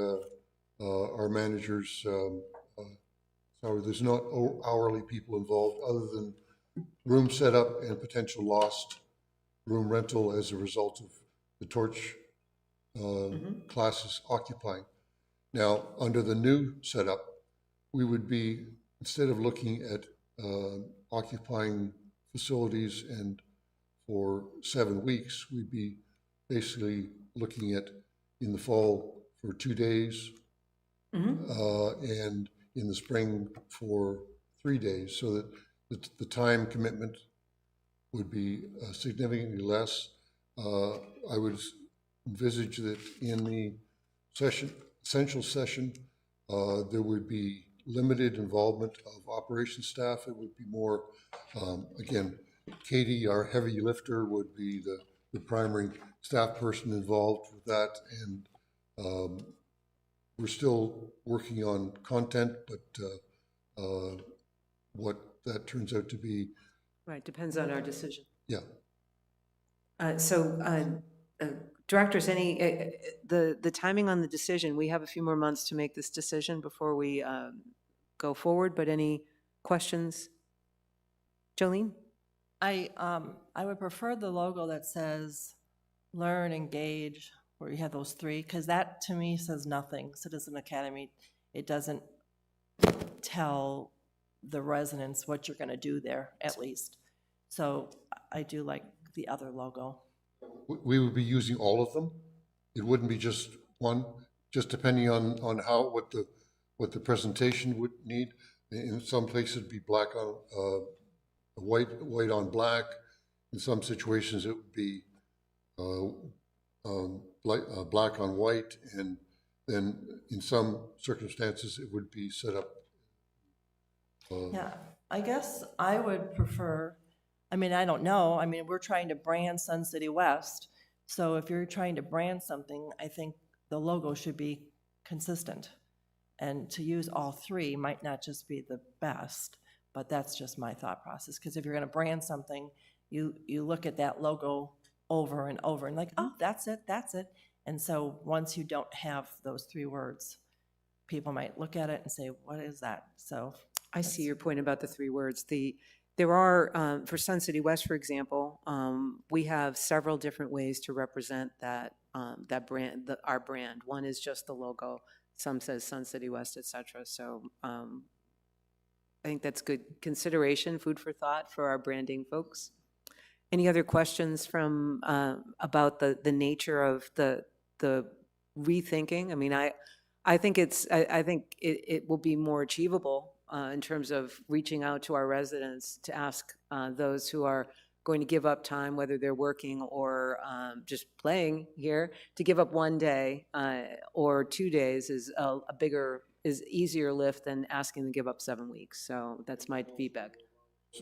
our managers' salary. There's not hourly people involved other than room setup and potential lost room rental as a result of the Torch classes occupying. Now, under the new setup, we would be, instead of looking at occupying facilities and for 7 weeks, we'd be basically looking at in the fall for 2 days, and in the spring for 3 days, so that the time commitment would be significantly less. I would envisage that in the essential session, there would be limited involvement of operations staff. It would be more, again, Katie, our heavy lifter, would be the primary staff person involved with that, and we're still working on content, but what that turns out to be. Right, depends on our decision. Yeah. Directors, the timing on the decision, we have a few more months to make this decision before we go forward, but any questions? Jolene? I would prefer the logo that says learn, engage, where you have those three, because that to me says nothing. Citizen Academy, it doesn't tell the residents what you're gonna do there, at least. So I do like the other logo. We would be using all of them? It wouldn't be just one, just depending on how, what the presentation would need? In some places it'd be black on, white on black. In some situations, it would be black on white, and then in some circumstances, it would be set up. Yeah, I guess I would prefer, I mean, I don't know, I mean, we're trying to brand Sun City West, so if you're trying to brand something, I think the logo should be consistent. And to use all three might not just be the best, but that's just my thought process, because if you're gonna brand something, you look at that logo over and over and like, oh, that's it, that's it. And so once you don't have those three words, people might look at it and say, what is that? So I see your point about the three words. There are, for Sun City West, for example, we have several different ways to represent that brand, our brand. One is just the logo. Some says Sun City West, et cetera. So I think that's good consideration, food for thought for our branding folks. Any other questions from about the nature of the rethinking? I mean, I think it will be more achievable in terms of reaching out to our residents to ask those who are going to give up time, whether they're working or just playing here, to give up one day or 2 days is is easier lift than asking them to give up 7 weeks. So that's my feedback.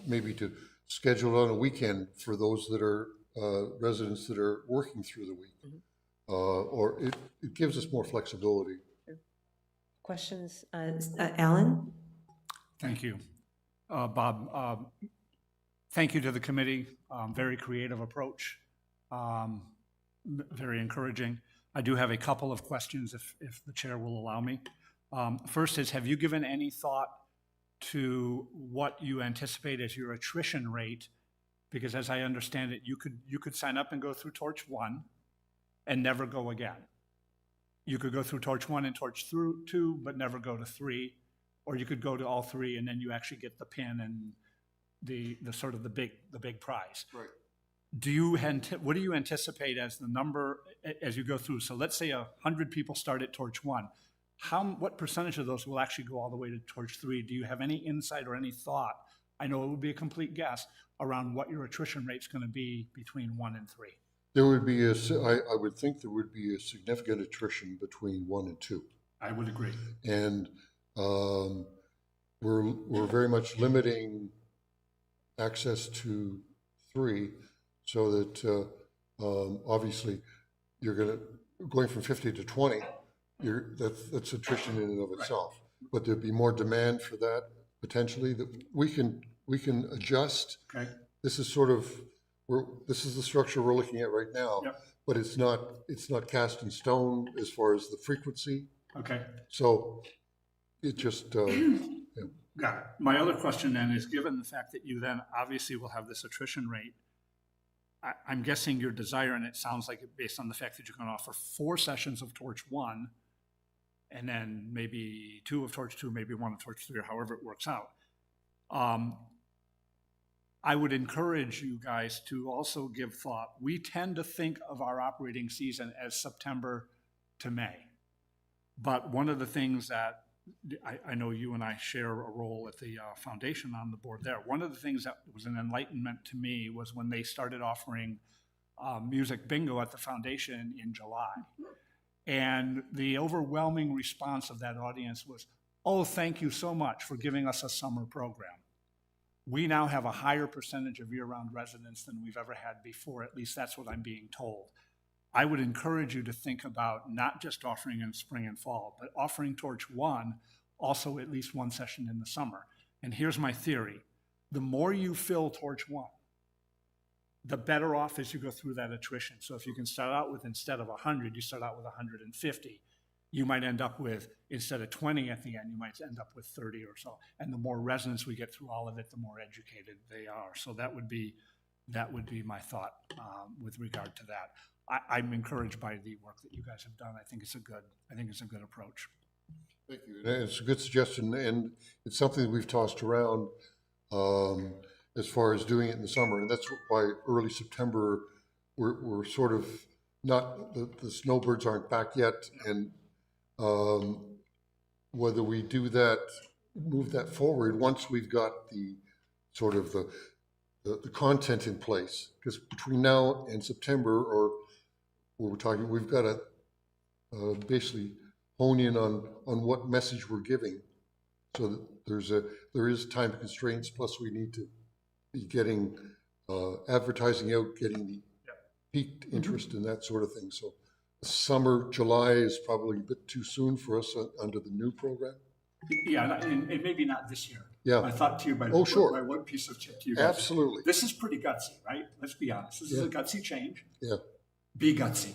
Maybe to schedule on a weekend for those that are residents that are working through the week. Or it gives us more flexibility. Questions? Alan? Thank you. Bob, thank you to the committee. Very creative approach, very encouraging. I do have a couple of questions if the chair will allow me. First is, have you given any thought to what you anticipate as your attrition rate? Because as I understand it, you could sign up and go through Torch 1 and never go again. You could go through Torch 1 and Torch 2, but never go to 3. Or you could go to all 3 and then you actually get the pin and the sort of the big prize. Right. What do you anticipate as the number as you go through? So let's say 100 people start at Torch 1. What percentage of those will actually go all the way to Torch 3? Do you have any insight or any thought? I know it would be a complete guess around what your attrition rate's going to be between 1 and 3. There would be I would think there would be a significant attrition between 1 and 2. I would agree. And we're very much limiting access to 3, so that obviously you're going from 50 to 20. That's attrition in and of itself. Right. But there'd be more demand for that potentially. That we can adjust. Okay. This is this is the structure we're looking at right now. Yep. But it's not cast in stone as far as the frequency. Okay. So it just. Yeah. Got it. My other question then is, given the fact that you then obviously will have this attrition rate, I'm guessing your desire, and it sounds like it based on the fact that you're going to offer 4 sessions of Torch 1, and then maybe 2 of Torch 2, maybe 1 of Torch 3, or however it works out. I would encourage you guys to also give thought. We tend to think of our operating season as September to May. But one of the things that I know you and I share a role at the foundation on the board there. One of the things that was an enlightenment to me was when they started offering music bingo at the foundation in July. And the overwhelming response of that audience was, oh, thank you so much for giving us a summer program. We now have a higher percentage of year-round residents than we've ever had before. At least that's what I'm being told. I would encourage you to think about not just offering in spring and fall, but offering Torch 1 also at least 1 session in the summer. And here's my theory. The more you fill Torch 1, the better off as you go through that attrition. So if you can start out with, instead of 100, you start out with 150. You might end up with, instead of 20 at the end, you might end up with 30 or so. And the more residents we get through all of it, the more educated they are. So that would be my thought with regard to that. I'm encouraged by the work that you guys have done. I think it's a good approach. Thank you. And it's a good suggestion, and it's something that we've tossed around as far as doing it in the summer. And that's why early September, we're sort of not, the snowbirds aren't back yet. And whether we do that, move that forward once we've got the sort of the content in place. Because between now and September, or we're talking, we've got to basically hone in on what message we're giving, so that there is time constraints. Plus, we need to be getting advertising out, getting the peaked interest and that sort of thing. So, summer, July is probably a bit too soon for us under the new program. Yeah, and maybe not this year. Yeah. I thought to you by sure. by one piece of tip to you guys. Absolutely. This is pretty gutsy, right? Let's be honest. This is a gutsy change. Yeah. Be gutsy.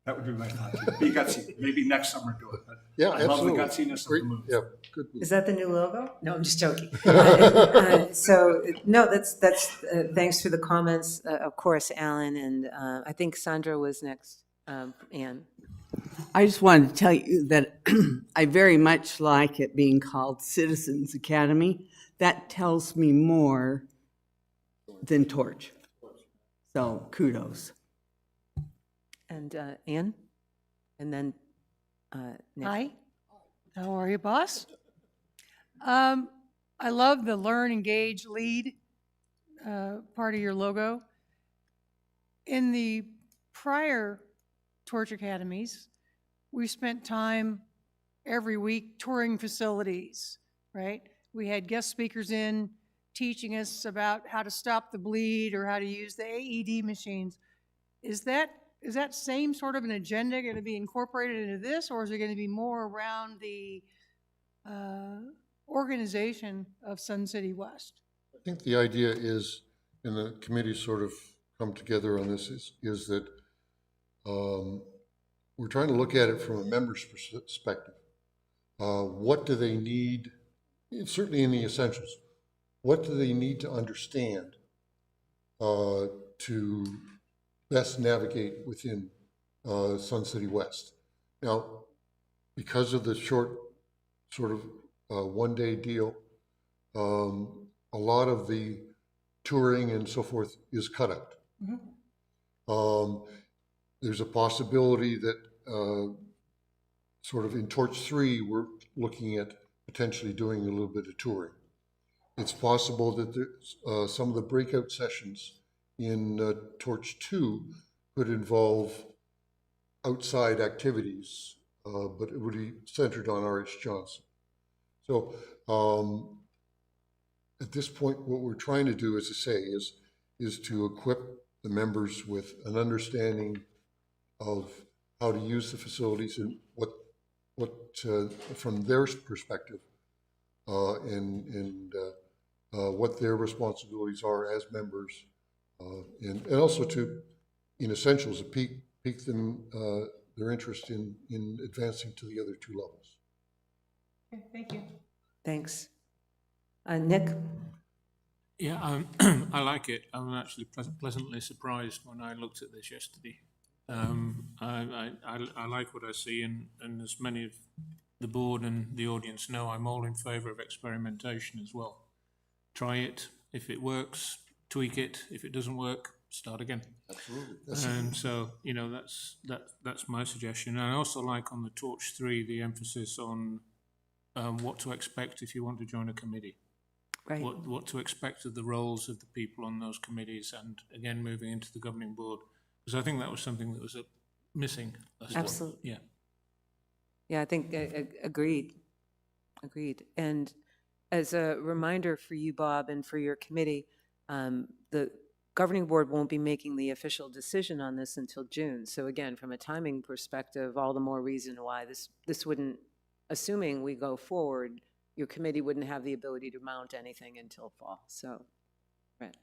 That would be my thought. Be gutsy. Maybe next summer do it. But Yeah, I absolutely. love the gutsiness Great. of the move. Yeah, good move. Is that the new logo? No, I'm just joking. So, no, that's thanks for the comments, of course, Alan, and I think Sandra was next, Anne. I just wanted to tell you that I very much like it being called Citizens Academy. That tells me more than Torch. So kudos. And Anne? And then Nick. Hi, how are you, boss? I love the learn, engage, lead part of your logo. In the prior Torch Academies, we spent time every week touring facilities, right? We had guest speakers in teaching us about how to stop the bleed or how to use the AED machines. Is that same sort of an agenda going to be incorporated into this, or is it going to be more around the organization of Sun City West? I think the idea is, and the committee sort of come together on this, is that we're trying to look at it from a member's perspective. What do they need, certainly in the essentials, what do they need to understand to best navigate within Sun City West? Now, because of the short sort of one-day deal, a lot of the touring and so forth is cut out. There's a possibility that sort of in Torch 3, we're looking at potentially doing a little bit of touring. It's possible that there's, some of the breakout sessions in Torch 2 could involve outside activities, but it would be centered on R.H. Johnson. So at this point, what we're trying to do, as I say, is to equip the members with an understanding of how to use the facilities and what from their perspective, and what their responsibilities are as members, and also to, in essentials, pique them their interest in advancing to the other two levels. Okay, thank you. Thanks. Nick? Yeah, I like it. I'm actually pleasantly surprised when I looked at this yesterday. I like what I see, and as many of the board and the audience know, I'm all in favour of experimentation as well. Try it. If it works, tweak it. If it doesn't work, start again. Absolutely. And so, you know, that's my suggestion. And I also like on the Torch 3 the emphasis on what to expect if you want to join a committee. Right. What to expect of the roles of the people on those committees, and again moving into the governing board, because I think that was something that was missing. Absolutely. Yeah. Yeah, I think, agreed. And as a reminder for you, Bob, and for your committee, the governing board won't be making the official decision on this until June. So again, from a timing perspective, all the more reason why this wouldn't, assuming we go forward, your committee wouldn't have the ability to mount anything until fall. So, right.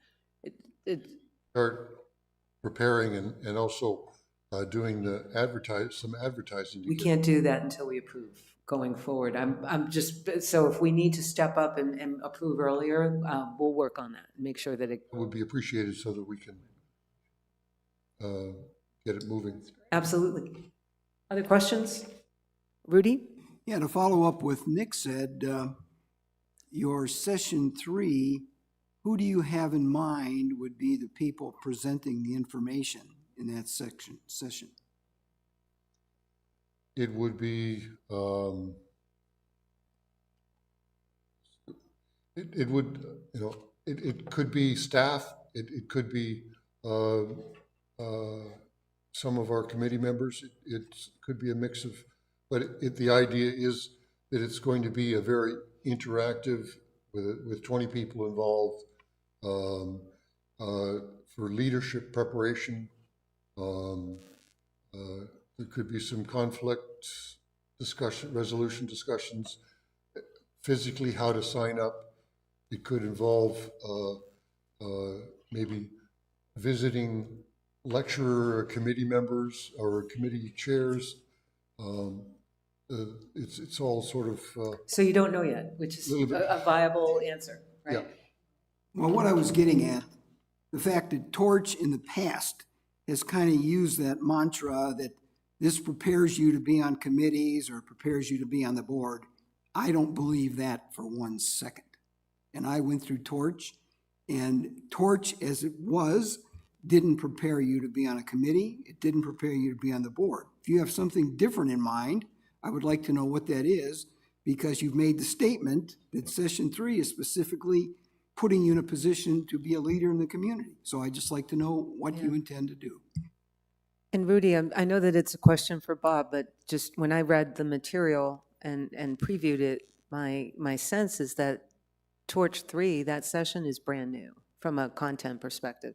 Start preparing and also doing some advertising. We can't do that until we approve going forward. I'm just, so if we need to step up and approve earlier, we'll work on that and make sure that it would be appreciated so that we can get it moving. Absolutely. Other questions? Rudy? Yeah, to follow up what Nick said, your session 3, who do you have in mind would be the people presenting the information in that session? It would be, it would, you know, it could be staff, it could be some of our committee members, it could be a mix of, but the idea is that it's going to be a very interactive, with 20 people involved, for leadership preparation. There could be some conflict resolution discussions, physically how to sign up. It could involve maybe visiting lecturer or committee members or committee chairs. It's all sort of. So you don't know yet, which is a viable answer, right? Yeah. Well, what I was getting at, the fact that Torch in the past has kind of used that mantra that this prepares you to be on committees or prepares you to be on the board. I don't believe that for 1 second. And I went through Torch, and Torch, as it was, didn't prepare you to be on a committee. It didn't prepare you to be on the board. If you have something different in mind, I would like to know what that is, because you've made the statement that session 3 is specifically putting you in a position to be a leader in the community. So I'd just like to know what you intend to do. And Rudy, I know that it's a question for Bob, but just when I read the material and previewed it, my sense is that Torch 3, that session is brand new from a content perspective.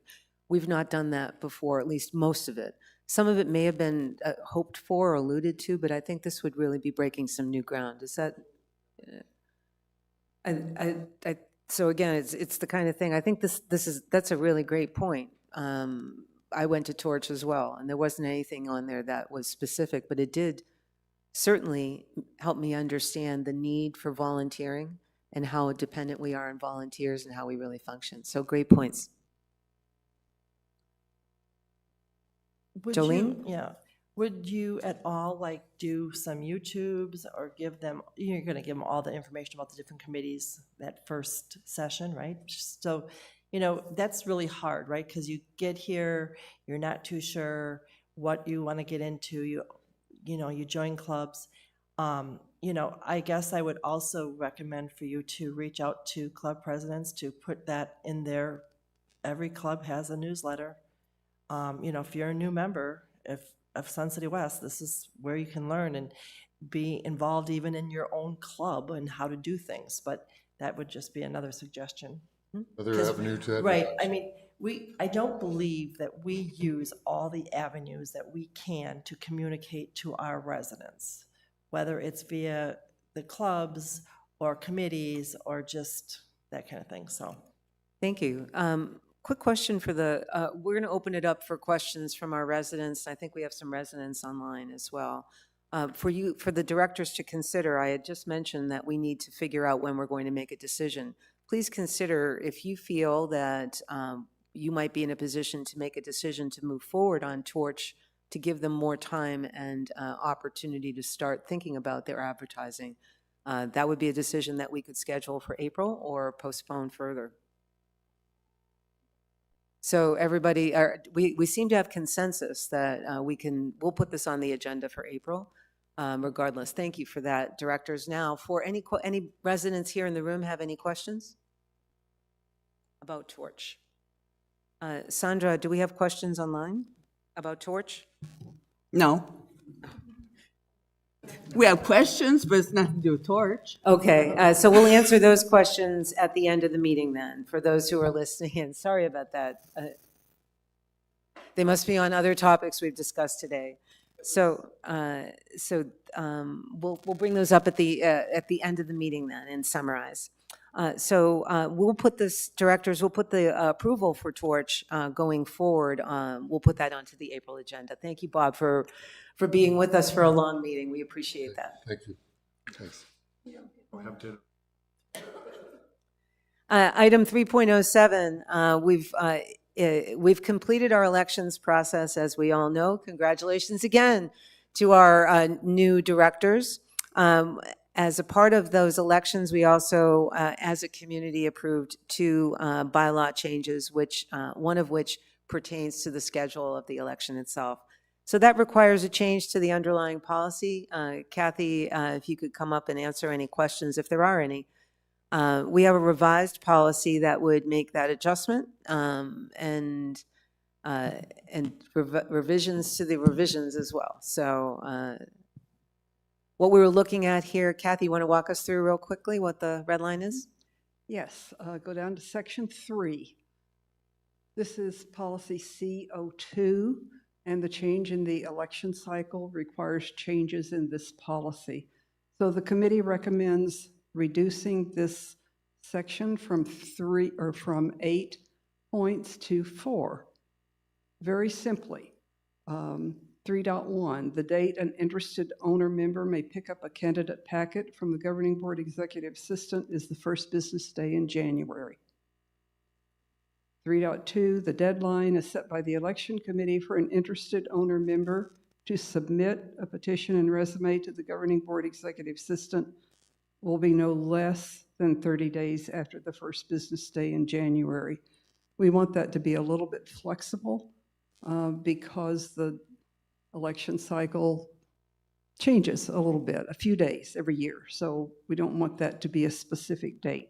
We've not done that before, at least most of it. Some of it may have been hoped for or alluded to, but I think this would really be breaking some new ground. Is that? So again, it's the kind of thing. I think that's a really great point. I went to Torch as well, and there wasn't anything on there that was specific, but it did certainly help me understand the need for volunteering and how dependent we are on volunteers and how we really function. So great points. Would Jolene? Yeah. Would you at all like do some YouTubes or give them, you're going to give them all the information about the different committees that first session, right? So, that's really hard, right? Because you get here, you're not too sure what you want to get into. You join clubs. I guess I would also recommend for you to reach out to club presidents to put that in there. Every club has a newsletter. If you're a new member of Sun City West, this is where you can learn and be involved even in your own club and how to do things. But that would just be another suggestion. Another avenue to advertise. Right. I mean, I don't believe that we use all the avenues that we can to communicate to our residents, whether it's via the clubs or committees or just that kind of thing. So, Thank you. Quick question for we're going to open it up for questions from our residents. I think we have some residents online as well. For the directors to consider, I had just mentioned that we need to figure out when we're going to make a decision. Please consider if you feel that you might be in a position to make a decision to move forward on Torch, to give them more time and opportunity to start thinking about their advertising. That would be a decision that we could schedule for April or postpone further. So everybody, we seem to have consensus that we'll put this on the agenda for April, regardless. Thank you for that, directors. Now, for any residents here in the room have any questions about Torch? Sandra, do we have questions online about Torch? No. We have questions, but it's nothing to do with Torch. Okay, so we'll answer those questions at the end of the meeting then, for those who are listening in. Sorry about that. They must be on other topics we've discussed today. So we'll bring those up at the end of the meeting then and summarize. We'll put we'll put the approval for Torch going forward. We'll put that onto the April agenda. Thank you, Bob, for being with us for a long meeting. We appreciate that. Thank you. Thanks. Item 3.07, we've we've completed our elections process, as we all know. Congratulations again to our new directors. As a part of those elections, we also, as a community, approved 2 bylaw changes, which one of which pertains to the schedule of the election itself. So that requires a change to the underlying policy. Kathy, if you could come up and answer any questions, if there are any. We have a revised policy that would make that adjustment, and revisions to the revisions as well. So what we were looking at here, Kathy, you want to walk us through real quickly what the red line is? Yes, go down to section 3. This is policy C02, and the change in the election cycle requires changes in this policy. So the committee recommends reducing this section from 8 points to 4. Very simply, 3.1, the date an interested owner member may pick up a candidate packet from the governing board executive assistant is the first business day in January. 3.2, the deadline is set by the election committee for an interested owner member to submit a petition and resume to the governing board executive assistant will be no less than 30 days after the first business day in January. We want that to be a little bit flexible because the election cycle changes a little bit, a few days every year. So we don't want that to be a specific date.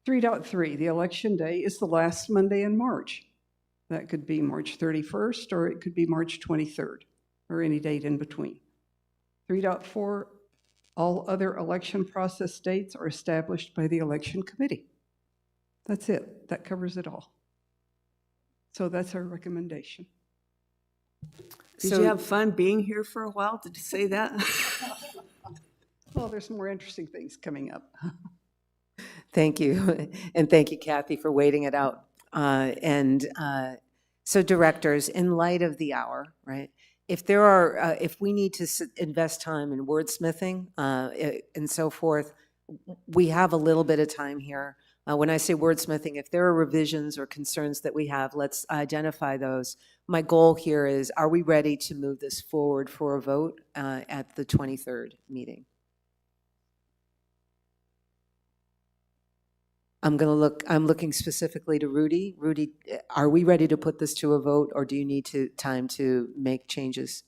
3.3, the election day is the last Monday in March. That could be March 31st, or it could be March 23rd, or any date in between. 3.4, all other election process dates are established by the election committee. That's it. That covers it all. So that's our recommendation. Did you have fun being here for a while? Did you say that? Well, there's more interesting things coming up. Thank you. And thank you, Kathy, for waiting it out. So directors, in light of the hour, right? If there are, if we need to invest time in wordsmithing and so forth, we have a little bit of time here. When I say wordsmithing, if there are revisions or concerns that we have, let's identify those. My goal here is, are we ready to move this forward for a vote at the 23rd meeting? I'm looking specifically to Rudy. Rudy, are we ready to put this to a vote, or do you need time to make changes?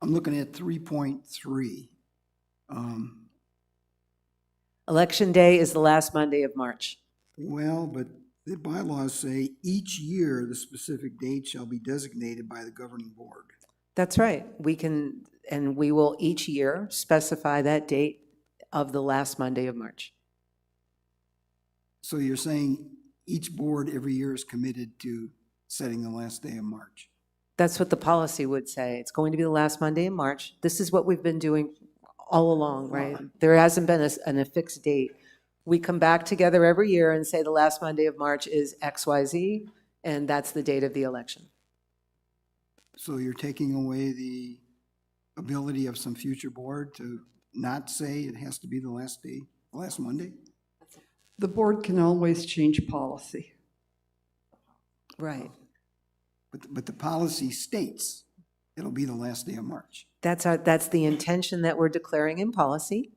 I'm looking at 3.3. Election day is the last Monday of March. Well, but the bylaws say each year the specific date shall be designated by the governing board. That's right. We can, and we will each year specify that date of the last Monday of March. So you're saying each board every year is committed to setting the last day of March? That's what the policy would say. It's going to be the last Monday in March. This is what we've been doing all along, right? There hasn't been a fixed date. We come back together every year and say the last Monday of March is XYZ, and that's the date of the election. So you're taking away the ability of some future board to not say it has to be the last day, last Monday? The board can always change policy. Right. But the policy states it'll be the last day of March. That's the intention that we're declaring in policy.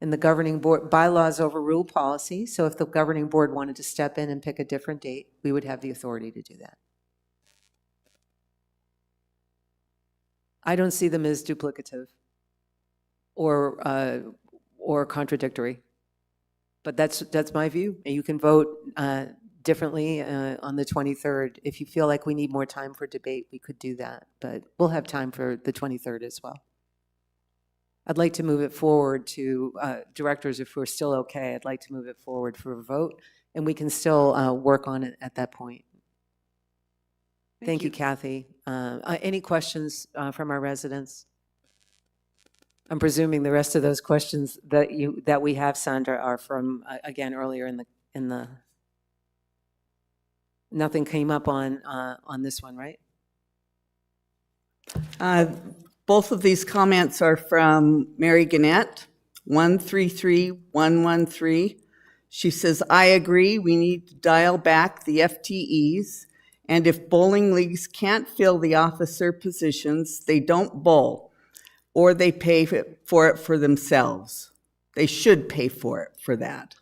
And the governing board bylaws overrule policy. So if the governing board wanted to step in and pick a different date, we would have the authority to do that. I don't see them as duplicative or contradictory. But that's my view. And you can vote differently on the 23rd. If you feel like we need more time for debate, we could do that. But we'll have time for the 23rd as well. I'd like to move it forward to directors, if we're still okay. I'd like to move it forward for a vote, and we can still work on it at that point. Thank you, Kathy. Any questions from our residents? I'm presuming the rest of those questions that we have, Sandra, are from again earlier in the. Nothing came up on this one, right? Both of these comments are from Mary Gannett, 133113. She says, I agree, we need to dial back the FTEs, and if bowling leagues can't fill the officer positions, they don't bowl, or they pay for it for themselves. They should pay for it for that.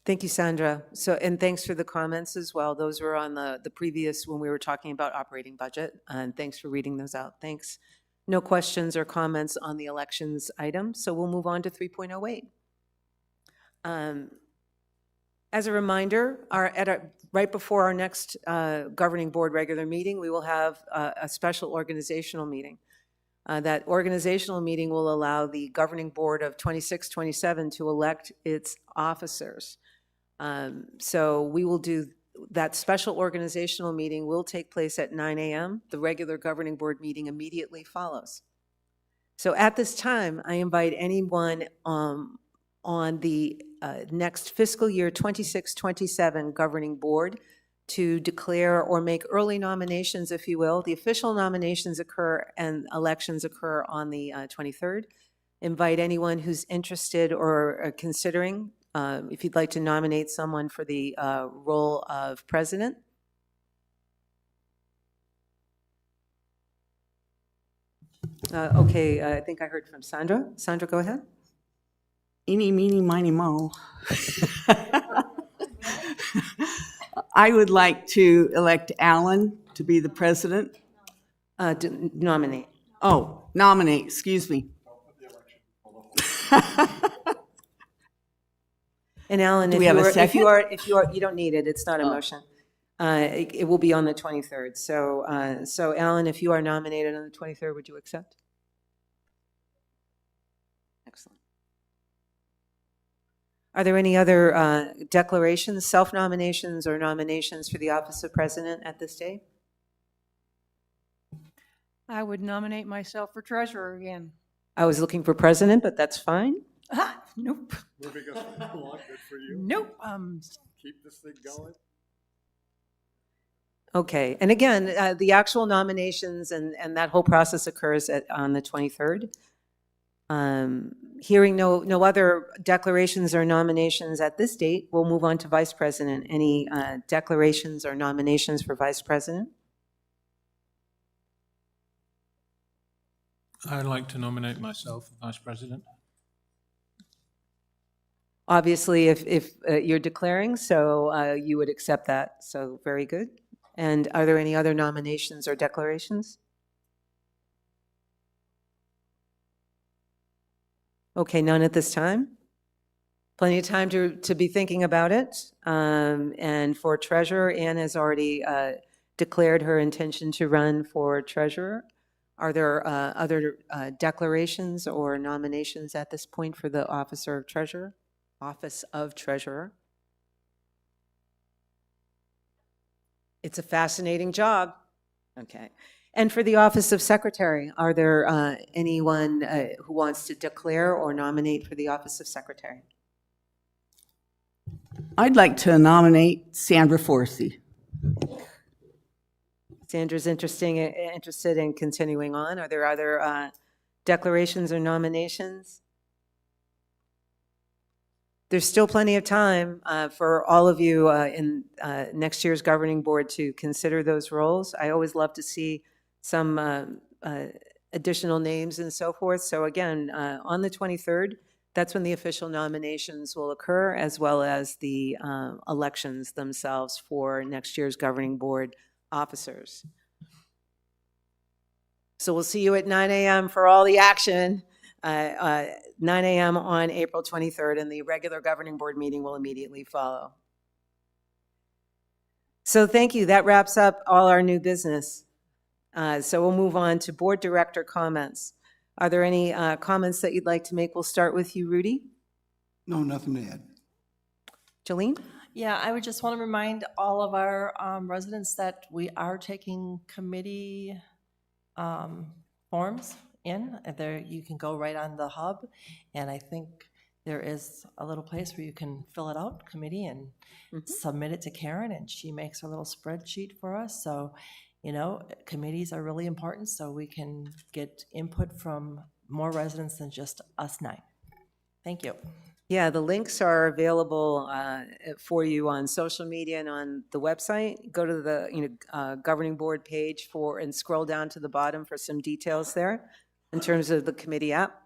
Thank you, Sandra. So, and thanks for the comments as well. Those were on the previous, when we were talking about operating budget, and thanks for reading those out. Thanks. No questions or comments on the elections item, so we'll move on to 3.08. As a reminder, right before our next governing board regular meeting, we will have a special organizational meeting. That organizational meeting will allow the governing board of 26-27 to elect its officers. So we will do, that special organizational meeting will take place at 9 a.m. The regular governing board meeting immediately follows. So at this time, I invite anyone on the next fiscal year 26-27 governing board to declare or make early nominations, if you will. The official nominations occur and elections occur on the 23rd. Invite anyone who's interested or considering, if you'd like to nominate someone for the role of president. Okay, I think I heard from Sandra. Sandra, go ahead. Eeny, meeny, miny, moe. I would like to elect Alan to be the president. Nominate. Oh, nominate, excuse me. And Alan, Do we have a second? you don't need it, it's not a motion. It will be on the 23rd. So Alan, if you are nominated on the 23rd, would you accept? Excellent. Are there any other declarations, self-nominations, or nominations for the office of president at this date? I would nominate myself for treasurer again. I was looking for president, but that's fine. Ah, nope. Moving us along, good for you. Nope. Keep this thing going. Okay, and again, the actual nominations and that whole process occurs on the 23rd. Hearing no other declarations or nominations at this date, we'll move on to vice president. Any declarations or nominations for vice president? I'd like to nominate myself for vice president. Obviously, if you're declaring, so you would accept that, so very good. And are there any other nominations or declarations? Okay, none at this time. Plenty of time to be thinking about it. And for treasurer, Ann has already declared her intention to run for treasurer. Are there other declarations or nominations at this point for the office of treasurer? It's a fascinating job. Okay. And for the office of secretary, are there anyone who wants to declare or nominate for the office of secretary? I'd like to nominate Sandra Forsey. Sandra's interested in continuing on. Are there other declarations or nominations? There's still plenty of time for all of you in next year's governing board to consider those roles. I always love to see some additional names and so forth. So again, on the 23rd, that's when the official nominations will occur, as well as the elections themselves for next year's governing board officers. So we'll see you at 9 a.m. for all the action. 9 a.m. on April 23rd, and the regular governing board meeting will immediately follow. So thank you. That wraps up all our new business. So we'll move on to board director comments. Are there any comments that you'd like to make? We'll start with you, Rudy. No, nothing to add. Jolene? Yeah, I would just want to remind all of our residents that we are taking committee forms in. There, you can go right on the hub, and I think there is a little place where you can fill it out, committee, and submit it to Karen, and she makes a little spreadsheet for us. So, you know, committees are really important, so we can get input from more residents than just us 9. Thank you. Yeah, the links are available for you on social media and on the website. Go to the governing board page and scroll down to the bottom for some details there in terms of the committee app.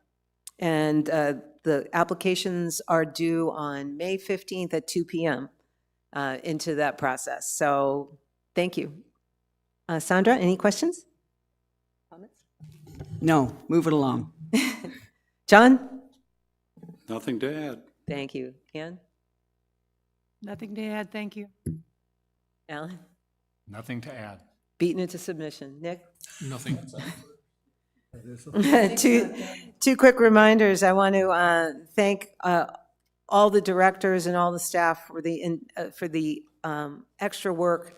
And the applications are due on May 15th at 2 p.m. Into that process. So thank you. Sandra, any questions? Comments? No, move it along. John? Nothing to add. Thank you. Ann? Nothing to add, thank you. Alan? Nothing to add. Beaten into submission. Nick? Nothing. Two quick reminders. I want to thank all the directors and all the staff for the extra work,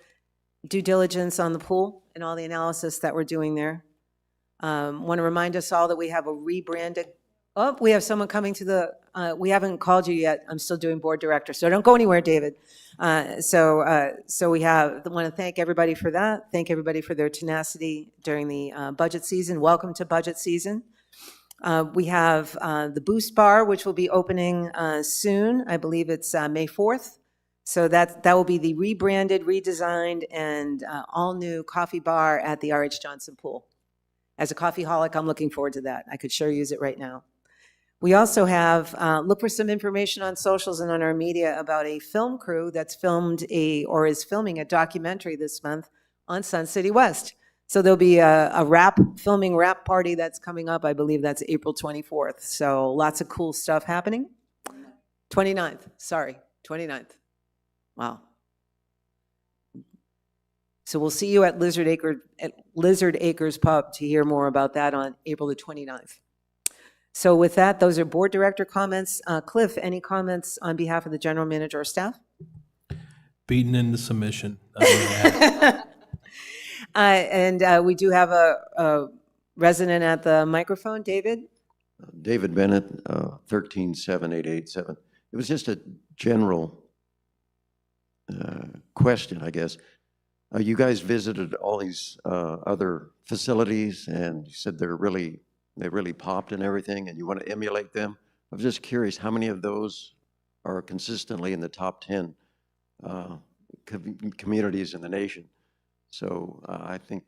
due diligence on the pool and all the analysis that we're doing there. Want to remind us all that we have a rebranded. Oh, we have someone coming to the. We haven't called you yet. I'm still doing board director, so don't go anywhere, David. So we want to thank everybody for that. Thank everybody for their tenacity during the budget season. Welcome to budget season. We have the Boost Bar, which will be opening soon. I believe it's May 4th. So that will be the rebranded, redesigned, and all-new coffee bar at the R.H. Johnson Pool. As a coffeeholic, I'm looking forward to that. I could sure use it right now. We also have, look for some information on socials and on our media about a film crew that's is filming a documentary this month on Sun City West. So there'll be a filming rap party that's coming up. I believe that's April 24th. So lots of cool stuff happening. 29th. Wow. So we'll see you at Lizard Acres Pub to hear more about that on April the 29th. So with that, those are board director comments. Cliff, any comments on behalf of the general manager or staff? Beaten into submission. And we do have a resident at the microphone, David. David Bennett, 1378887. It was just a general question, I guess. You guys visited all these other facilities, and you said they really popped and everything, and you want to emulate them. I was just curious, how many of those are consistently in the top 10 communities in the nation? So I think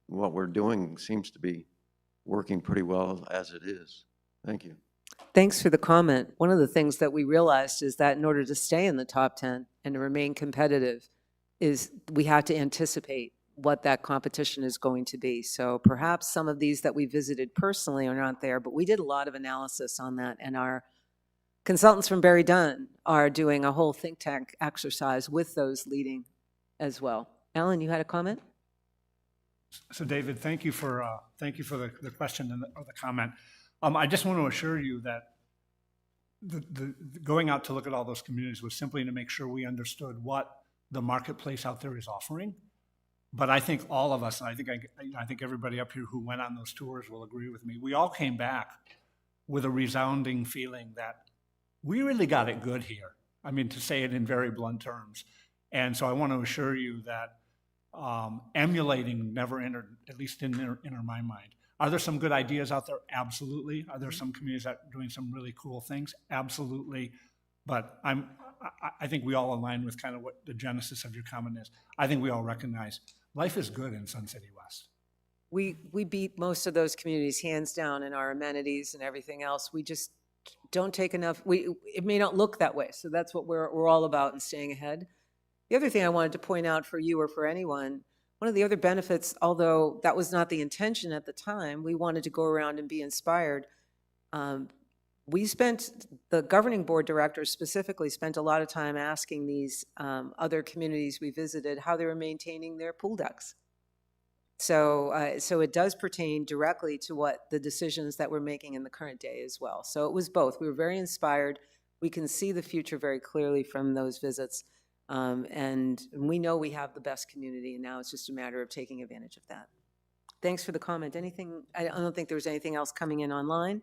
what we're doing seems to be working pretty well as it is. Thank you. Thanks for the comment. One of the things that we realized is that in order to stay in the top 10 and to remain competitive is we have to anticipate what that competition is going to be. So perhaps some of these that we visited personally are not there, but we did a lot of analysis on that, and our consultants from Barry Dunn are doing a whole think tank exercise with those leading as well. Alan, you had a comment? So David, thank you for the question or the comment. I just want to assure you that the going out to look at all those communities was simply to make sure we understood what the marketplace out there is offering. But I think all of us, and I think everybody up here who went on those tours will agree with me, we all came back with a resounding feeling that we really got it good here. I mean, to say it in very blunt terms. And so I want to assure you that emulating never entered, at least in my mind. Are there some good ideas out there? Absolutely. Are there some communities that are doing some really cool things? Absolutely. But I think we all align with kind of what the genesis of your comment is. I think we all recognize life is good in Sun City West. We beat most of those communities hands down in our amenities and everything else. We just don't take enough. It may not look that way. So that's what we're all about in staying ahead. The other thing I wanted to point out for you or for anyone, one of the other benefits, although that was not the intention at the time, we wanted to go around and be inspired. The governing board directors specifically spent a lot of time asking these other communities we visited how they were maintaining their pool decks. So it does pertain directly to what the decisions that we're making in the current day as well. So it was both. We were very inspired. We can see the future very clearly from those visits. And we know we have the best community, and now it's just a matter of taking advantage of that. Thanks for the comment. Anything? I don't think there was anything else coming in online.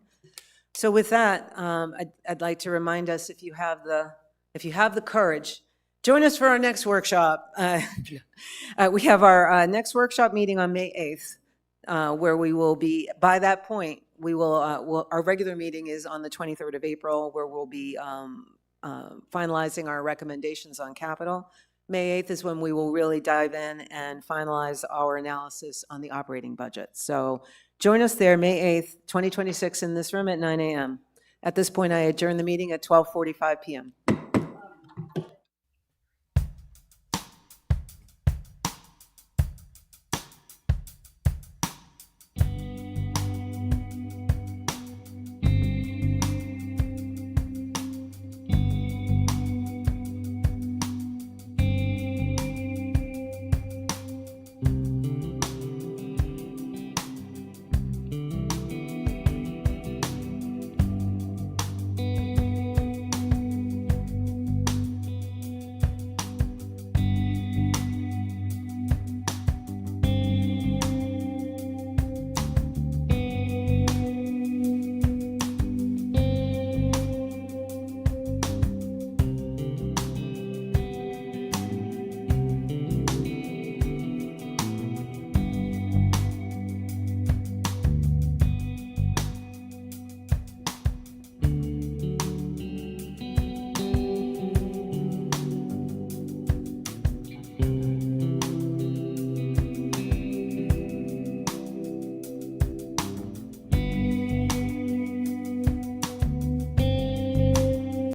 So with that, I'd like to remind us, if you have the courage, join us for our next workshop. We have our next workshop meeting on May 8th, where we will be, by that point, we will, our regular meeting is on the 23rd of April, where we'll be finalizing our recommendations on capital. May 8th is when we will really dive in and finalize our analysis on the operating budget. So join us there, May 8th, 2026, in this room at 9 a.m. At this point, I adjourn the meeting at 12:45 p.m.